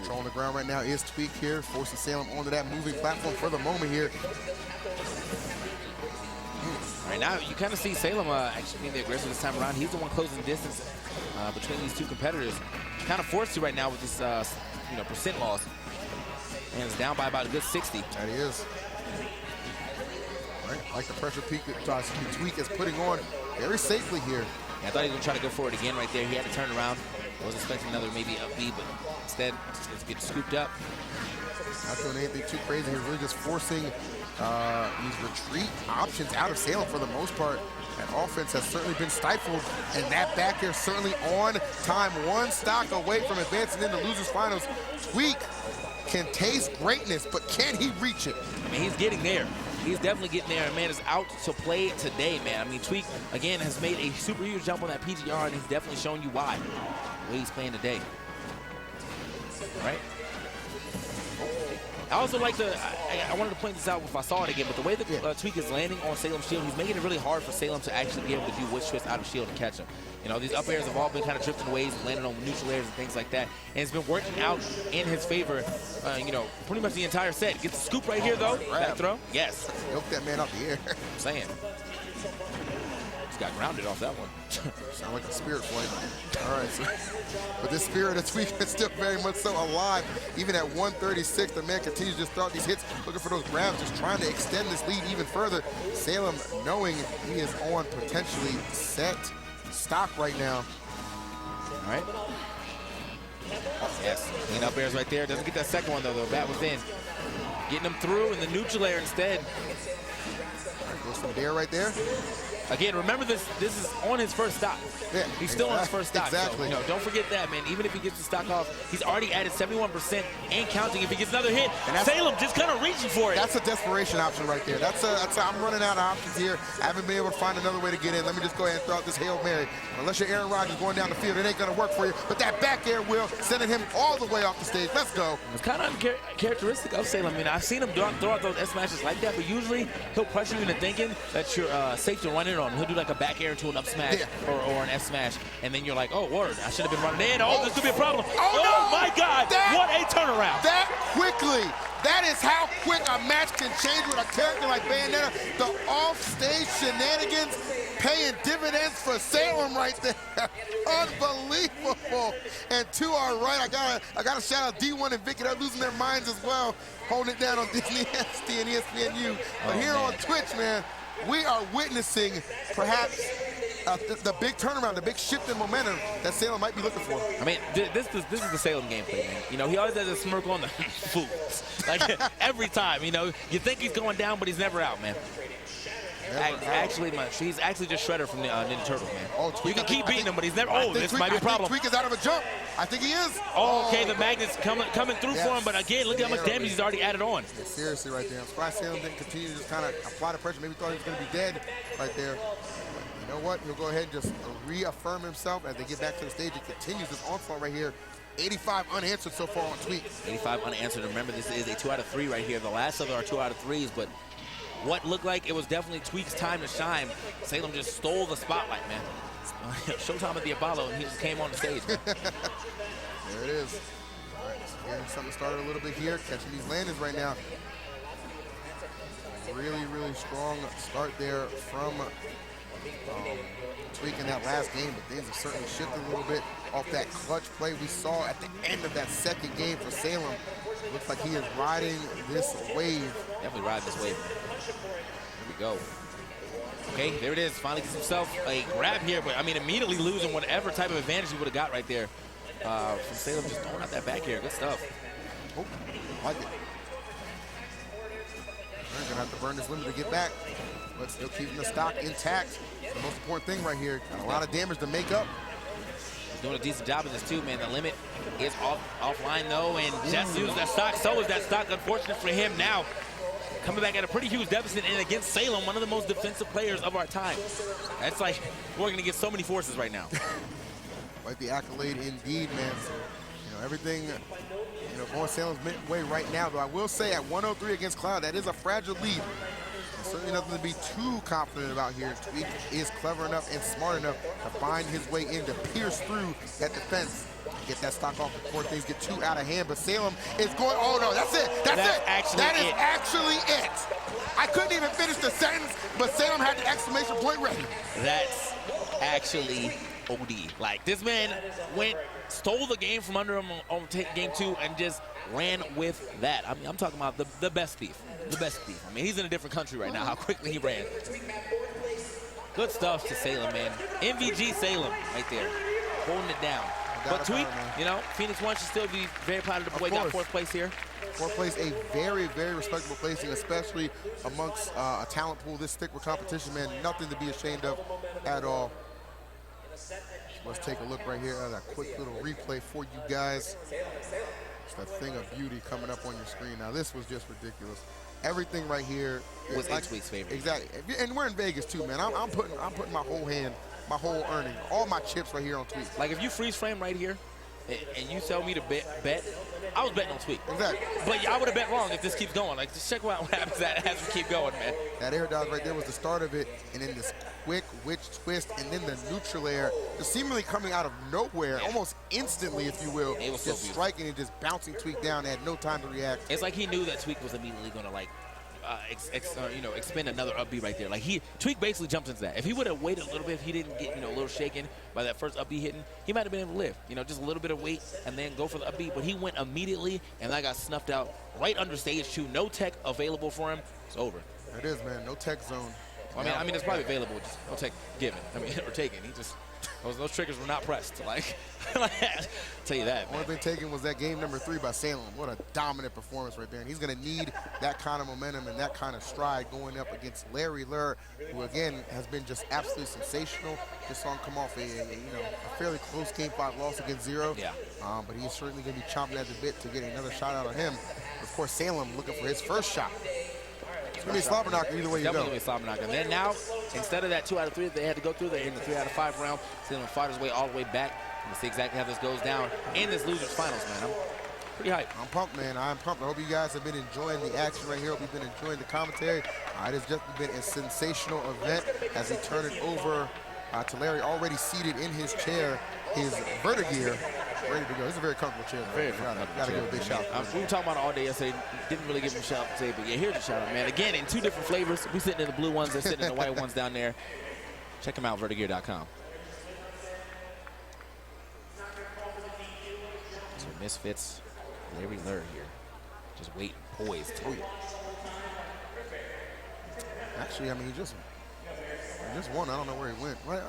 Controlling the ground right now is Tweek here, forcing Salem onto that moving platform for the moment here. Right now, you kind of see Salem actually being the aggressor this time around. He's the one closing distance between these two competitors. Kind of forced to right now with this, percent loss. And it's down by about a good 60. That he is. All right, like the pressure Tweek is putting on very safely here. Yeah, I thought he was going to try to go for it again right there. He had to turn around. I was expecting another maybe up B, but instead it's getting scooped up. Not doing anything too crazy. He's really just forcing these retreat options out of Salem for the most part. That offense has certainly been stifled, and that back here certainly on time. One stock away from advancing into losers finals. Tweek can taste greatness, but can he reach it? I mean, he's getting there. He's definitely getting there, and man is out to play today, man. I mean, Tweek, again, has made a super huge jump on that PGR, and he's definitely showing you why, the way he's playing today. All right. I also like to, I wanted to point this out if I saw it again, but the way that Tweek is landing on Salem's shield, he's making it really hard for Salem to actually be able to do witch twist out of shield and catch him. You know, these up airs have all been kind of drifting ways, landing on neutral airs and things like that, and it's been working out in his favor, pretty much the entire set. Gets the scoop right here, though. Back throw. Yes. Help that man out the air. I'm saying. Just got grounded off that one. Sound like a spirit flame. All right, so, but this spirit of Tweek is still very much so alive. Even at 136, the man continues to just throw out these hits, looking for those grabs, just trying to extend this lead even further. Salem knowing he is on potentially set stock right now. All right. Yes, clean up airs right there. Doesn't get that second one, though. The bat was in. Getting him through in the neutral air instead. All right, goes from there right there. Again, remember this is on his first stock. Yeah, he's still on his first stock. Exactly. So, don't forget that, man. Even if he gets the stock off, he's already added 71% and counting. If he gets another hit, Salem just kind of reaching for it. That's a desperation option right there. I'm running out of options here. I haven't been able to find another way to get in. Let me just go ahead and throw out this Hail Mary. Unless you're Aaron Rodgers going down the field, it ain't going to work for you. But that back air will, sending him all the way off the stage. Let's go. It's kind of uncharacteristic of Salem. I mean, I've seen him throw out those S smashes like that, but usually he'll pressure you into thinking that you're safe to run it on. He'll do like a back air into an up smash or an F smash, and then you're like, oh, word, I should have been running in. Oh, this could be a problem. Oh no, my God, what a turnaround. That quickly. That is how quick a match can change with a character like Bayonetta. The off-stage shenanigans paying dividends for Salem right there. Unbelievable. And to our right, I gotta shout out D1 and Vicky. They're losing their minds as well, holding it down on Disney XD and ESPNU. But here on Twitch, man, we are witnessing perhaps the big turnaround, the big shift in momentum that Salem might be looking for. I mean, this is the Salem gameplay, man. You know, he always has a smirk on the fools. Like, every time, you know. You think he's going down, but he's never out, man. Actually, he's actually just Shredder from the Ninja Turtles, man. Oh, Tweek, you can keep beating him, but he's never. Oh, this might be a problem. Tweek is out of a jump. I think he is. Oh, okay, the magnet's coming through for him, but again, look at how much damage he's already added on. Yeah, seriously, right there. I'm surprised Salem didn't continue to just kind of apply the pressure. Maybe thought he was going to be dead right there. But you know what? He'll go ahead and just reaffirm himself as they get back to the stage. He continues this onslaught right here. 85 unanswered so far on Tweek. 85 unanswered. Remember, this is a 2 out of 3 right here. The last of our 2 out of 3s, but what looked like it was definitely Tweek's time to shine. Salem just stole the spotlight, man. Showtime at the Apollo, and he just came on the stage, man. There it is. All right, so getting something started a little bit here, catching these landings right now. Really, really strong start there from Tweek in that last game, but things have certainly shifted a little bit off that clutch play we saw at the end of that second game for Salem. Looks like he is riding this wave. Definitely riding this wave. Here we go. Okay, there it is. Finally gets himself a grab here, but I mean, immediately losing whatever type of advantage he would have got right there. From Salem just throwing out that back here. Good stuff. Oh, like it. They're gonna have to burn this limit to get back, but still keeping the stock intact. It's the most important thing right here. Got a lot of damage to make up. He's doing a decent job of this too, man. The limit is offline though, and just used that stock. So is that stock. Unfortunate for him now. Coming back at a pretty huge deficit, and against Salem, one of the most defensive players of our time. That's like working against so many forces right now. Quite the accolade indeed, man. So, you know, everything, going Salem's way right now, though I will say at 103 against Cloud, that is a fragile lead. Certainly nothing to be too confident about here. Tweek is clever enough and smart enough to find his way in, to pierce through that defense, get that stock off before things get too out of hand. But Salem is going, oh no, that's it. That is actually it. I couldn't even finish the sentence, but Salem had the exclamation point ready. That's actually OD. Like, this man stole the game from under him on game 2 and just ran with that. I mean, I'm talking about the best thief. The best thief. I mean, he's in a different country right now, how quickly he ran. Good stuff to Salem, man. MVG Salem right there, holding it down. But Tweek, you know, Phoenix 1 should still be very proud of the boy. Got 4th place here. 4th place, a very, very respectable placing, especially amongst a talent pool this thick with competition, man. Nothing to be ashamed of at all. Let's take a look right here at a quick little replay for you guys. It's that thing of beauty coming up on your screen. Now, this was just ridiculous. Everything right here was like Tweek's favorite. Exactly, and we're in Vegas too, man. I'm putting my whole hand, my whole earning, all my chips right here on Tweek. Like, if you freeze frame right here, and you tell me to bet, I was betting on Tweek. Exactly. But I would have bet wrong if this keeps going. Like, just check out what happens as we keep going, man. That air dodge right there was the start of it, and then this quick witch twist, and then the neutral air, just seemingly coming out of nowhere, almost instantly, if you will, it was just so striking and just bouncing Tweek down, had no time to react. It's like he knew that Tweek was immediately going to, like, expend another up B right there. Like, Tweek basically jumped into that. If he would have waited a little bit, if he didn't get, a little shaken by that first up B hitting, he might have been able to live. Just a little bit of weight and then go for the up B. But he went immediately, and that got snuffed out right under stage 2. No tech available for him. It's over. It is, man. No tech zone. Well, I mean, it's probably available, just no tech given. Or taken. He just, those triggers were not pressed. Like, tell you that, man. Only thing taken was that game number 3 by Salem. What a dominant performance right there. And he's going to need that kind of momentum and that kind of stride going up against Larry Lurr, who, again, has been just absolutely sensational. Just saw him come off a fairly close game 5 loss against Zero. Yeah. But he's certainly going to be chomping at the bit to get another shot out of him. Of course, Salem looking for his first shot. It's going to be a slobber knocker either way you go. Definitely a slobber knocker. And then now, instead of that 2 out of 3 that they had to go through, they're in the 3 out of 5 round. Salem fought his way all the way back. We'll see exactly how this goes down in this losers finals, man. I'm pretty hyped. I'm pumped, man. I'm pumped. I hope you guys have been enjoying the action right here. Hope you've been enjoying the commentary. It has just been a sensational event as he turned it over to Larry, already seated in his chair, his Vertigear, ready to go. This is a very comfortable chair. Very comfortable. Gotta give a big shout out. We were talking about it all day yesterday. Didn't really give him a shout out today, but yeah, here's a shout out, man. Again, in 2 different flavors. We sitting in the blue ones, they're sitting in the white ones down there. Check them out, vertigear.com. So Misfits, Larry Lurr here. Just waiting, poised. Oh, yeah. Actually, I mean, he just won. I don't know where he went. Right,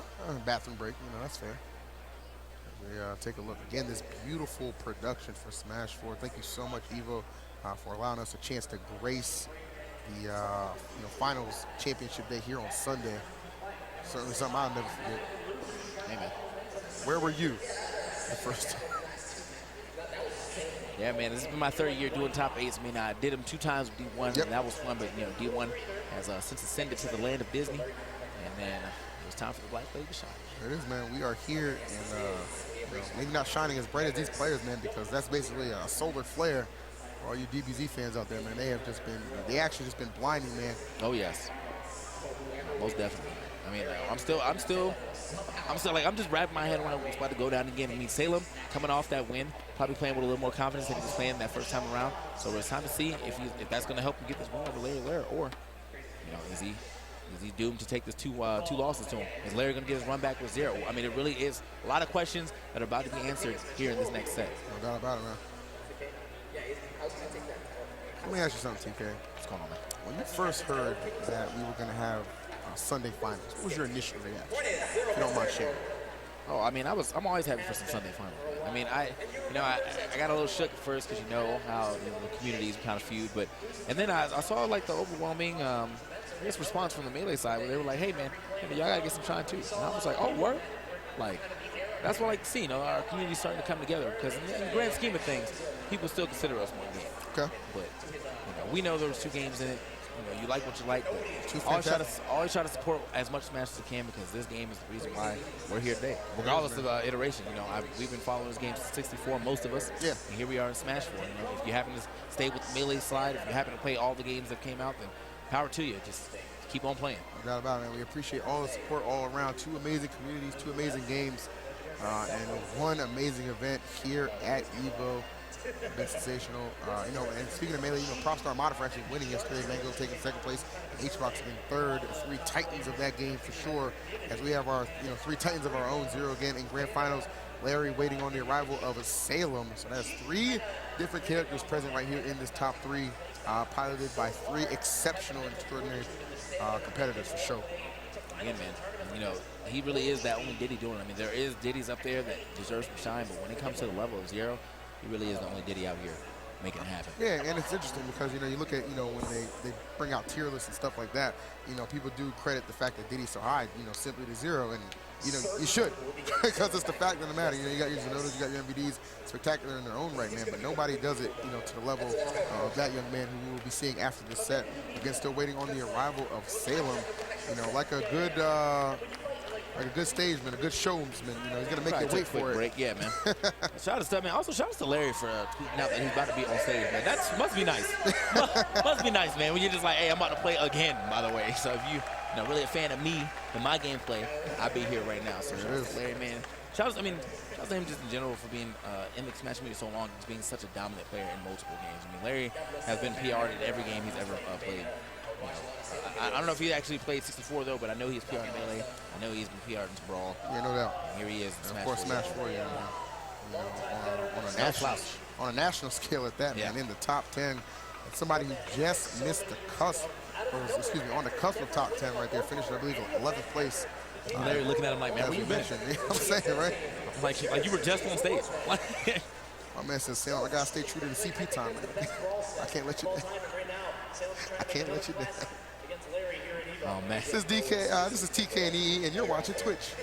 bathroom break, that's fair. We take a look. Again, this beautiful production for Smash 4. Thank you so much, EVO, for allowing us a chance to grace the finals championship day here on Sunday. Certainly something I'll never forget. Amen. Where were you the first time? Yeah, man, this has been my 3rd year doing top 8s. I mean, I did them 2 times with D1, and that was fun. But D1 has since ascended to the land of Disney, and then it was time for the Black Flag to shine. It is, man. We are here, and maybe not shining as bright as these players, man, because that's basically a solar flare for all you DBZ fans out there, man. They have just been, the action has been blinding, man. Oh yes, most definitely. I mean, I'm still like, I'm just wrapping my head around what's about to go down again. I mean, Salem coming off that win, probably playing with a little more confidence than he was playing that first time around. So it's time to see if that's going to help him get this win over Larry Lurr, or is he doomed to take this two losses to him? Is Larry going to get his run back with 0? I mean, it really is a lot of questions that are about to be answered here in this next set. No doubt about it, man. Let me ask you something, TK. What's going on, man? When you first heard that we were going to have Sunday finals, what was your initial reaction? If you don't mind sharing. Oh, I mean, I'm always happy for some Sunday finals. I mean, I got a little shook at first because how the communities kind of feud, and then I saw like the overwhelming response from the Melee side where they were like, hey man, y'all gotta get some shine too. And I was like, oh, word? Like, that's what I like to see, our community's starting to come together, because in the grand scheme of things, people still consider us one game. Okay. But we know there was 2 games in it. You like what you like, but always try to support as much Smash as you can, because this game is the reason why we're here today, regardless of iteration. We've been following this game since 64, most of us. Yeah. And here we are in Smash 4. If you happen to stay with the Melee side, if you happen to play all the games that came out, then power to you. Just keep on playing. No doubt about it, man. We appreciate all the support all around. 2 amazing communities, 2 amazing games, and 1 amazing event here at EVO. Been sensational. You know, and speaking of Melee, you know, props to Armada for actually winning yesterday. Mango taking 2nd place, H-Box in 3rd. 3 titans of that game for sure. As we have our, you know, 3 titans of our own. 0 again in Grand Finals. Larry waiting on the arrival of Salem. So that's 3 different characters present right here in this top 3, piloted by 3 exceptional and extraordinary competitors for sure. Again, man, you know, he really is that only Diddy doing it. I mean, there is Diddy's up there that deserves some shine, but when it comes to the level of 0, he really is the only Diddy out here making it happen. Yeah, and it's interesting because, you know, you look at, you know, when they bring out tier lists and stuff like that, you know, people do credit the fact that Diddy's so high, you know, simply to 0, and, you know, you should, because it's the fact of the matter. You know, you got your Zenotas, you got your MVDs, spectacular in their own right, man, but nobody does it, you know, to the level of that young man who we will be seeing after this set. Again, still waiting on the arrival of Salem, you know, like a good stageman, a good showman. You know, he's gonna make you wait for it. Break. Yeah, man. Shout out to Stubman. Also, shout out to Larry for tweeting out that he's about to be on stage, man. That must be nice. Must be nice, man. When you're just like, hey, I'm about to play again, by the way. So if you know, really a fan of me and my gameplay, I'll be here right now. So shout out to Larry, man. Shout out to him just in general for being in the Smash Media so long, just being such a dominant player in multiple games. I mean, Larry has been PR'd in every game he's ever played. You know, I don't know if he actually played 64 though, but I know he's PR'd in Melee. I know he's been PR'd in Brawl. Yeah, no doubt. And here he is. And of course, Smash 4, yeah. You know, on a national scale at that, man, in the top 10. And somebody who just missed the cusp, or excuse me, on the cusp of top 10 right there, finished, I believe, 11th place. Larry looking at him like, man, where you been? You know what I'm saying, right? Like you were just on stage. My man says, Salem, I gotta stay true to the CP time, man. I can't let you down. I can't let you down. Oh, man. This is DK, this is TK and EE, and you're watching Twitch.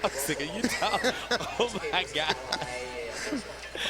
I'm sick of you, dog. Oh, my God.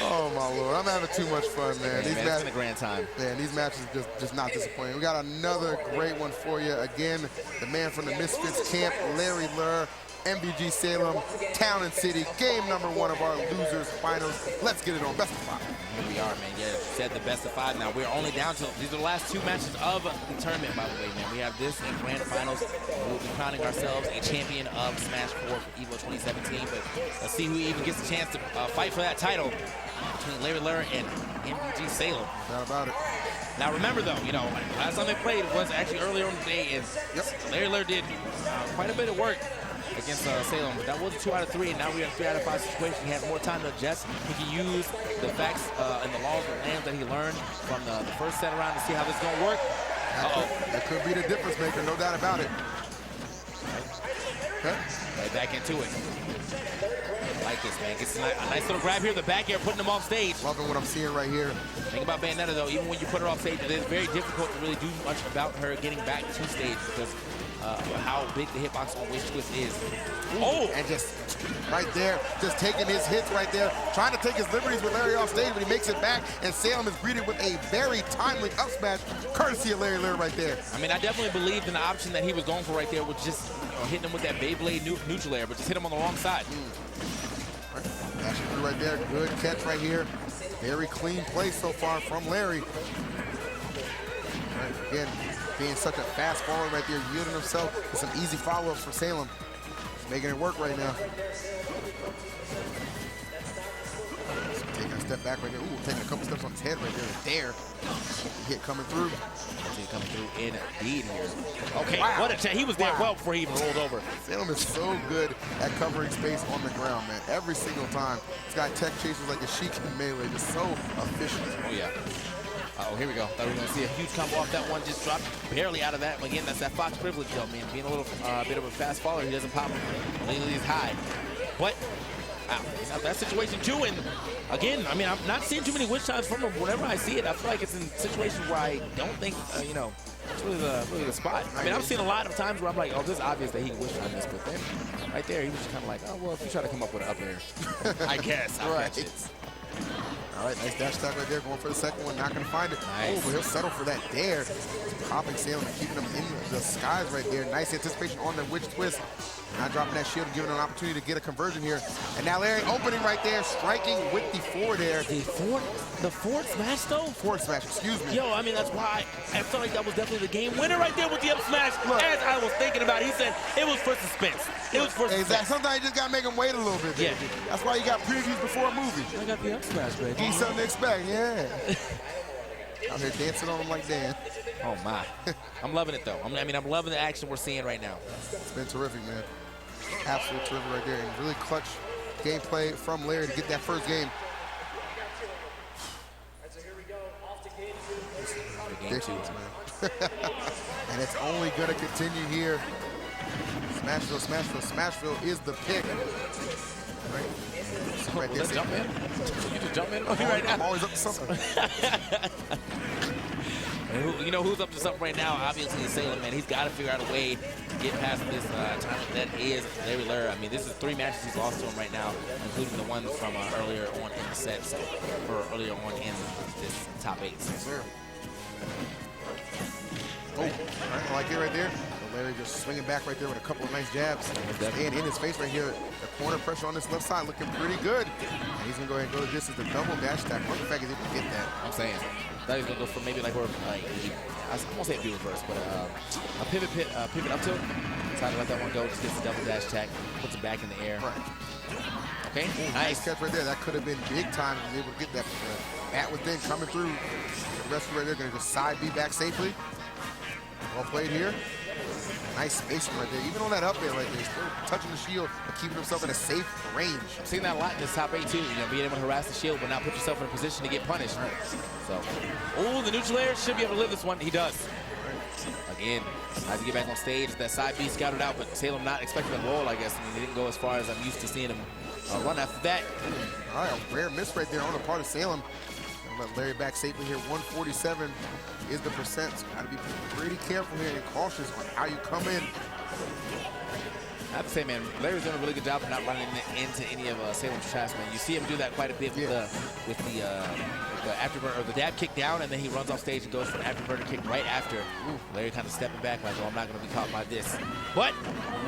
Oh, my Lord. I'm having too much fun, man. These matches, it's been a grand time. Man, these matches just not disappointing. We got another great one for you. Again, the man from the Misfits camp, Larry Lurr, MBG Salem, Town and City, game number 1 of our losers finals. Let's get it on. Best of 5. Here we are, man. Yeah, said the best of 5 now. We're only down to, these are the last 2 matches of the tournament, by the way, man. We have this in Grand Finals. We'll be crowning ourselves a champion of Smash 4 for EVO 2017. But let's see who even gets a chance to fight for that title between Larry Lurr and MBG Salem. Not about it. Now remember though, you know, last time they played was actually earlier on the day, and Larry Lurr did quite a bit of work against Salem, but that was a 2 out of 3, and now we're in a 3 out of 5 situation. He has more time to adjust. He can use the facts and the laws and lands that he learned from the first set around to see how this is going to work. That could be the difference maker, no doubt about it. Right back into it. I like this, man. Gets a nice little grab here, the back air, putting him off stage. Loving what I'm seeing right here. Thing about Bayonetta, though, even when you put her off stage, it is very difficult to really do much about her getting back to stage because how big the hitbox on Wish Twist is. Oh! And just right there, just taking his hits right there, trying to take his liberties with Larry off stage, but he makes it back, and Salem is greeted with a very timely up smash, courtesy of Larry Lurr right there. I mean, I definitely believed in the option that he was going for right there, with just hitting him with that Beyblade neutral air, but just hit him on the wrong side. Right. Dashing through right there, good catch right here. Very clean play so far from Larry. Right, again, being such a fast follower right there, yielding himself with some easy follow-ups for Salem. He's making it work right now. Taking a step back right there. Ooh, taking a couple steps on his head right there. Hit coming through. Hit coming through indeed here. Okay, wow. What a check. He was there well before he even rolled over. Salem is so good at covering space on the ground, man. Every single time. He's got tech chasers like a Sheik in Melee. Just so efficient. Oh, yeah. Uh-oh, here we go. Thought we were going to see a huge combo off that one. Just dropped barely out of that. Again, that's that Fox privilege, though, man. Being a little bit of a fast follower, he doesn't pop legally as high. But he's out that situation, too. And again, I mean, I'm not seeing too many wish times from him. Whenever I see it, I feel like it's in situations where I don't think, you know, it's really the spot. I mean, I've seen a lot of times where I'm like, oh, this is obvious that he can wish time this. But then, right there, he was just kind of like, oh, well, if you try to come up with an up air, I guess. I'll catch it. All right, nice dash attack right there, going for the second one, not gonna find it. Nice. Oh, but he'll settle for that dare. Popping Salem and keeping him in the skies right there. Nice anticipation on the witch twist. Not dropping that shield and giving an opportunity to get a conversion here. And now Larry opening right there, striking with the forward air. The forward smash though? Forward smash, excuse me. Yo, I mean, that's why I felt like that was definitely the game winner right there with the up smash. Look, as I was thinking about it, he said it was for suspense. It was for suspense. Exactly. Sometimes you just got to make them wait a little bit, baby. Yeah. That's why you got previews before a movie. I got the up smash, baby. Give you something to expect, yeah. Out here dancing on them like Dan. Oh, my. I'm loving it, though. I'm loving the action we're seeing right now. It's been terrific, man. Absolutely terrific right there. And really clutch gameplay from Larry to get that first game. Game 2, man. And it's only going to continue here. Smashville, Smashville, Smashville is the pick. Right there. Let's jump in. You just jump in right now. I'm always up to something. You know who's up to something right now? Obviously, Salem, man. He's got to figure out a way to get past this talent that is Larry Lurr. I mean, this is 3 matches he's lost to him right now, including the ones from earlier on in the set, or earlier on in this top 8. Yes, sir. Oh, all right, I like it right there. So Larry just swinging back right there with a couple of nice jabs. And in his face right here, the corner pressure on this left side looking pretty good. And he's going to go ahead and go to this as the double dash attack. What the fact is he can get that? I'm saying. I thought he was going to go for maybe like I won't say a view reverse, but a pivot up tilt. Decided to let that one go. Just gets the double dash attack, puts it back in the air. Right. Okay, ooh, nice catch right there. That could have been big time. He was able to get that bat within coming through. The rest right there going to just side B back safely. Well played here. Nice spacing right there. Even on that up there right there, he's still touching the shield, but keeping himself in a safe range. I've seen that a lot in this top 8 too. You know, being able to harass the shield, but not put yourself in a position to get punished. Right. So, oh, the neutral air should be able to live this one. He does. Right. Again, has to get back on stage. That side B scouted out, but Salem not expecting a roll, I guess. I mean, he didn't go as far as I'm used to seeing him run after that. All right, a rare miss right there on the part of Salem. Let Larry back safely here. 147 is the percent. So got to be pretty careful here and cautious on how you come in. I have to say, man, Larry's doing a really good job of not running into any of Salem's traps, man. You see him do that quite a bit with the afterburner or the dab kick down, and then he runs off stage and goes for an afterburner kick right after. Ooh, Larry kind of stepping back like, oh, I'm not going to be caught by this. But,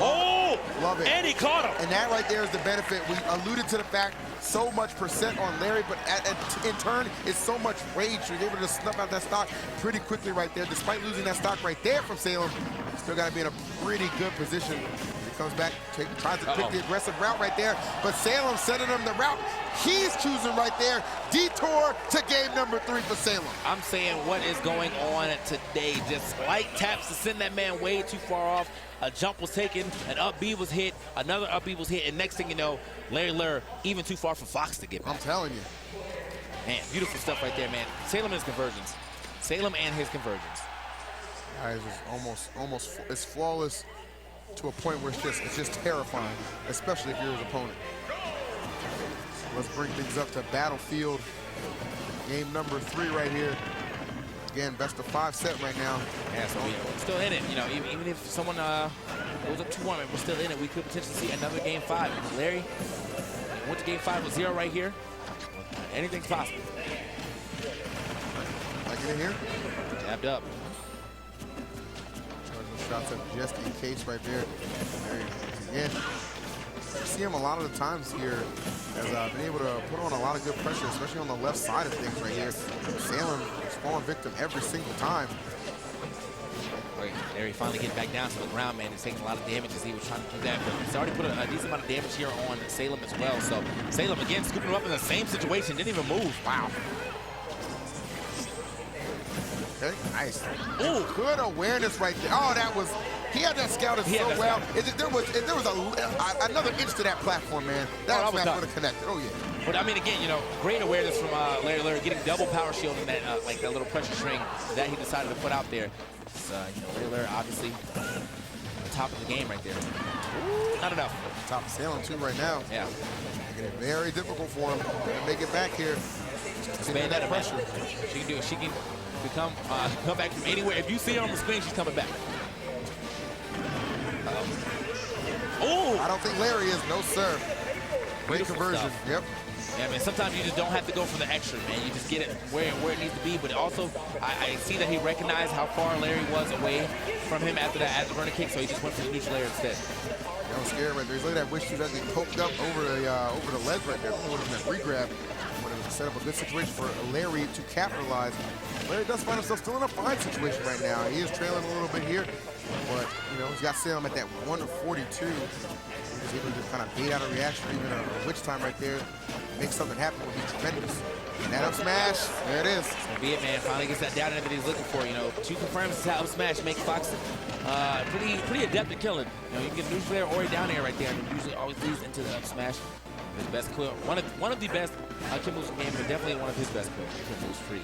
oh, love it. And he caught him. And that right there is the benefit. We alluded to the fact so much percent on Larry, but in turn, it's so much rage. You're able to snuff out that stock pretty quickly right there. Despite losing that stock right there from Salem, still got to be in a pretty good position. He comes back, tries to pick the aggressive route right there, but Salem sending him the route he's choosing right there. Detour to game number 3 for Salem. I'm saying what is going on today. Just light taps to send that man way too far off. A jump was taken, an up B was hit, another up B was hit, and next thing you know, Larry Lurr even too far for Fox to get back. I'm telling you. Man, beautiful stuff right there, man. Salem and his conversions. Salem and his conversions. Guys, it's almost it's flawless to a point where it's just terrifying, especially if you're his opponent. So let's bring things up to Battlefield. Game number 3 right here. Again, best of 5 set right now. Yeah, so we're still in it. You know, even if someone goes up 2-1, we're still in it. We could potentially see another game 5. Larry went to game 5 with 0 right here. Anything's possible. Like it in here? Tapped up. Shots up just in case right there. Again, you see him a lot of the times here has been able to put on a lot of good pressure, especially on the left side of things right here. Salem is falling victim every single time. Larry finally getting back down to the ground, man. He's taking a lot of damage as he was trying to do that, but he's already put a decent amount of damage here on Salem as well. So Salem, again, scooping him up in the same situation, didn't even move. Wow. Okay, nice. Ooh, good awareness right there. Oh, that was, he had that scouted so well. If there was another inch to that platform, man, that was not would have connected. Oh, yeah. But I mean, again, you know, great awareness from Larry Lurr, getting double power shield in that, like that little pressure string that he decided to put out there. You know, Larry Lurr, obviously, on top of the game right there. Not enough. Top of Salem, too, right now. Yeah. Making it very difficult for him to make it back here. Expand that pressure. She can do it. She can come back from anywhere. If you see her on the screen, she's coming back. Oh! I don't think Larry is. No, sir. Great conversion. Stuff. Yep. Yeah, man, sometimes you just don't have to go for the extra, man. You just get it where it needs to be. But also, I see that he recognized how far Larry was away from him after that afterburner kick, so he just went for the neutral air instead. That was scary right there. Look at that wish that he poked up over the ledge right there. Would have been a regrab. When it was set up a good situation for Larry to capitalize. Larry does find himself still in a fine situation right now. He is trailing a little bit here, but you know, he's got Salem at that 1-42. He's able to just kind of bait out a reaction, even a witch time right there. Make something happen would be tremendous. And that up smash, there it is. It's gonna be it, man. Finally gets that down that he's looking for. You know, 2 confirms to up smash make Fox pretty adept at killing. You know, you can get neutral there or down air right there, and it usually always leads into the up smash. His best kill, one of the best kill moves in the game, but definitely one of his best kill moves free.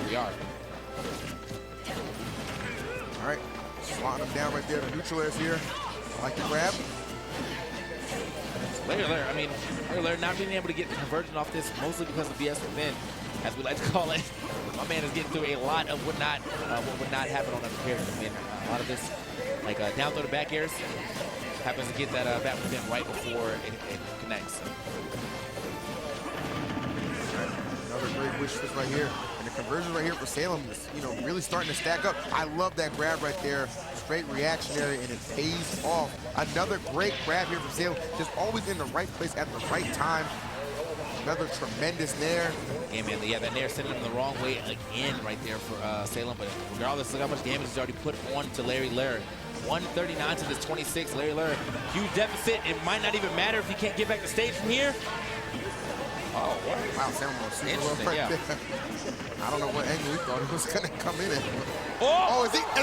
Here we are. All right, slotting him down right there. The neutral airs here. I like the grab. Lurr, I mean, Lurr not being able to get the conversion off this, mostly because of BS within, as we like to call it. My man is getting through a lot of what would not happen on unprepared. I mean, a lot of this, like down throw to back airs, happens to get that back within right before it connects. Right. Another great wish twist right here. And the conversion right here for Salem is, you know, really starting to stack up. I love that grab right there. Straight reactionary, and it pays off. Another great grab here from Salem. Just always in the right place at the right time. Another tremendous nair. Yeah, man, that nair sending him the wrong way again right there for Salem. But regardless, look how much damage he's already put on to Larry Lurr. 139 to this 26. Larry Lurr, huge deficit. It might not even matter if he can't get back to stage from here. Oh, wow, Salem was super low right there. I don't know what angle he thought it was going to come in at. Oh, is that the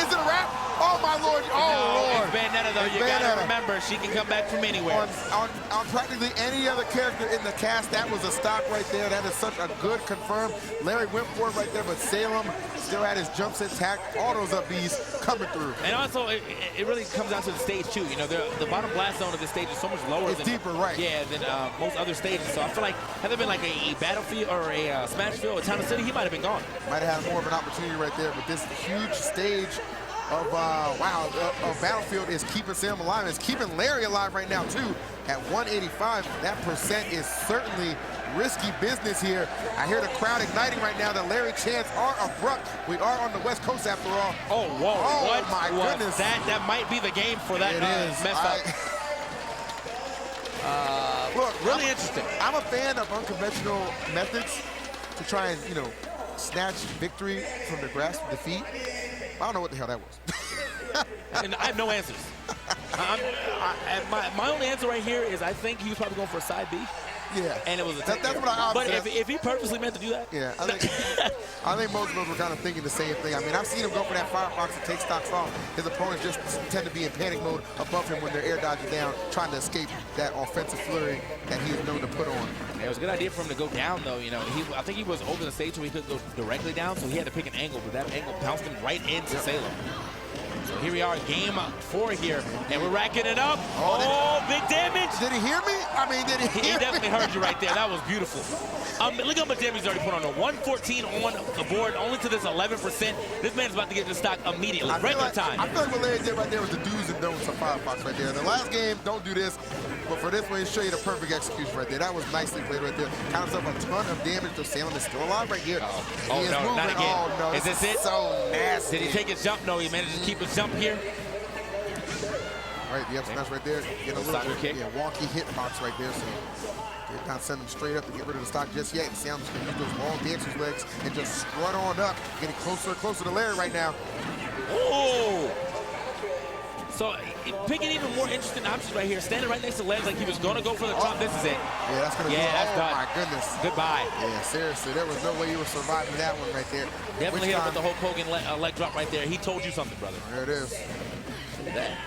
is it a wrap? Oh, my Lord. Oh, no, Lord. It's Bayonetta, though. You got to remember, she can come back from anywhere. On practically any other character in the cast, that was a stock right there. That is such a good confirm. Larry went for it right there, but Salem still had his jumps intact. All those up Bs coming through. And also, it really comes down to the stage, too. You know, the bottom blast zone of this stage is so much lower. It's deeper, right. Yeah, than most other stages. So I feel like, had there been like a Battlefield or a Smash Field or Town and City, he might have been gone. Might have had more of an opportunity right there, but this huge stage of Battlefield is keeping Salem alive. It's keeping Larry alive right now too. At 185, that percent is certainly risky business here. I hear the crowd igniting right now. The Larry chants are abrupt. We are on the West Coast after all. Oh, whoa! Oh, what my goodness! That might be the game for that mess up. Look, really interesting. I'm a fan of unconventional methods to try and, you know, snatch victory from the grasp of defeat. I don't know what the hell that was. And I have no answers. My only answer right here is I think he was probably going for a side B. Yeah. And it was a that's what I But if he purposely meant to do that. Yeah, I think most of us were kind of thinking the same thing. I mean, I've seen him go for that Firefox and take stocks off. His opponents just tend to be in panic mode above him when they're air dodging down, trying to escape that offensive flurry that he is known to put on. Yeah, it was a good idea for him to go down, though. You know, I think he was over the stage where he couldn't go directly down, so he had to pick an angle, but that angle bounced him right into Salem. So here we are, game 4 here, and we're racking it up. Oh, big damage. Did he hear me? I mean, did he hear me? He definitely heard you right there. That was beautiful. Look how much damage he's already put on. A 114 on the board, only to this 11%. This man's about to get the stock immediately, regular time. I feel like what Larry did right there was the do's and don'ts of Firefox right there. In the last game, don't do this. But for this one, he'll show you the perfect execution right there. That was nicely played right there. Count himself a ton of damage, though Salem is still alive right here. Oh, he is no, moving. not again. Oh, no, is this it? So nasty. Did he take his jump? No, he managed to keep his jump here. All right, the up smash right there. Getting a little bit, wonky hitbox right there. So did not send him straight up to get rid of the stock just yet. And Salem's going to use those long dancer's legs and just strut on up, getting closer and closer to Larry right now. Oh! So picking even more interesting options right here. Standing right next to Larry like he was going to go for the top. This is it. Yeah, that's going to be that's done. Oh, my goodness. Goodbye. Yeah, seriously. There was no way you were surviving that one right there. Definitely hit him with the Hulk Hogan leg drop right there. He told you something, brother. There it is. That.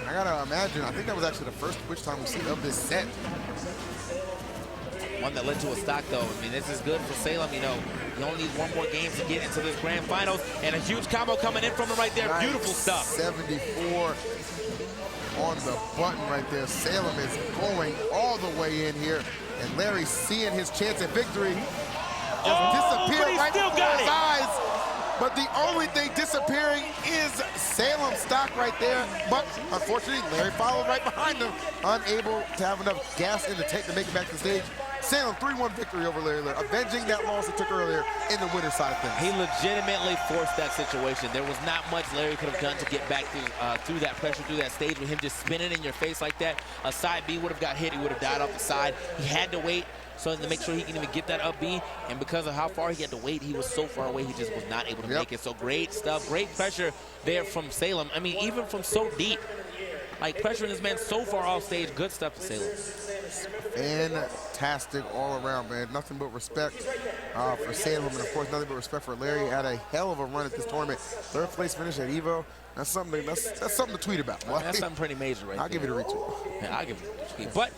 I got to imagine, I think that was actually the first Twitch time we've seen of this set. One that led to a stock, though. I mean, this is good for Salem. You know, you only need one more game to get into this grand finals, and a huge combo coming in from him right there. Nice. Beautiful stuff. 74 on the button right there. Salem is going all the way in here, and Larry, seeing his chance at victory, just disappeared right before his eyes. But the only thing disappearing is Salem's stock right there. But unfortunately, Larry followed right behind him, unable to have enough gas in the tank to make it back to the stage. Salem 3-1 victory over Larry Lurr, avenging that loss it took earlier in the winner's side of things. He legitimately forced that situation. There was not much Larry could have done to get back through that pressure, through that stage with him just spinning in your face like that. A side B would have got hit. He would have died off the side. He had to wait so to make sure he can even get that up B, and because of how far he had to wait, he was so far away, he just was not able to make it. So great stuff, great pressure there from Salem. I mean, even from so deep, like pressuring this man so far off stage, good stuff for Salem. Fantastic all around, man. Nothing but respect for Salem, and of course, nothing but respect for Larry. Had a hell of a run at this tournament. Third place finish at EVO. That's something. That's something to tweet about. I mean, that's something pretty major, right? I'll give it a retweet. Yeah, I'll give it a retweet. But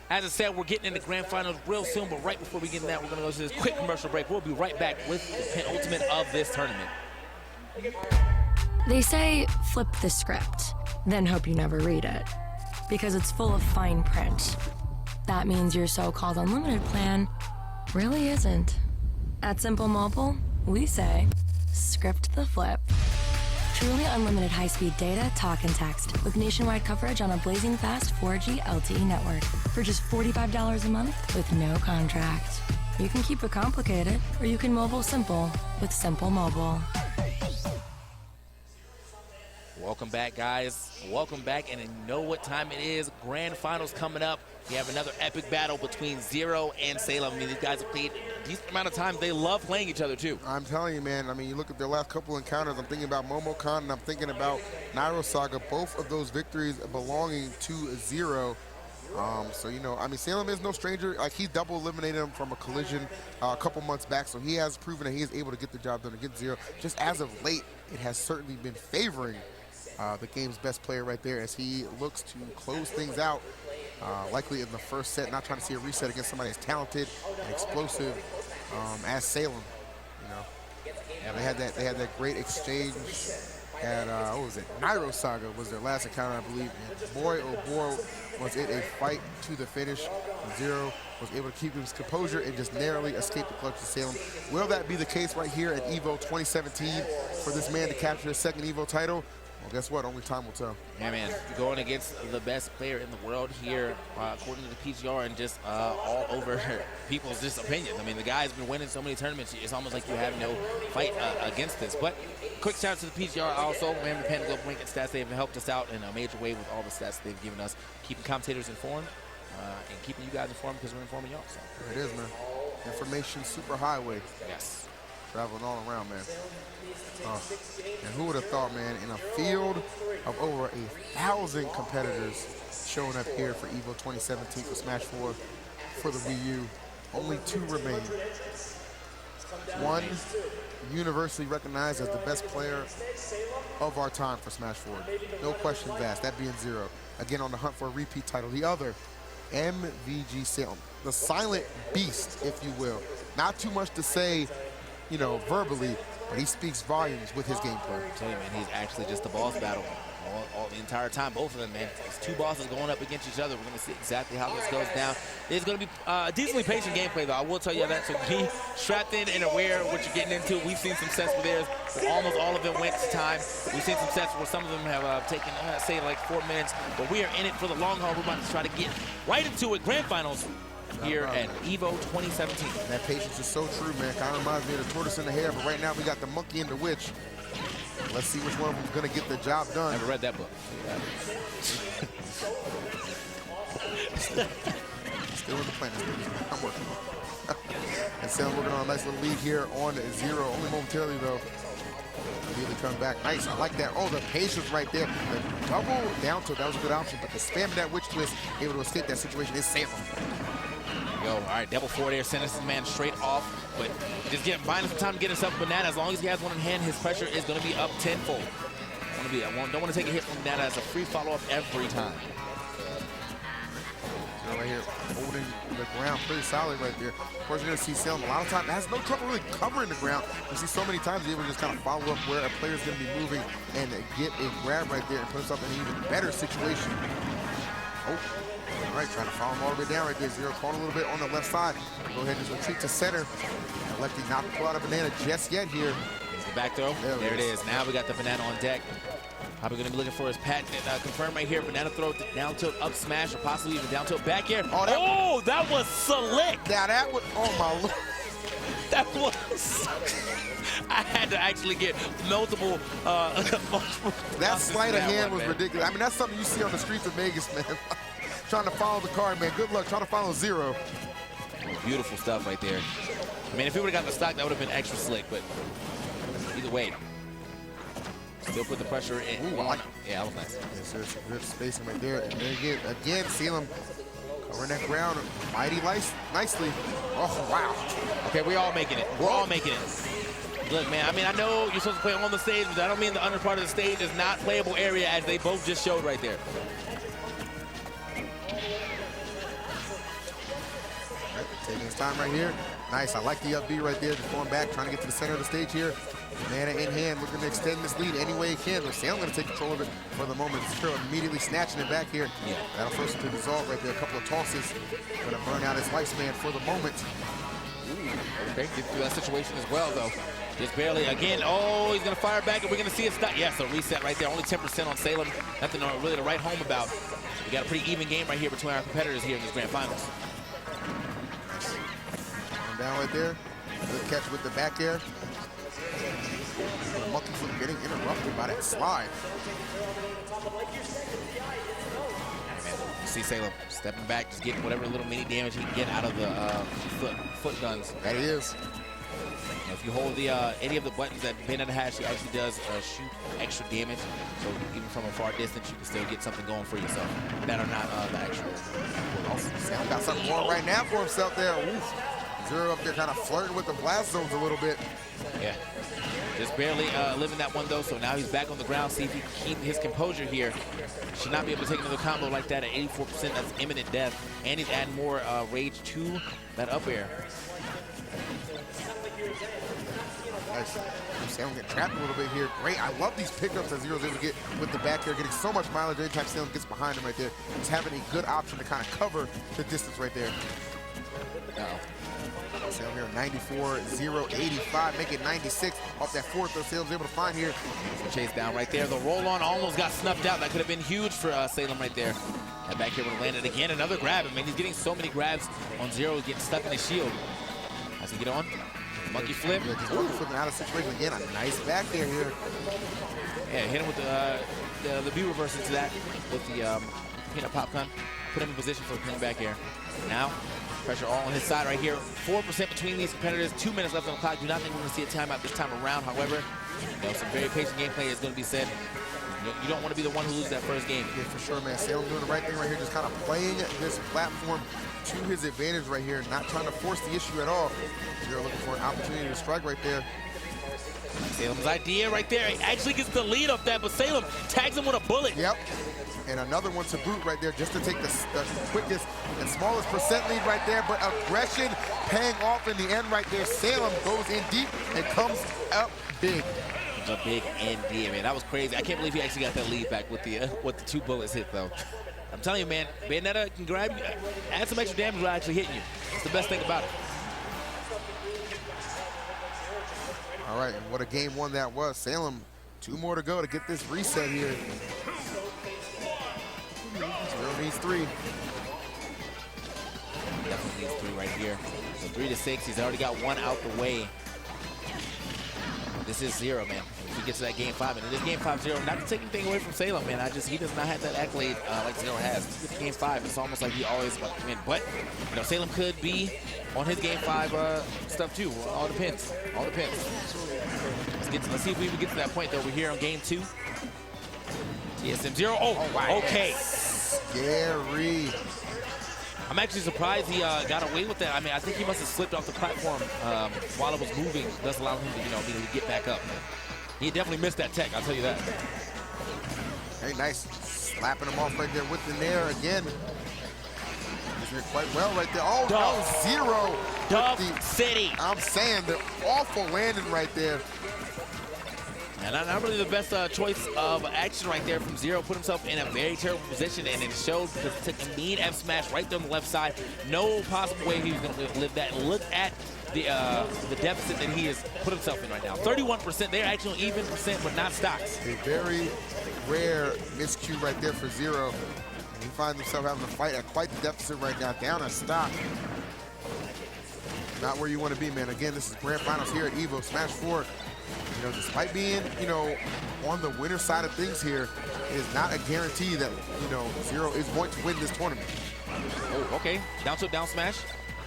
as I said, we're getting into Grandfinals real soon, but right before we get into that, we're going to go to this quick commercial break. We'll be right back with the penultimate of this tournament. They say flip the script, then hope you never read it, because it's full of fine print. That means your so-called unlimited plan really isn't. At Simple Mobile, we say, script the flip. Truly unlimited high-speed data, talk, and text with nationwide coverage on a blazing fast 4G LTE network for just $45 a month with no contract. You can keep it complicated, or you can mobile simple with Simple Mobile. Welcome back, guys. Welcome back, and you know what time it is. Grand Finals coming up. We have another epic battle between Zero and Salem. I mean, these guys have played a decent amount of time. They love playing each other, too. I'm telling you, man. I mean, you look at their last couple encounters. I'm thinking about MomoCon, and I'm thinking about Nairo Saga. Both of those victories belonging to Zero. So, you know, I mean, Salem is no stranger. Like, he double eliminated him from a collision a couple months back, so he has proven that he is able to get the job done against Zero. Just as of late, it has certainly been favoring the game's best player right there as he looks to close things out, likely in the first set. Not trying to see a reset against somebody as talented and explosive as Salem. You know, yeah, they had that great exchange at what was it? Nairo Saga was their last encounter, I believe. And boy, oh boy, was it a fight to the finish. Zero was able to keep his composure and just narrowly escape the clutch of Salem. Will that be the case right here at EVO 2017 for this man to capture his second EVO title? Well, guess what? Only time will tell. Yeah, man. Going against the best player in the world here, according to the PGR, and just all over people's just opinions. I mean, the guy's been winning so many tournaments, it's almost like you have no fight against this. But quick shout out to the PGR also. Man, the Pan Global Ranking Stats, they've helped us out in a major way with all the stats they've given us, keeping commentators informed and keeping you guys informed because we're informing y'all. So. It is, man. Information superhighway. Yes. Traveling all around, man. And who would have thought, man, in a field of over 1,000 competitors showing up here for EVO 2017 for Smash 4 for the WiiU, only 2 remain. One, universally recognized as the best player of our time for Smash 4. No questions asked, that being Zero. Again, on the hunt for a repeat title. The other, MVG Salem. The silent beast, if you will. Not too much to say, you know, verbally, but he speaks volumes with his gameplay. I tell you, man, he's actually just a boss battle all the entire time. Both of them, man. It's 2 bosses going up against each other. We're going to see exactly how this goes down. It's going to be decently patient gameplay, though. I will tell you that. So be strapped in and aware of what you're getting into. We've seen some sets where there's almost all of them went to time. We've seen some sets where some of them have taken, say, like 4 minutes. But we are in it for the long haul. We're about to try to get right into it. Grandfinals here at EVO 2017. That patience is so true, man. Kind of reminds me of the tortoise and the hare, but right now we got the monkey and the witch. Let's see which one of them is going to get the job done. Never read that book. Still in the plan. I'm working on it. And Salem working on a nice little lead here on Zero. Only momentarily, though. Immediately comes back. Nice. I like that. Oh, the patience right there. The double down tilt. That was a good option. But the spam that witch twist, able to escape that situation is Salem. Go. All right, double forward air, sends this man straight off, but just buying him some time to get himself a banana. As long as he has one in hand, his pressure is going to be up tenfold. Don't want to take a hit from banana as a free follow-up every time. Right here, holding the ground pretty solid right there. Of course, you're going to see Salem a lot of times has no trouble really covering the ground. You see so many times he's able to just kind of follow up where a player's going to be moving and get a grab right there and put himself in an even better situation. Oh. All right, trying to follow him all the way down right there. Zero caught a little bit on the left side. Go ahead and just retreat to center. Lefty not pull out a banana just yet here. Here's the back throw. There it is. Now we got the banana on deck. Probably going to be looking for his patent confirmed right here. Banana throw, down tilt, up smash, or possibly even down tilt back air. Oh, that was slick. Now that was, oh my Lord. That was, I had to actually get multiple. That sleight of hand was ridiculous. I mean, that's something you see on the streets of Vegas, man. Trying to follow the card, man. Good luck trying to follow Zero. Beautiful stuff right there. I mean, if he would have got the stock, that would have been extra slick, but either way. Still put the pressure in. Ooh, I like yeah, that was nice. Yes, there's some good spacing right there. And then again, Salem covering that ground mighty nicely. Oh, wow. Okay, we're all making it. We're all making it. Look, man, I mean, I know you're supposed to play on the stage, but I don't mean the under part of the stage is not playable area, as they both just showed right there. Right, taking his time right here. Nice, I like the up B right there, just going back, trying to get to the center of the stage here. Mana in hand, looking to extend this lead any way he can. But Salem going to take control of it for the moment. Zero immediately snatching it back here. Yeah. That'll force him to dissolve right there. A couple of tosses. Going to burn out his lifespan for the moment. Ooh, okay, get through that situation as well, though. Just barely, again, oh, he's going to fire back, and we're going to see it stop. Yes, a reset right there. Only 10% on Salem. Nothing really to write home about. We got a pretty even game right here between our competitors here in this Grand Finals. Down right there. Good catch with the back air. Monkey from getting interrupted by that slide. You see Salem stepping back, just getting whatever little mini damage he can get out of the foot guns. That he is. Now, if you hold the any of the buttons that Bayonetta has, she actually does shoot extra damage. So even from a far distance, you can still get something going for yourself. That or not the actual. Salem got something going right now for himself there. Oof. Zero up there kind of flirting with the blast zones a little bit. Yeah. Just barely living that one, though, so now he's back on the ground. See if he can keep his composure here. Should not be able to take another combo like that at 84%. That's imminent death. And he's adding more rage to that up air. Nice. Salem getting trapped a little bit here. Great. I love these pickups that Zero's able to get with the back air, getting so much mileage anytime Salem gets behind him right there. He's having a good option to kind of cover the distance right there. Uh-oh. Salem here 94, 0, 85, make it 96 off that fourth that Salem's able to find here. Chase down right there. The roll on almost got snuffed out. That could have been huge for Salem right there. That back here would have landed again. Another grab. I mean, he's getting so many grabs on Zero, getting stuck in his shield. As he get on. Monkey flip. Yeah, just monkey flipping out of situation again. A nice back there here. Yeah, hit him with the B reverse into that with the peanut popcorn. Put him in position for a clean back air. Now, pressure all on his side right here. 4% between these competitors. 2 minutes left on the clock. Do not think we're going to see a timeout this time around. However, some very patient gameplay is going to be said. You don't want to be the one who loses that first game. Yeah, for sure, man. Salem doing the right thing right here, just kind of playing this platform to his advantage right here, not trying to force the issue at all. Zero looking for an opportunity to strike right there. Salem's idea right there. He actually gets the lead off that, but Salem tags him with a bullet. Yep. And another one to boot right there, just to take the quickest and smallest percent lead right there. But aggression paying off in the end right there. Salem goes in deep and comes up big. A big ND, man. That was crazy. I can't believe he actually got that lead back with the 2 bullets hit, though. I'm telling you, man, Bayonetta can grab you, add some extra damage without actually hitting you. It's the best thing about it. All right, and what a game one that was. Salem, 2 more to go to get this reset here. Zero needs 3. Definitely needs 3 right here. So 3 to 6. He's already got 1 out the way. This is Zero, man. If he gets to that game 5, and it is game 5-0, not to take anything away from Salem, man. He does not have that accolade like Zero has. If he gets game 5, it's almost like he always wants to win. But Salem could be on his game 5 stuff too. All depends. All depends. Let's see if we even get to that point though. We're here on game 2. TSM Zero. Oh, wow. Okay. Scary. I'm actually surprised he got away with that. I mean, I think he must have slipped off the platform while it was moving. Does allow him to, immediately get back up. He definitely missed that tech, I'll tell you that. Hey, nice. Slapping him off right there with the Nair again. He's here quite well right there. Oh, Duff. no, Zero. Duff City. I'm saying the awful landing right there. And not really the best choice of action right there from Zero. Put himself in a very terrible position, and it showed because he took a mean F smash right there on the left side. No possible way he was going to live that. And look at the deficit that he has put himself in right now. 31%. They're actually on even percent, but not stocks. A very rare miscue right there for Zero. He finds himself having to fight at quite the deficit right now, down a stock. Not where you want to be, man. Again, this is Grand Finals here at EVO. Smash 4, you know, despite being, you know, on the winner side of things here, it is not a guarantee that, you know, Zero is going to win this tournament. Oh, okay. Down to down smash.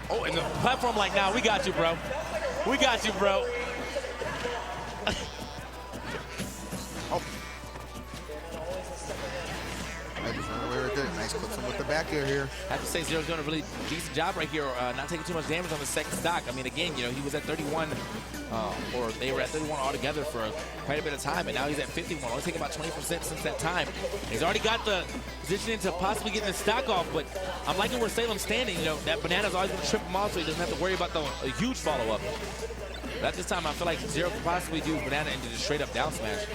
Oh, and the platform like, nah, we got you, bro. We got you, bro. Oh. Nice clips him with the back air here. I have to say, Zero's doing a really decent job right here, not taking too much damage on the second stock. I mean, again, you know, he was at 31, or they were at 31 altogether for quite a bit of time, and now he's at 51. Only taking about 20% since that time. He's already got the positioning to possibly get the stock off, but I'm liking where Salem's standing. You know, that banana's always going to trip him off, so he doesn't have to worry about a huge follow-up. But at this time, I feel like Zero could possibly do banana into just straight up down smash.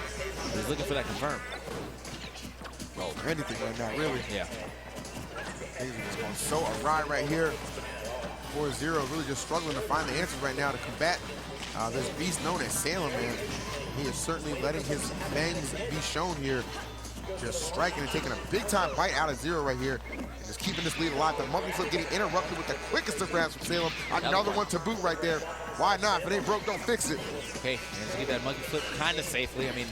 He's looking for that confirm. Well, anything right now, really. Yeah. Things are just going so awry right here for Zero. Really just struggling to find the answers right now to combat this beast known as Salem, man. He is certainly letting his fangs be shown here. Just striking and taking a big-time bite out of Zero right here. And just keeping this lead alive. The monkey flip getting interrupted with the quickest of grabs from Salem. Another one to boot right there. Why not? If it ain't broke, don't fix it. Okay, and to get that monkey flip kind of safely. I mean,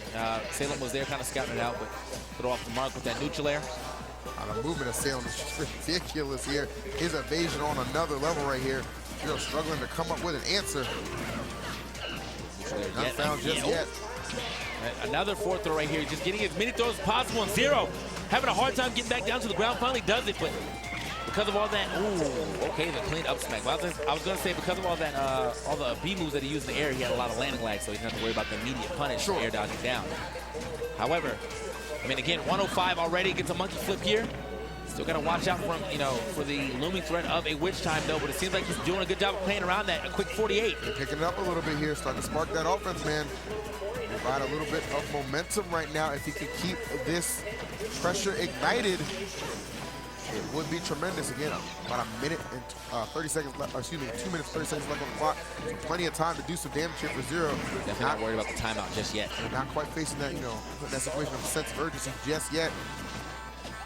Salem was there kind of scouting it out, but put off the mark with that neutral air. The movement of Salem is just ridiculous here. His evasion on another level right here. Zero struggling to come up with an answer. Not found just yet. Another fourth throw right here, just getting as many throws as possible, and Zero having a hard time getting back down to the ground. Finally does it, but because of all that, ooh, okay, the clean up smack. Well, I was gonna say because of all that, all the B moves that he used in the air, he had a lot of landing lag, so he didn't have to worry about the immediate punish, sure, air dodging down. However, I mean, again, 105 already, gets a monkey flip here. Still got to watch out from, you know, for the looming threat of a witch time, though, but it seems like he's doing a good job of playing around that. A quick 48. They're picking it up a little bit here, starting to spark that offense, man. Provide a little bit of momentum right now. If he can keep this pressure ignited, it would be tremendous. Again, about a minute and 30 seconds left, excuse me, 2 minutes, 30 seconds left on the clock. So plenty of time to do some damage here for Zero. Definitely not worried about the timeout just yet. Not quite facing that, you know, that situation of a sense of urgency just yet.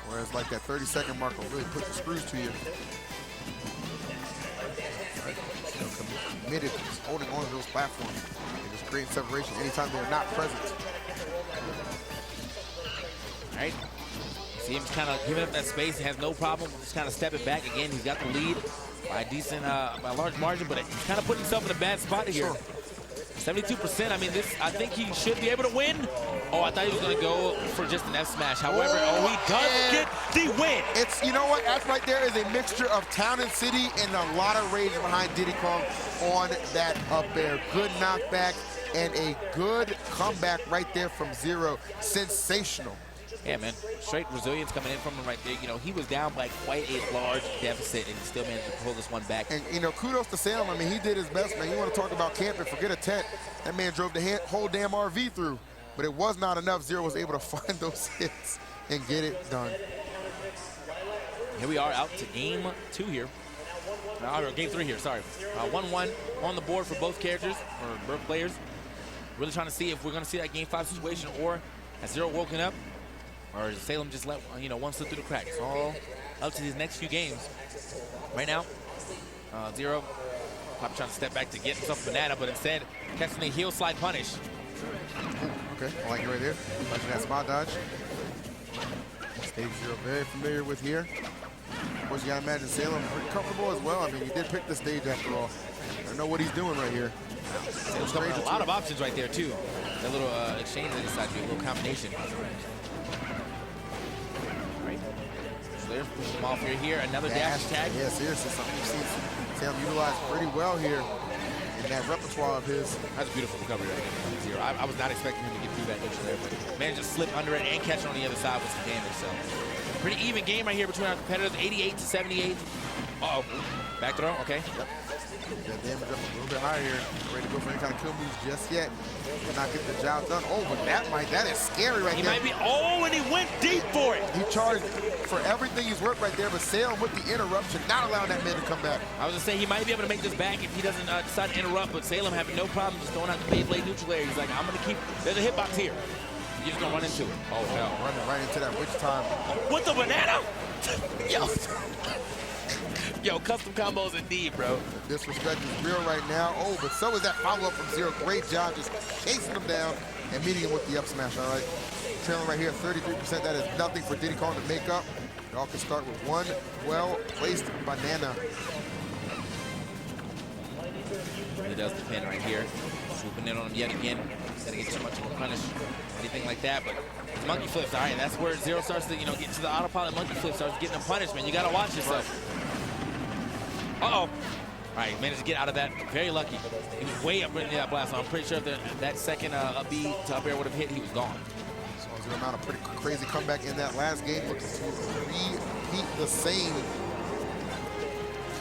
Whereas like that 30-second mark will really put the screws to you. Right. You know, committed, just holding on to those platforms and just creating separation anytime they're not present. All right. See him kind of giving up that space. He has no problem just kind of stepping back. Again, he's got the lead by a decent, by a large margin, but he's kind of putting himself in a bad spot here. Sure. 72%, I mean, this, I think he should be able to win. Oh, I thought he was going to go for just an F smash. However, he does get the win. It's, you know what, that right there is a mixture of town and city and a lot of rage behind Diddy Kong on that up there. Good knockback and a good comeback right there from Zero. Sensational. Yeah, man, straight resilience coming in from him right there. You know, he was down by quite a large deficit, and he still managed to pull this one back. And, you know, kudos to Salem. I mean, he did his best, man. You want to talk about camping, forget a tent. That man drove the whole damn RV through. But it was not enough. Zero was able to find those hits and get it done. Here we are out to game 2 here. Or game 3 here, sorry. 1-1 on the board for both characters, or both players. Really trying to see if we're going to see that game 5 situation, or has Zero woken up, or Salem just let, you know, one slip through the cracks. All up to these next few games. Right now, Zero probably trying to step back to get himself a banana, but instead catching the heel slide punish. Okay, I like it right there. Punching that spot dodge. Stage Zero very familiar with here. Of course, you gotta imagine Salem pretty comfortable as well. I mean, he did pick the stage after all. I know what he's doing right here. Salem's got a lot of options right there too. That little exchange that decided to be a little combination. Lurr pushing him off here. Another dash tag. Yeah, seriously, something you've seen Salem utilize pretty well here in that repertoire of his. That's a beautiful recovery right there. Zero. I was not expecting him to get through that neutral there, but managed to slip under it and catch it on the other side with some damage. So pretty even game right here between our competitors, 88 to 78. Uh-oh. Back throw, okay. Yep. That damage up a little bit higher here. Ready to go for any kind of kill moves just yet. Did not get the job done. Oh, but that is scary right there. He might be, and he went deep for it. He charged for everything he's worked right there, but Salem with the interruption, not allowing that man to come back. I was gonna say he might be able to make this back if he doesn't decide to interrupt, but Salem having no problem just throwing out the Beyblade neutral air. He's like, I'm gonna keep, there's a hitbox here. You're just gonna run into it. Oh hell. Running right into that witch time. With the banana? Yo. Yo, custom combos indeed, bro. The disrespect is real right now. Oh, but so is that follow-up from Zero. Great job just chasing him down and meeting him with the up smash, all right? Trailing right here, 33%. That is nothing for Diddy Kong to make up. It all can start with one well-placed banana. Really does depend right here. Swooping in on him yet again. Gotta get too much of a punish, anything like that. But monkey flips, all right, that's where Zero starts to, get into the autopilot monkey flip, starts getting a punishment. You gotta watch yourself. Uh-oh. All right, managed to get out of that. Very lucky. He was way up in that blast. So I'm pretty sure if that second up B to up air would have hit, he was gone. So Zero amount of pretty crazy comeback in that last game. Looking to repeat the same.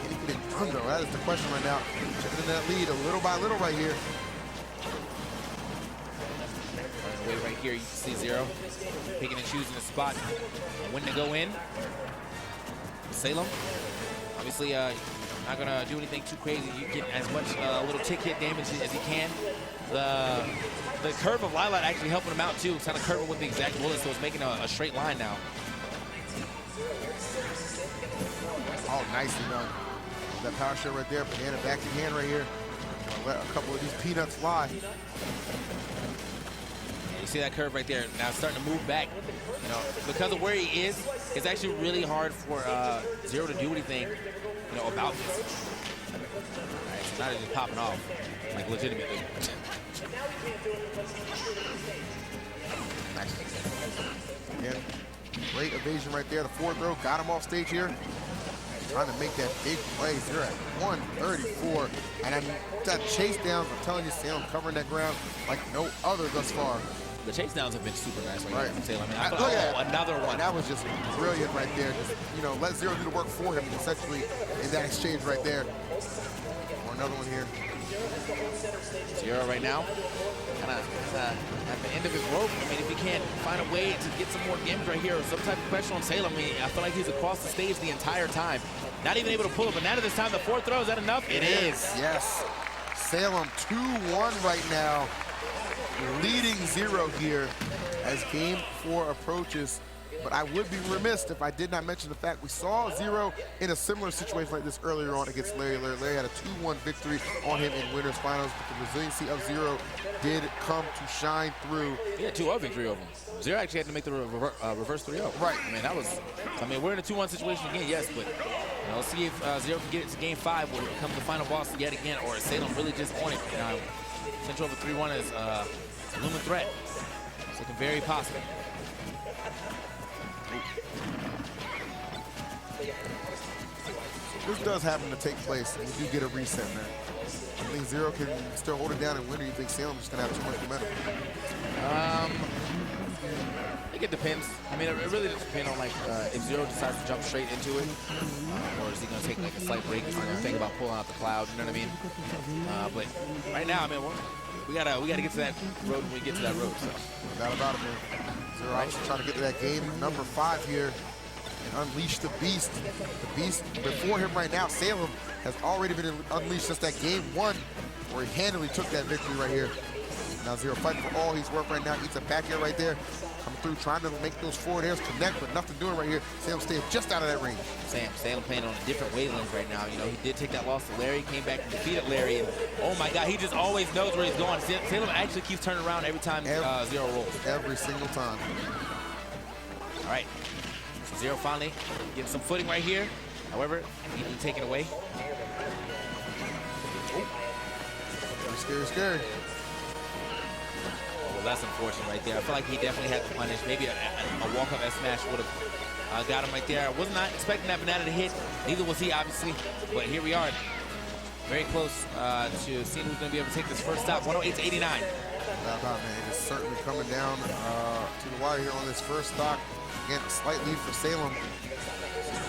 Can he get it done, though? That is the question right now. Chipping in that lead a little by little right here. Away right here, you can see Zero picking and choosing the spot. When to go in. Salem, obviously, not gonna do anything too crazy. You get as much little tick hit damage as you can. The curve of Lilat actually helping him out too. It's kind of curving with the exact bullet, so it's making a straight line now. Oh, nicely done. That power shot right there, banana back in hand right here. Let a couple of these peanuts fly. You see that curve right there. Now it's starting to move back. Because of where he is, it's actually really hard for Zero to do anything, about this. All right, so now they're just popping off, like legitimately. Nice. Again, great evasion right there. The forward throw got him off stage here. Trying to make that big play. Zero at 134. And I mean, that chase downs, I'm telling you, Salem covering that ground like no other thus far. The chase downs have been super nice right right. here from Salem. I mean, Look at another one. That was just brilliant right there. Just, let Zero do the work for him essentially in that exchange right there. Or another one here. Zero right now, kind of at the end of his rope. I mean, if he can't find a way to get some more damage right here or some type of pressure on Salem, I mean, I feel like he's across the stage the entire time. Not even able to pull a banana this time. The fourth throw, is that enough? It is. Yes. Salem 2-1 right now. Leading Zero here as game 4 approaches. But I would be remiss if I did not mention the fact we saw Zero in a similar situation like this earlier on against Larry. Larry had a 2-1 victory on him in winners finals, but the resiliency of Zero did come to shine through. He had 2-0 victory over him. Zero actually had to make the reverse 3-0. Right. I mean, we're in a 2-1 situation again, yes, but let's see if Zero can get it to game 5 when it becomes the final boss yet again, or is Salem really just on it? Central over 3-1 is a looming threat. It's looking very possible. This does happen to take place, and we do get a reset, man. I think Zero can still hold it down and win, or you think Salem's just going to have too much momentum? I think it depends. I mean, it really does depend on, if Zero decides to jump straight into it, or is he going to take, a slight break and think about pulling out the cloud, you know what I mean? But right now, I mean, we gotta get to that road when we get to that road, so. No doubt about it, man. Zero obviously trying to get to that game number 5 here and unleash the beast. The beast before him right now, Salem, has already been unleashed since that game 1 where he handily took that victory right here. Now Zero fighting for all he's worth right now. Eats a back air right there. Coming through, trying to make those forward airs connect, but nothing doing right here. Salem staying just out of that range. Salem playing on a different wavelength right now. He did take that loss to Larry, came back and defeated Larry, and oh my God, he just always knows where he's going. Salem actually keeps turning around every time Zero rolls. Every single time. All right, so Zero finally getting some footing right here. However, immediately taken away. Oh. Scary, scary. Well, that's unfortunate right there. I feel like he definitely had to punish. Maybe a walk-up S-smash would have got him right there. I was not expecting that banana to hit. Neither was he, obviously. But here we are. Very close to seeing who's going to be able to take this first stop. 108-89. Man, it is certainly coming down to the wire here on this first stock. Again, a slight lead for Salem.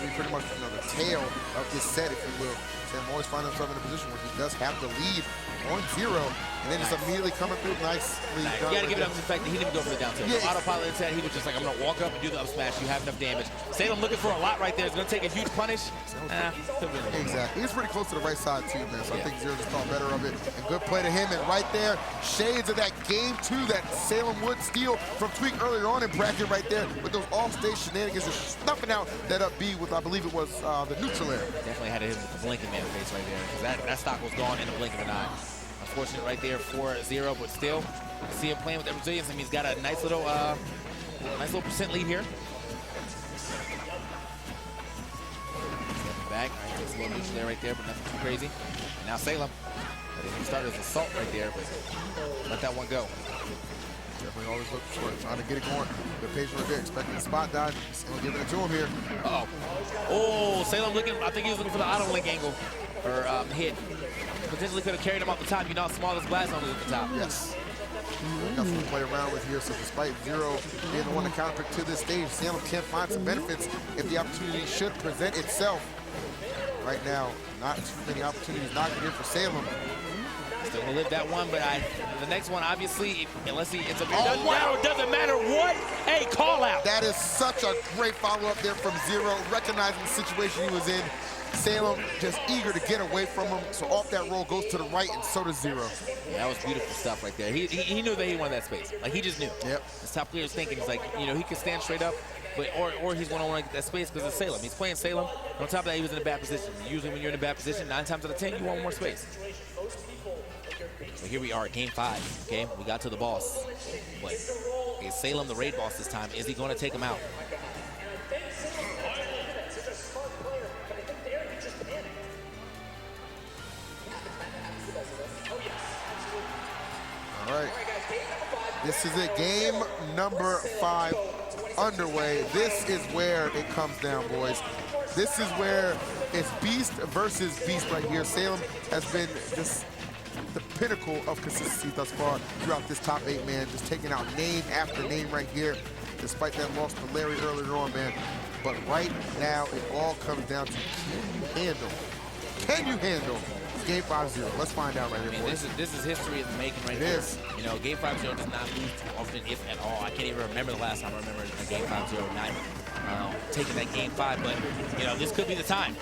to be pretty much the tail of this set, if you will. Sam always finds himself in a position where he does have the lead on 0, and then just immediately coming through nicely. You got to give it up to the fact that he didn't go for the down tilt. Yeah. Autopilot instead, he was just like, I'm going to walk up and do the up smash. You have enough damage. Salem looking for a lot right there. He's going to take a huge punish. Exactly. He was pretty close to the right side too, man. So I think Zero just thought better of it. And good play to him. And right there, shades of that game 2 that Salem would steal from Tweek earlier on in bracket right there with those off-stage shenanigans, just snuffing out that up B with, I believe it was the neutral air. Definitely had to hit him with the blinking man face right there, because that stock was gone in the blink of an eye. Unfortunate right there for 0, but still, you see him playing with that resilience. I mean, he's got a nice little percent lead here. Back, right, just a little neutral there right there, but nothing too crazy. And now Salem, he started his assault right there, but let that one go. Definitely always looking for it, trying to get it going. Good patient right there, expecting the spot dodge. Salem giving it to him here. Uh-oh. Oh, Salem looking, I think he was looking for the auto link angle or hit. Potentially could have carried him off the top. You know how small this glass zone is at the top. Yes. Nothing to play around with here, so despite 0 being the one to counter to this stage, Salem can find some benefits if the opportunity should present itself. Right now, not too many opportunities knocking in for Salem. Still gonna live that one, but the next one, obviously, unless he ends up here, doesn't matter what. Hey, call out. That is such a great follow-up there from 0, recognizing the situation he was in. Salem just eager to get away from him, so off that roll goes to the right, and so does 0. Yeah, that was beautiful stuff right there. He knew that he wanted that space. Like, he just knew. Yep. His top player was thinking, he's like, you know, he can stand straight up, but or he's gonna want to get that space because it's Salem. He's playing Salem. On top of that, he was in a bad position. Usually when you're in a bad position, 9 times out of 10, you want more space. So here we are at game 5, okay? We got to the boss. But is Salem the raid boss this time? Is he gonna take him out? All right, this is it, game number 5 underway. This is where it comes down, boys. This is where it's beast versus beast right here. Salem has been just the pinnacle of consistency thus far throughout this top 8, man. Just taking out name after name right here, despite that loss to Larry earlier on, man. But right now, it all comes down to, can you handle game 5-0? Let's find out right here, boys. This is history in the making right here. It is. You know, game 5-0 does not lose too often, if at all. I can't even remember the last time I remember a game 5-0 not taking that game 5, but you know, this could be the time.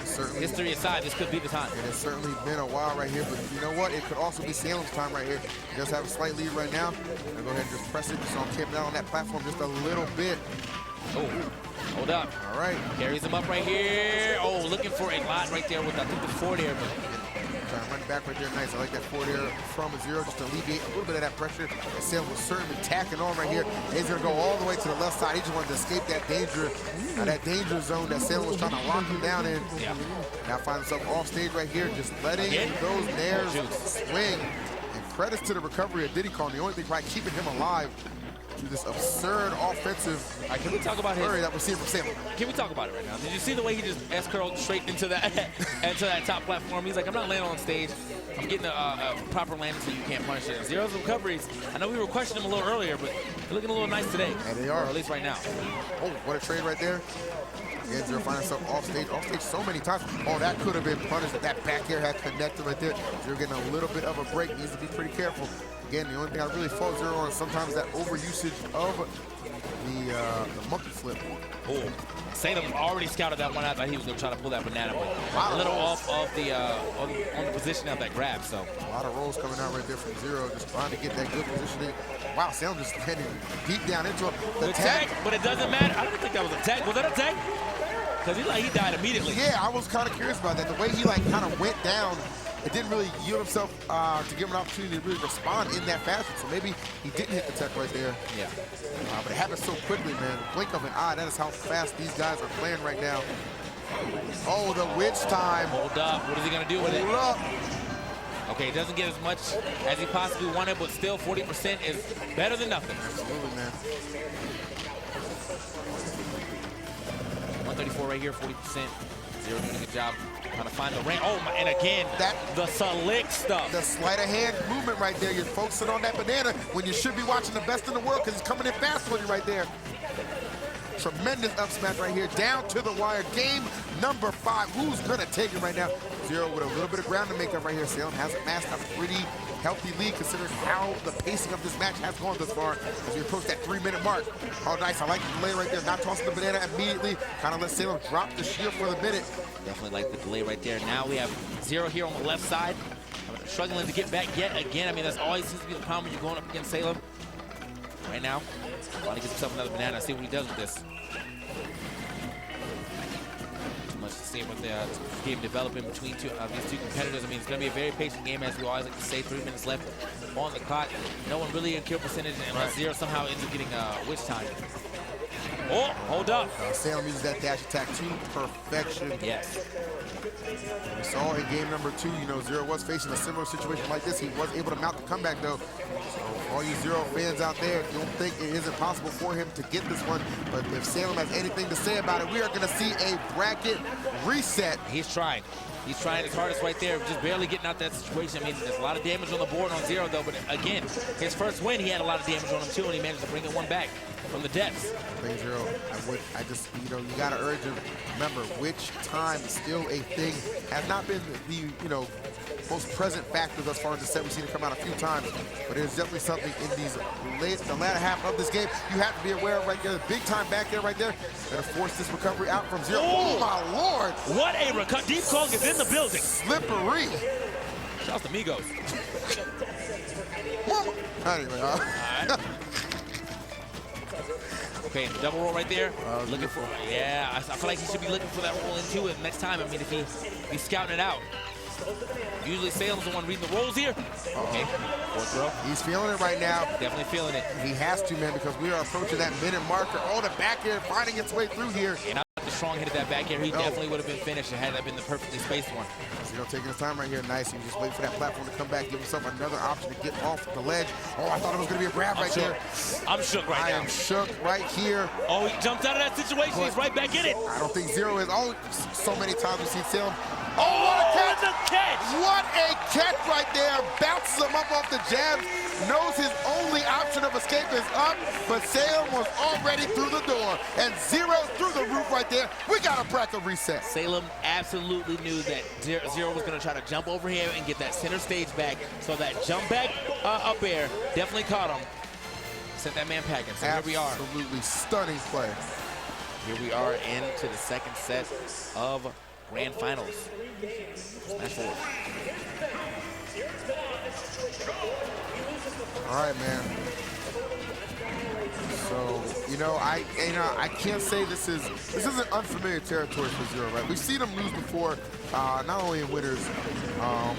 Certainly. History aside, this could be the time. It has certainly been a while right here, but you know what? It could also be Salem's time right here. He does have a slight lead right now. I'll go ahead and just press it. So I'm camping out on that platform just a little bit. Oh, hold up. All right. Carries him up right here. Oh, looking for a lot right there with, I think, the forward air. Trying to run it back right there, nice. I like that forward air from a 0 just to alleviate a little bit of that pressure. And Salem was certainly tacking on right here. He's gonna go all the way to the left side. He just wanted to escape that danger zone that Salem was trying to lock him down in. Yeah. Now finds himself off stage right here, just letting those nairs swing. And credits to the recovery of Diddy Kong. The only thing probably keeping him alive through this absurd offensive can we talk about flurry that we're seeing from Salem. Can we talk about it right now? Did you see the way he just S-curled straight into that top platform? He's like, I'm not landing on stage. I'm getting a proper landing so you can't punish it. 0's recoveries. I know we were questioning him a little earlier, but they're looking a little nice today. And they are. Or at least right now. Oh, what a trade right there. Again, 0 finding himself off stage so many times. Oh, that could have been punished. That back air had connected right there. 0 getting a little bit of a break. Needs to be pretty careful. Again, the only thing I really fault 0 on is sometimes that overusage of the monkey flip. Oh, Salem already scouted that one out. That he was going to try to pull that banana, but a little off of the on the position of that grab. So a lot of rolls coming out right there from 0, just trying to get that good positioning. Wow, Salem just heading deep down into it. The tag, but it doesn't matter. I don't think that was a tag. Was that a tag? Because he died immediately. Yeah, I was kind of curious about that. The way he kind of went down, it didn't really yield himself to give him an opportunity to really respond in that fashion. So maybe he didn't hit the tech right there. Yeah. But it happened so quickly, man. Blink of an eye. That is how fast these guys are playing right now. Oh, the witch time. Hold up. What is he going to do with it? Hold up. Okay, it doesn't get as much as he possibly wanted, but still 40% is better than nothing. Absolutely, man. 134 right here, 40%. 0 doing a good job trying to find the range. Oh, my, and again, the slick stuff. The sleight of hand movement right there. You're focusing on that banana when you should be watching the best in the world because he's coming in fast for you right there. Tremendous up smash right here, down to the wire. Game number 5. Who's gonna take it right now? Zero with a little bit of ground to make up right here. Salem has amassed a pretty healthy lead considering how the pacing of this match has gone thus far as we approach that 3-minute mark. Oh, nice. I like the delay right there. Not tossing the banana immediately. Kind of let Salem drop the shield for the minute. Definitely like the delay right there. Now we have Zero here on the left side. Struggling to get back yet again. I mean, that's always seems to be the problem when you're going up against Salem. Right now, want to get himself another banana. See what he does with this. Too much to say about the game developing between these two competitors. I mean, it's going to be a very patient game, as we always like to say. 3 minutes left on the clock. No one really in kill percentage unless Zero somehow ends up getting witch time. Oh, hold up. Salem uses that dash attack to perfection. Yes. We saw in game number 2, you know, Zero was facing a similar situation like this. He was able to mount the comeback, though. So all you Zero fans out there, don't think it isn't possible for him to get this one. But if Salem has anything to say about it, we are going to see a bracket reset. He's trying. He's trying his hardest right there, just barely getting out that situation. I mean, there's a lot of damage on the board on Zero, though. But again, his first win, he had a lot of damage on him, too, and he managed to bring it one back from the depths. Thing Zero, I just, you know, you got to urge him. Remember, witch time is still a thing. Has not been the, you know, most present factor thus far in the set. We've seen it come out a few times, but it is definitely something in the latter half of this game you have to be aware of right there. Big time back there right there. Gonna force this recovery out from Zero. Oh my Lord! What a recovery. Deep Kong is in the building. Slippery. Shout out to Migos. Anyway, Okay, double roll right there. Looking for, yeah, I feel like he should be looking for that roll into it next time. I mean, if he's scouting it out. Usually Salem's the one reading the rolls here. Okay, fourth throw. He's feeling it right now. Definitely feeling it. He has to, man, because we are approaching that minute marker. Oh, the back air finding its way through here. And the strong hit of that back air, he definitely would have been finished had that been the perfectly spaced one. Zero taking his time right here. Nice. He just wait for that platform to come back, give himself another option to get off the ledge. Oh, I thought it was going to be a grab right there. I'm shook right now. I am shook right here. Oh, he jumped out of that situation. He's right back in it. I don't think Zero is. Oh, so many times we've seen Salem. Oh, what a catch! The catch! What a catch right there. Bounces him up off the jab. Knows his only option of escape is up, but Salem was already through the door. And Zero through the roof right there. We got a bracket reset. Salem absolutely knew that Zero was going to try to jump over him and get that center stage back. So that jump back up air definitely caught him. Sent that man packing. So here we are. Absolutely stunning play. Here we are into the second set of Grandfinals. Smash forward. All right, man. So, you know, I can't say this isn't unfamiliar territory for Zero, right? We've seen him lose before, not only in winners,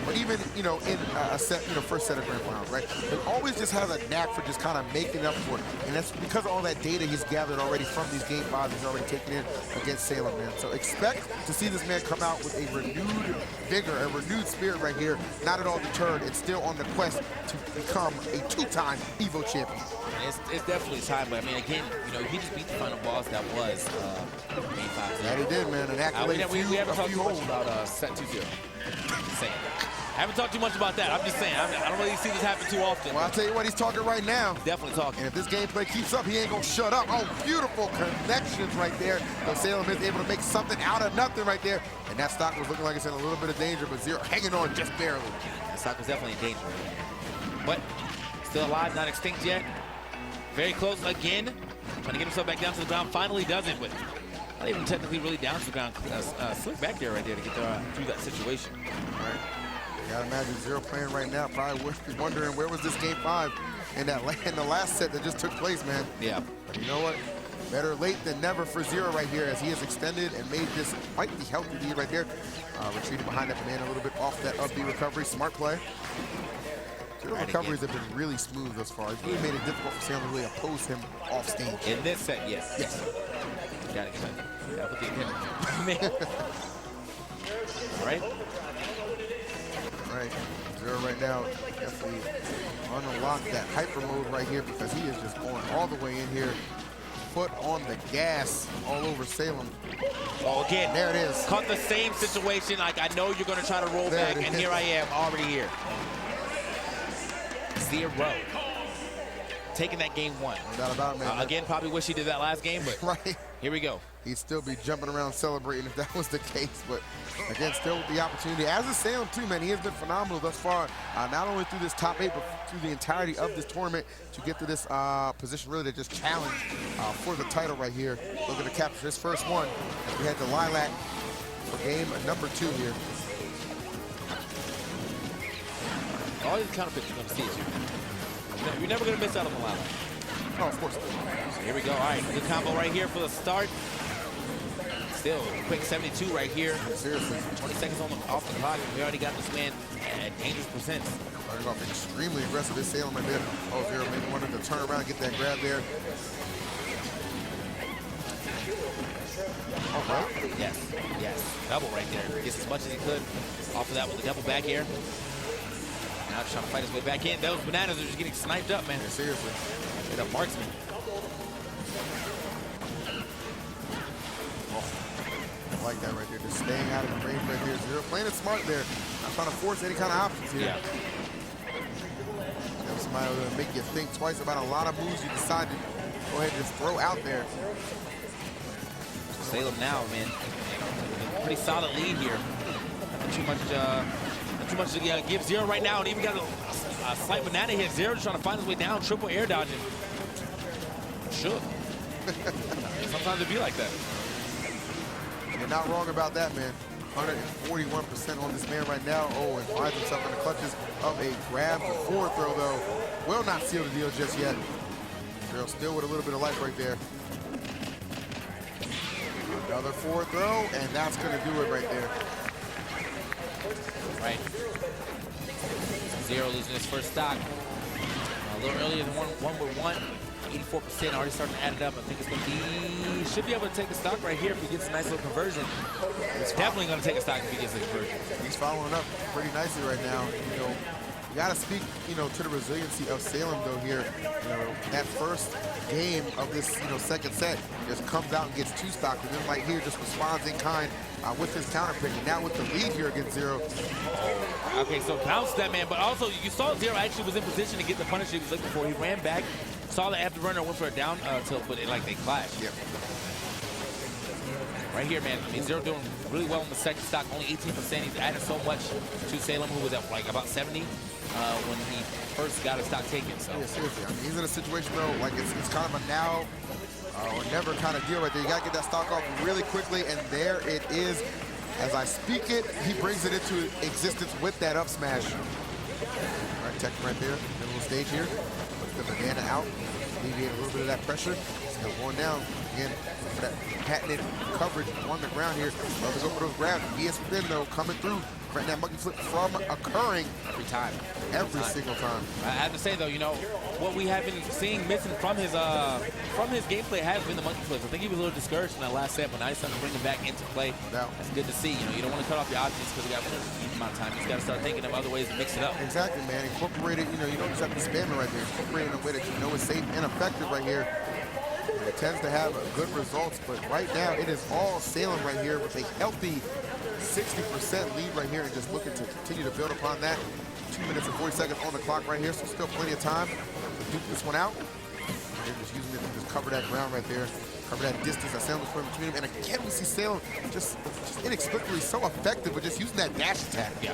but even, you know, in a set, you know, first set of Grand Finals, right? He always just has a knack for just kind of making up for it. And that's because of all that data he's gathered already from these game 5s he's already taken in against Salem, man. So expect to see this man come out with a renewed vigor, a renewed spirit right here, not at all deterred, and still on the quest to become a 2-time EVO champion. It's definitely time, but I mean, again, you know, he just beat the final boss that was game 5. Yeah, he did, man. An accolade we haven't talked too much about set 2-0. I haven't talked too much about that. I'm just saying, I don't really see this happen too often. Well, I'll tell you what, he's talking right now. Definitely talking. And if this gameplay keeps up, he ain't going to shut up. Oh, beautiful connections right there. So Salem is able to make something out of nothing right there. And that stock was looking like it's in a little bit of danger, but Zero hanging on just barely. That stock was definitely in danger. But still alive, not extinct yet. Very close again. Trying to get himself back down to the ground. Finally does it, but not even technically really down to the ground. Slick back there right there to get through that situation. All right. You gotta imagine Zero playing right now, probably wondering where was this game 5 in the last set that just took place, man. Yeah. But you know what? Better late than never for Zero right here as he has extended and made this quite the healthy lead right there. Retreated behind that banana a little bit off that up B recovery. Smart play. Zero recoveries have been really smooth thus far. It's really made it difficult for Salem to really oppose him off stage. In this set, yes. Yes. Gotta put the attention. All right. Right. Zero right now definitely unlock that hyper mode right here because he is just going all the way in here. Foot on the gas all over Salem. Oh, again, there it is. Caught the same situation. Like, I know you're going to try to roll back, and here I am already here. Zero taking that game one. No doubt about it, man. Again, probably wish he did that last game, but right. Here we go. He'd still be jumping around celebrating if that was the case. But again, still with the opportunity. As is Salem too, man. He has been phenomenal thus far. Not only through this top 8, but through the entirety of this tournament to get to this position really to just challenge for the title right here. Looking to capture his first one. We had the Lilac for game number 2 here. All these counter pitches you're going to see is you're never going to miss out on the Lilac. Oh, of course. So here we go. All right, good combo right here for the start. Still, quick 72 right here. Seriously. 20 seconds off the clock. We already got this man at dangerous percents. Starting off extremely aggressive. This Salem right there. Oh, Zero maybe wanted to turn around and get that grab there. All right. Yes. Double right there. Gets as much as he could off of that with the double back air. Now trying to fight his way back in. Those bananas are just getting sniped up, man. Yeah, seriously. They're the marksman. Oh, I like that right there. Just staying out of the range right there. Zero playing it smart there. Not trying to force any kind of options here. Yeah. Have somebody to make you think twice about a lot of moves you decide to go ahead and just throw out there. Salem now, man. Pretty solid lead here. Not too much to give Zero right now, and even got a slight banana hit. Zero just trying to find his way down, triple air dodging. Shook. Sometimes it be like that. You're not wrong about that, man. 141% on this man right now. Oh, and finds himself in the clutches of a grab. The forward throw, though, will not seal the deal just yet. Zero still with a little bit of life right there. Another forward throw, and that's going to do it right there. Right. Zero losing his first stock. A little earlier than one with 84%, already starting to add it up. I think it's going to be, should be able to take a stock right here if he gets a nice little conversion. It's definitely going to take a stock if he gets a conversion. He's following up pretty nicely right now. You know, you got to speak, to the resiliency of Salem though here. That first game of this, second set just comes out and gets 2 stocks, and then like here just responds in kind with his counter pick. And now with the lead here against Zero. Okay, so bounced that man, but also you saw Zero actually was in position to get the punish he was looking for. He ran back, saw the afterburner, went for a down tilt, but they clashed. Yep. Right here, man. I mean, Zero doing really well in the second stock, only 18%. He's added so much to Salem, who was at like about 70 when he first got his stock taken. So. Yeah, seriously. I mean, he's in a situation though, like it's kind of a now or never kind of deal right there. You got to get that stock off really quickly, and there it is. As I speak it, he brings it into existence with that up smash. All right, tech right there, middle of the stage here. Puts the banana out, alleviate a little bit of that pressure. Still going down again for that patented coverage on the ground here. Love to go for those grabs. BS spin though coming through. Prevent that monkey flip from occurring every time. Every single time. I have to say though, what we have been seeing missing from his gameplay has been the monkey flips. I think he was a little discouraged in that last set, but now he's starting to bring them back into play. No. That's good to see. You don't want to cut off your options because you got a huge amount of time. You just got to start thinking of other ways to mix it up. Exactly, man. Incorporate it. You don't just have to spam it right there. Incorporate it in a way that is safe and effective right here. It tends to have good results, but right now it is all Salem right here with a healthy 60% lead right here, and just looking to continue to build upon that. 2 minutes and 40 seconds on the clock right here, so still plenty of time to duke this one out. They're just using it to just cover that ground right there, cover that distance that Salem was putting between them. And again, we see Salem just inexplicably so effective with just using that dash attack. Yeah.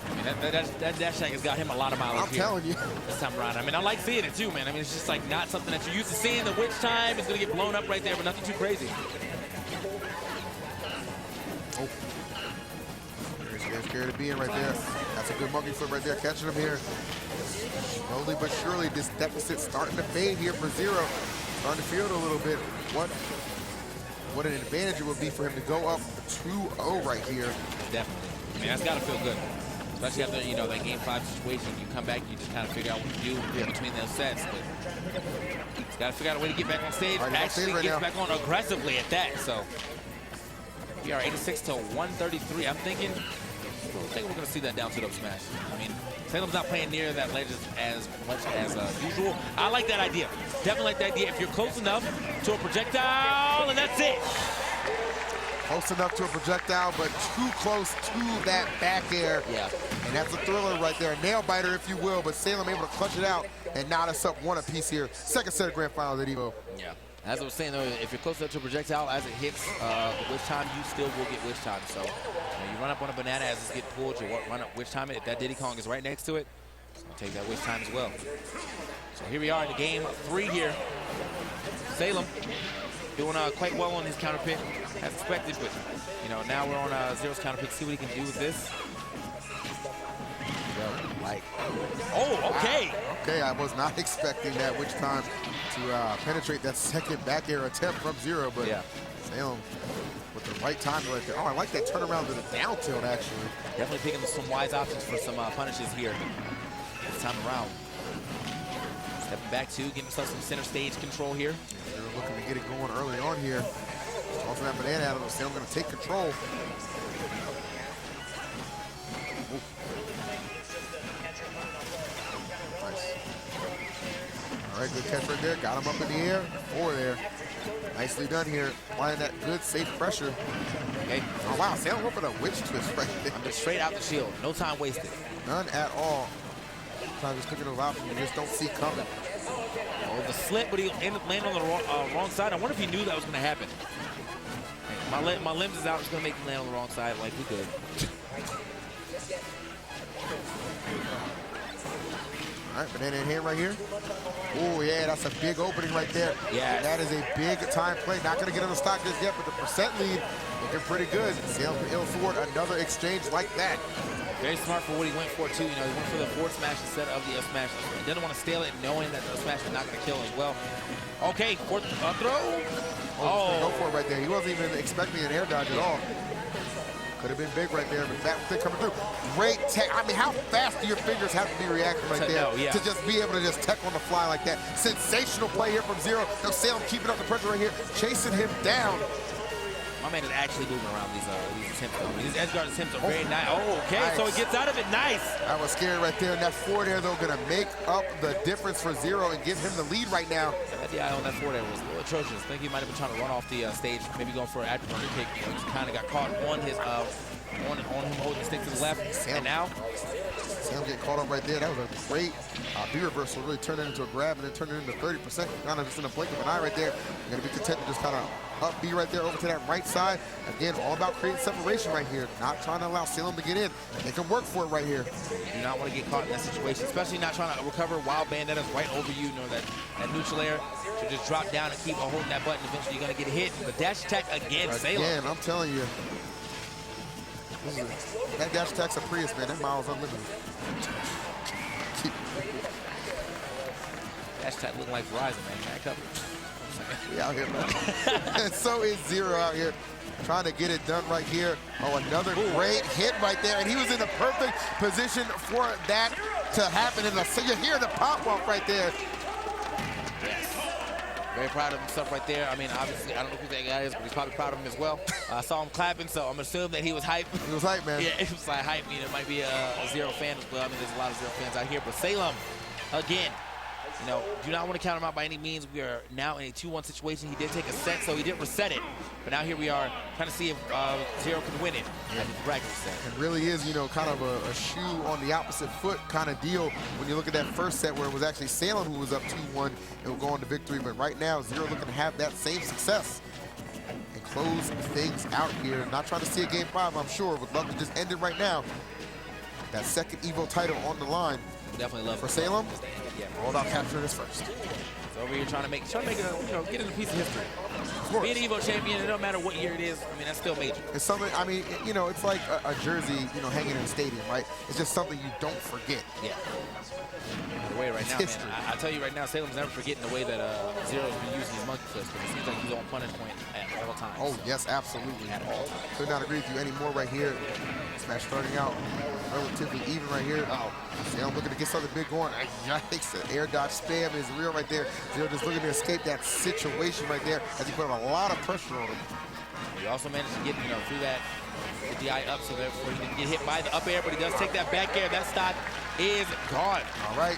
I mean, that dash attack has got him a lot of mileage I'm telling you. This time around. I mean, I like seeing it too, man. I mean, it's just like not something that you're used to seeing. The witch time is going to get blown up right there, but nothing too crazy. Oh. There's scared to be in right there. That's a good monkey flip right there, catching him here. Slowly but surely, this deficit starting to fade here for Zero. Starting to feel it a little bit. What an advantage it would be for him to go up 2-0 right here. Definitely. I mean, that's got to feel good. Especially after, that game 5 situation, you come back, you just kind of figure out what to do in between those sets. But he's got to figure out a way to get back on stage. Actually gets back on aggressively at that. So we are 86 to 133. I think we're going to see that down to the up smash. I mean, Salem's not playing near that ledge as much as usual. I like that idea. Definitely like the idea. If you're close enough to a projectile, and that's it. Close enough to a projectile, but too close to that back air. Yeah. And that's a thriller right there. A nail biter, if you will, but Salem able to clutch it out and knot us up one apiece here. Second set of Grandfinals at EVO. Yeah. As I was saying, though, if you're close enough to a projectile, as it hits the witch time, you still will get witch time. So you run up on a banana as it's getting pulled, you run up witch time it. If that Diddy Kong is right next to it, it's going to take that witch time as well. So here we are in the game 3 here. Salem doing quite well on his counter pick, as expected, but now we're on Zero's counter pick. See what he can do with this. Oh, okay. Wow. Okay, I was not expecting that witch time to penetrate that second back air attempt from Zero, but yeah. Salem with the right time right there. Oh, I like that turnaround to the down tilt, actually. Definitely picking some wise options for some punishes here this time around. Stepping back two, getting himself some center stage control here. Zero looking to get it going early on here. Tossing that banana out of it. Salem going to take control. Nice. All right, good catch right there. Got him up in the air. 4 there. Nicely done here. Applying that good, safe pressure. Okay. Oh, wow. Salem went for the witch twist right there. Just straight out the shield. No time wasted. None at all. Sometimes just looking at those options you just don't see coming. Oh, the slip, but he ended up landing on the wrong side. I wonder if he knew that was going to happen. My limbs is out. It's going to make him land on the wrong side like we could. All right, banana in hand right here. Oh, yeah, that's a big opening right there. Yeah. That is a big time play. Not going to get on the stock just yet, but the percent lead looking pretty good. Salem can ill afford another exchange like that. Very smart for what he went for, too. He went for the forward smash instead of the up smash. He didn't want to steal it, knowing that the up smash was not going to kill as well. Okay, fourth throw. Oh, go for it right there. He wasn't even expecting an air dodge at all. Could have been big right there, but that thing coming through. Great tech. I mean, how fast do your fingers have to be reacting right there to just be able to just tech on the fly like that? Sensational play here from Zero. Now Salem keeping up the pressure right here, chasing him down. My man is actually moving around these attempts, though. These edge guard attempts are very nice. Oh, okay, nice. So he gets out of it. Nice. I was scared right there. And that forward air, though, going to make up the difference for Zero and give him the lead right now. That DI on that forward air was a little atrocious. I think he might have been trying to run off the stage, maybe going for an afterburner kick. He just kind of got caught on his on him holding the stick to the left. And now Salem getting caught up right there. That was a great B reversal. Really turned it into a grab and then turned it into 30%. Kind of just in a blink of an eye right there. You're going to be content to just kind of up B right there over to that right side. Again, all about creating separation right here. Not trying to allow Salem to get in. They can work for it right here. You do not want to get caught in that situation, especially not trying to recover while Bandetta's right over you. That neutral air should just drop down and keep on holding that button. Eventually, you're going to get hit. The dash attack again, Salem. Again, I'm telling you. That dash attack's a Prius, man. That mile's unlimited. Dash attack looking like Verizon, man. Back up. We out here, man. And so is Zero out here trying to get it done right here. Oh, another great hit right there. And he was in the perfect position for that to happen. And so you hear the pop walk right there. Very proud of himself right there. I mean, obviously, I don't know who that guy is, but he's probably proud of him as well. I saw him clapping, so I'm assuming that he was hype. He was hype, man. Yeah, it was like hype. It might be a Zero fan as well. I mean, there's a lot of Zero fans out here. But Salem, again, do not want to count him out by any means. We are now in a 2-1 situation. He did take a set, so he did reset it. But now here we are trying to see if Zero can win it. I think the bracket set. It really is, kind of a shoe on the opposite foot kind of deal when you look at that first set where it was actually Salem who was up 2-1 and will go on to victory. But right now, Zero looking to have that same success and close things out here. Not trying to see a game 5, I'm sure. Would love to just end it right now. That second EVO title on the line. Definitely love for Salem. Yeah. All about capturing this first. So over here trying to make it, get in a piece of history. Being an EVO champion, it don't matter what year it is. I mean, that's still major. It's something. I mean, it's like a jersey, hanging in a stadium, right? It's just something you don't forget. Yeah. The way right now, man, I tell you right now, Salem's never forgetting the way that Zero's been using his monkey flips, but it seems like he's on punish point at all times. Oh yes, absolutely. At all times. Could not agree with you anymore right here. Smash starting out relatively even right here. Salem looking to get something big going. Yikes, the air dodge spam is real right there. Zero just looking to escape that situation right there as he put a lot of pressure on him. He also managed to get through that the DI up so therefore he didn't get hit by the up air, but he does take that back air. That stock is gone. All right.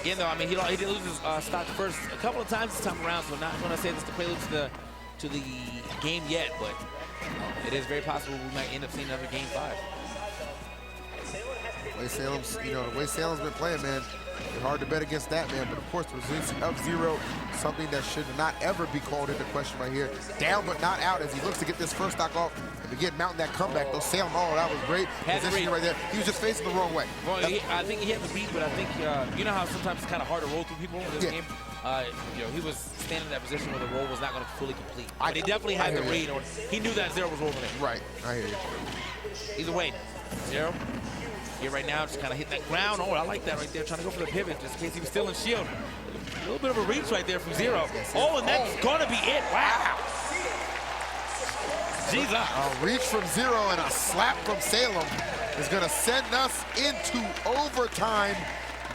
Again, though, I mean, he did lose his stock first a couple of times this time around, so not going to say this to prelude to to the game yet, but it is very possible we might end up seeing another Game 5. The way Salem's, the way Salem's been playing, man, it's hard to bet against that, man. But of course, the resilience of Zero, something that should not ever be called into question right here. Down but not out as he looks to get this first stock off and begin mounting that comeback. Though Salem, that was great positioning right there. He was just facing the wrong way. Well, I think he had the beat, but I think you know how sometimes it's kind of hard to roll through people in this game. He was standing in that position where the roll was not going to fully complete. But he definitely had the read on. He knew that Zero was rolling in. Right, I hear you. Either way, Zero. Here right now, just kind of hit that ground. Oh, I like that right there, trying to go for the pivot, just in case he was still in shield. A little bit of a reach right there from Zero. Oh, and that's going to be it. Wow. Jesus. A reach from Zero and a slap from Salem is going to send us into overtime.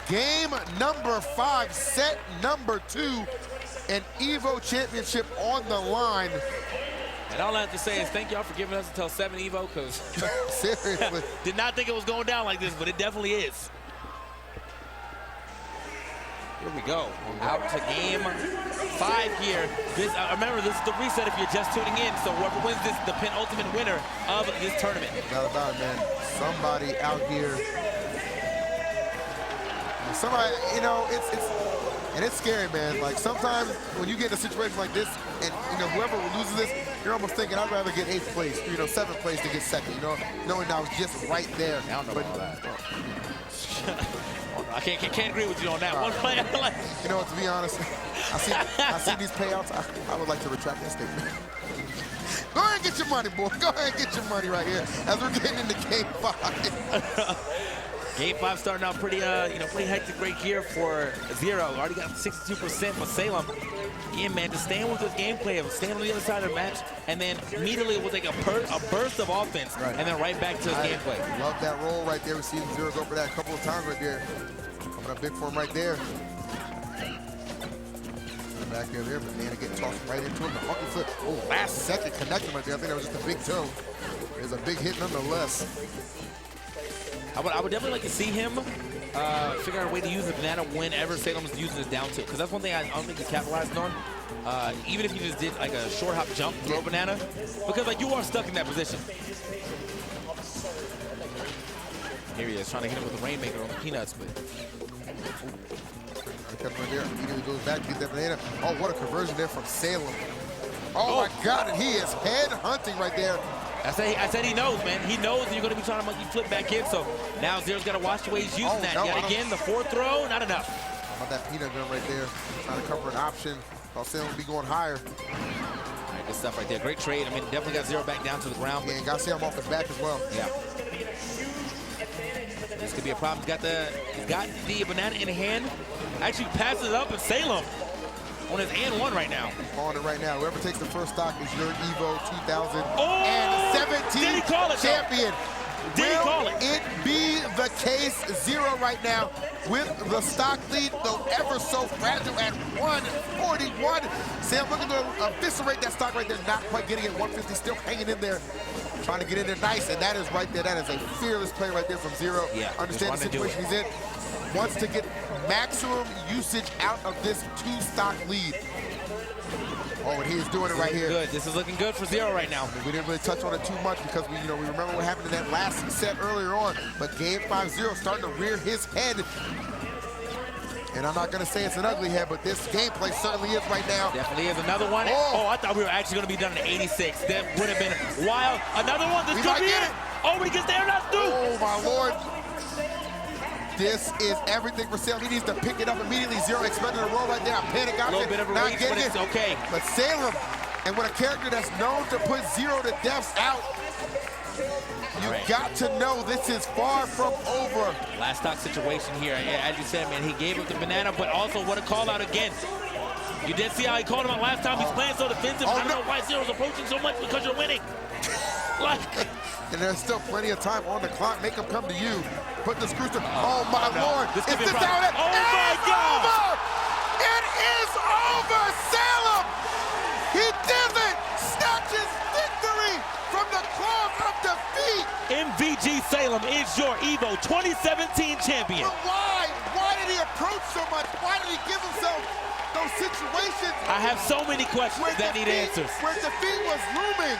Game number 5, set number 2, an EVO championship on the line. And all I have to say is thank y'all for giving us until 7 EVO, because seriously, did not think it was going down like this, but it definitely is. Here we go. Out to Game 5 here. Remember, this is the reset if you're just tuning in. So whoever wins this is the penultimate winner of this tournament. Not about it, man. Somebody out here. Somebody, and it's scary, man. Like sometimes when you get in a situation like this, and whoever loses this, you're almost thinking I'd rather get 8th place, 7th place to get 2nd. Knowing I was just right there. I don't know about that. I can't agree with you on that one. To be honest, I see these payouts. I would like to retract that statement. Go ahead and get your money, boy. Go ahead and get your money right here as we're getting into Game 5. Game 5 starting out pretty hectic right here for Zero. Already got 62% for Salem. Yeah, man, just staying with this gameplay of staying on the other side of the match, and then immediately we'll take a burst of offense, and then right back to his gameplay. Love that roll right there. We've seen Zero go for that a couple of times right there. Coming up big for him right there. Back there, but man, getting tossed right into him. The monkey flip. Oh, last second connection right there. I think that was just a big toe. There's a big hit nonetheless. I would definitely like to see him figure out a way to use the banana whenever Salem's using his down tilt, because that's one thing I don't think he's capitalizing on. Even if you just did like a short hop jump, throw a banana, because like you are stuck in that position. Here he is trying to hit him with the Rainmaker on the peanuts, but. Right there. Immediately goes back to get that banana. Oh, what a conversion there from Salem. Oh my God, and he is head hunting right there. I said he knows, man. He knows that you're going to be trying to monkey flip back in, so now Zero's got to watch the way he's using that. Yet again, the 4th throw, not enough. How about that peanut gun right there? Trying to cover an option. Thought Salem would be going higher. All right, good stuff right there. Great trade. I mean, definitely got Zero back down to the ground. Yeah, and got Salem off his back as well. Yeah. This could be a problem. He's got the banana in hand. Actually passes it up, and Salem on his and 1 right now. On it right now. Whoever takes the first stock is your EVO 2017 champion. Did he call it? Will it be the case? Zero right now with the stock lead, though ever so fragile at 141. Sam looking to eviscerate that stock right there, not quite getting it. 150 still hanging in there. Trying to get in there nice, and that is right there. That is a fearless play right there from Zero. Yeah, understand the situation he's in. Wants to get maximum usage out of this 2-stock lead. Oh, and he is doing it right here. Good. This is looking good for Zero right now. I mean, we didn't really touch on it too much because we remember what happened in that last set earlier on. But Game 5, Zero starting to rear his head. And I'm not going to say it's an ugly head, but this gameplay certainly is right now. Definitely is. Another one. Oh, I thought we were actually going to be done at 86. That would have been wild. Another one. This could be it. Oh, but he gets there. Not through. Oh, my Lord. This is everything for Salem. He needs to pick it up immediately. Zero expected to roll right there. Panic option. A little bit of a reach, but it's okay. But Salem, and with a character that's known to put Zero to deaths out, you got to know this is far from over. Last stock situation here. As you said, man, he gave up the banana, but also what a call out again. You did see how he called him out last time. He's playing so defensive. I don't know why Zero's approaching so much, because you're winning. And there's still plenty of time on the clock. Make him come to you. Put the screws to. Oh my Lord! This could be out? Oh my God! Over. It is over. Salem. He did it. Snatches victory from the claws of defeat. MVG Salem is your EVO 2017 champion. But why? Why did he approach so much? Why did he give himself those situations. I have so many questions that need answers. Where defeat was looming.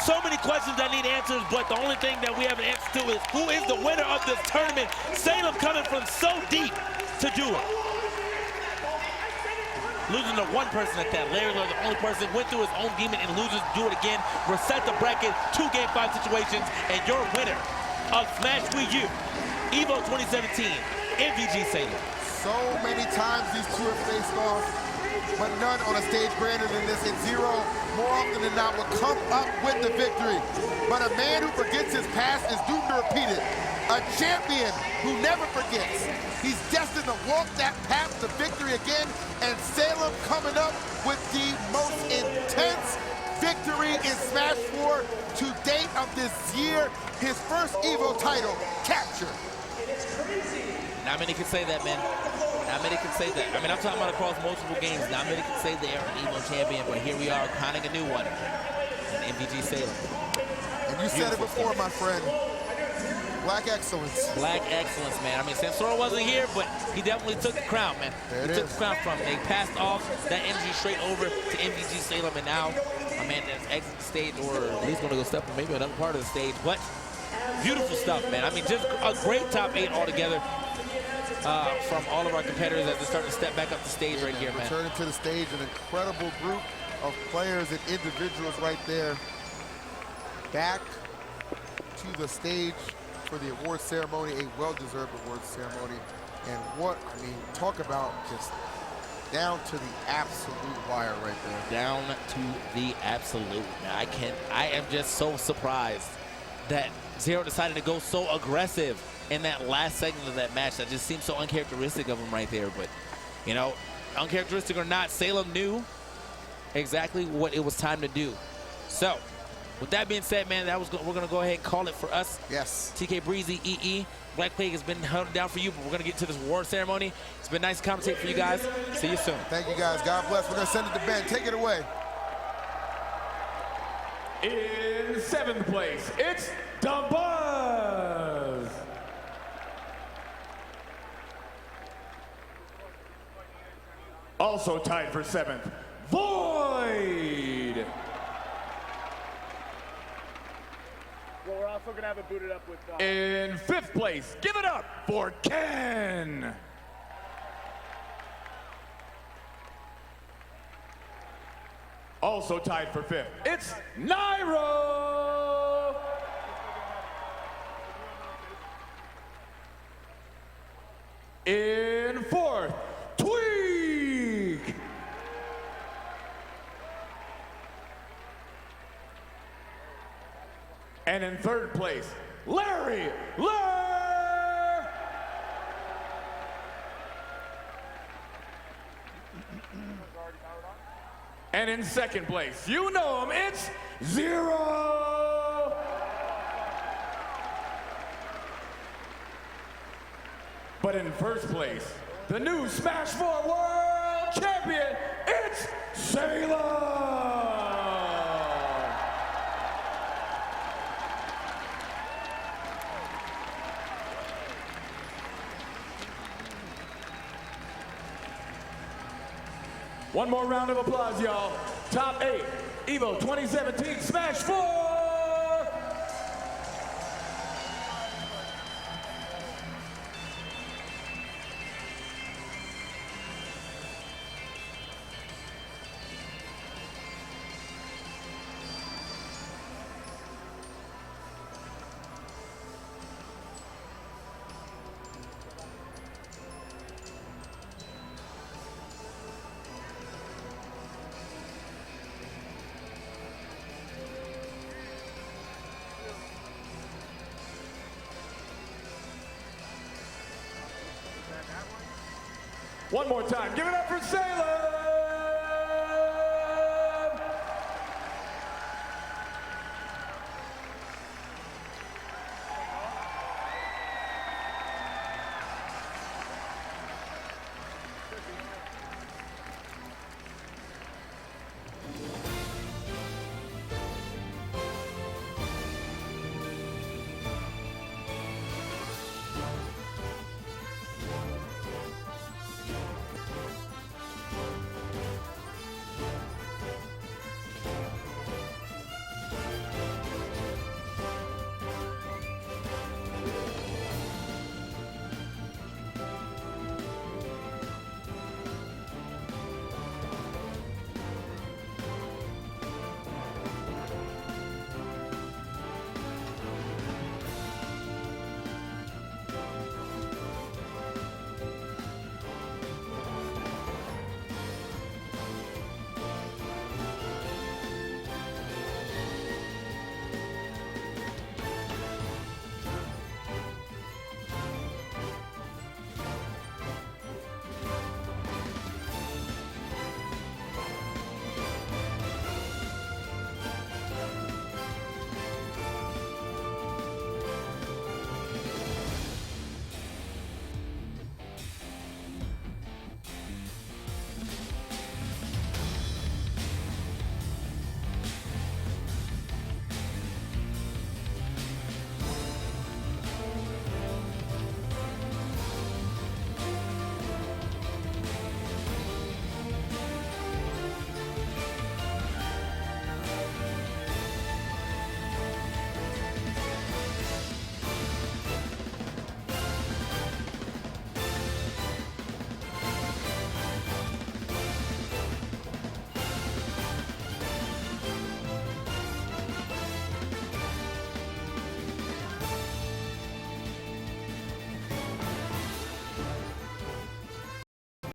So many questions that need answers, but the only thing that we have an answer to is who is the winner of this tournament? Salem coming from so deep to do it. Losing to one person at that. Larry Lurr, the only person, went through his own demon and loses, do it again. Reset the bracket, 2 Game 5 situations, and your winner of Smash WiiU, EVO 2017, MVG Salem. So many times these two have faced off, but none on a stage grander than this. And Zero, more often than not, will come up with the victory. But a man who forgets his past is doomed to repeat it. A champion who never forgets. He's destined to walk that path to victory again, and Salem coming up with the most intense victory in Smash 4 to date of this year. His first EVO title captured. Not many can say that, man. Not many can say that. I mean, I'm talking about across multiple games. Not many can say they are an EVO champion, but here we are crowning a new one in MVG Salem. And you said it before, my friend. Black excellence. Black excellence, man. I mean, Sansoro wasn't here, but he definitely took the crown, man. He took the crown from him. They passed off that energy straight over to MVG Salem, and now my man is exiting the stage, or at least going to go step on maybe another part of the stage. But beautiful stuff, man. I mean, just a great top 8 altogether from all of our competitors as they're starting to step back up the stage right here, man. Returning to the stage, an incredible group of players and individuals right there. Back to the stage for the award ceremony, a well-deserved award ceremony. And what, I mean, talk about just down to the absolute wire right there. Down to the absolute. Now, I am just so surprised that Zero decided to go so aggressive in that last segment of that match. That just seems so uncharacteristic of him right there. But, you know, uncharacteristic or not, Salem knew exactly what it was time to do. So, with that being said, man, we're going to go ahead and call it for us. Yes. TK Breezy, EE. Black Plague has been held down for you, but we're going to get to this award ceremony. It's been nice to commentate for you guys. See you soon. Thank you, guys. God bless. We're going to send it to Ben. Take it away. In 7th place, it's Dabuz. Also tied for 7th, Void. Well, we're also going to have it booted up with... In 5th place, give it up for Ken. Also tied for 5th, it's Nairo. In 4th, Tweek. And in 3rd place, Larry Lurr. And in 2nd place, you know him, it's Zero. But in 1st place, the new Smash 4 World Champion, it's Salem. One more round of applause, y'all. Top 8, EVO 2017 Smash 4. One more time, give it up for Salem.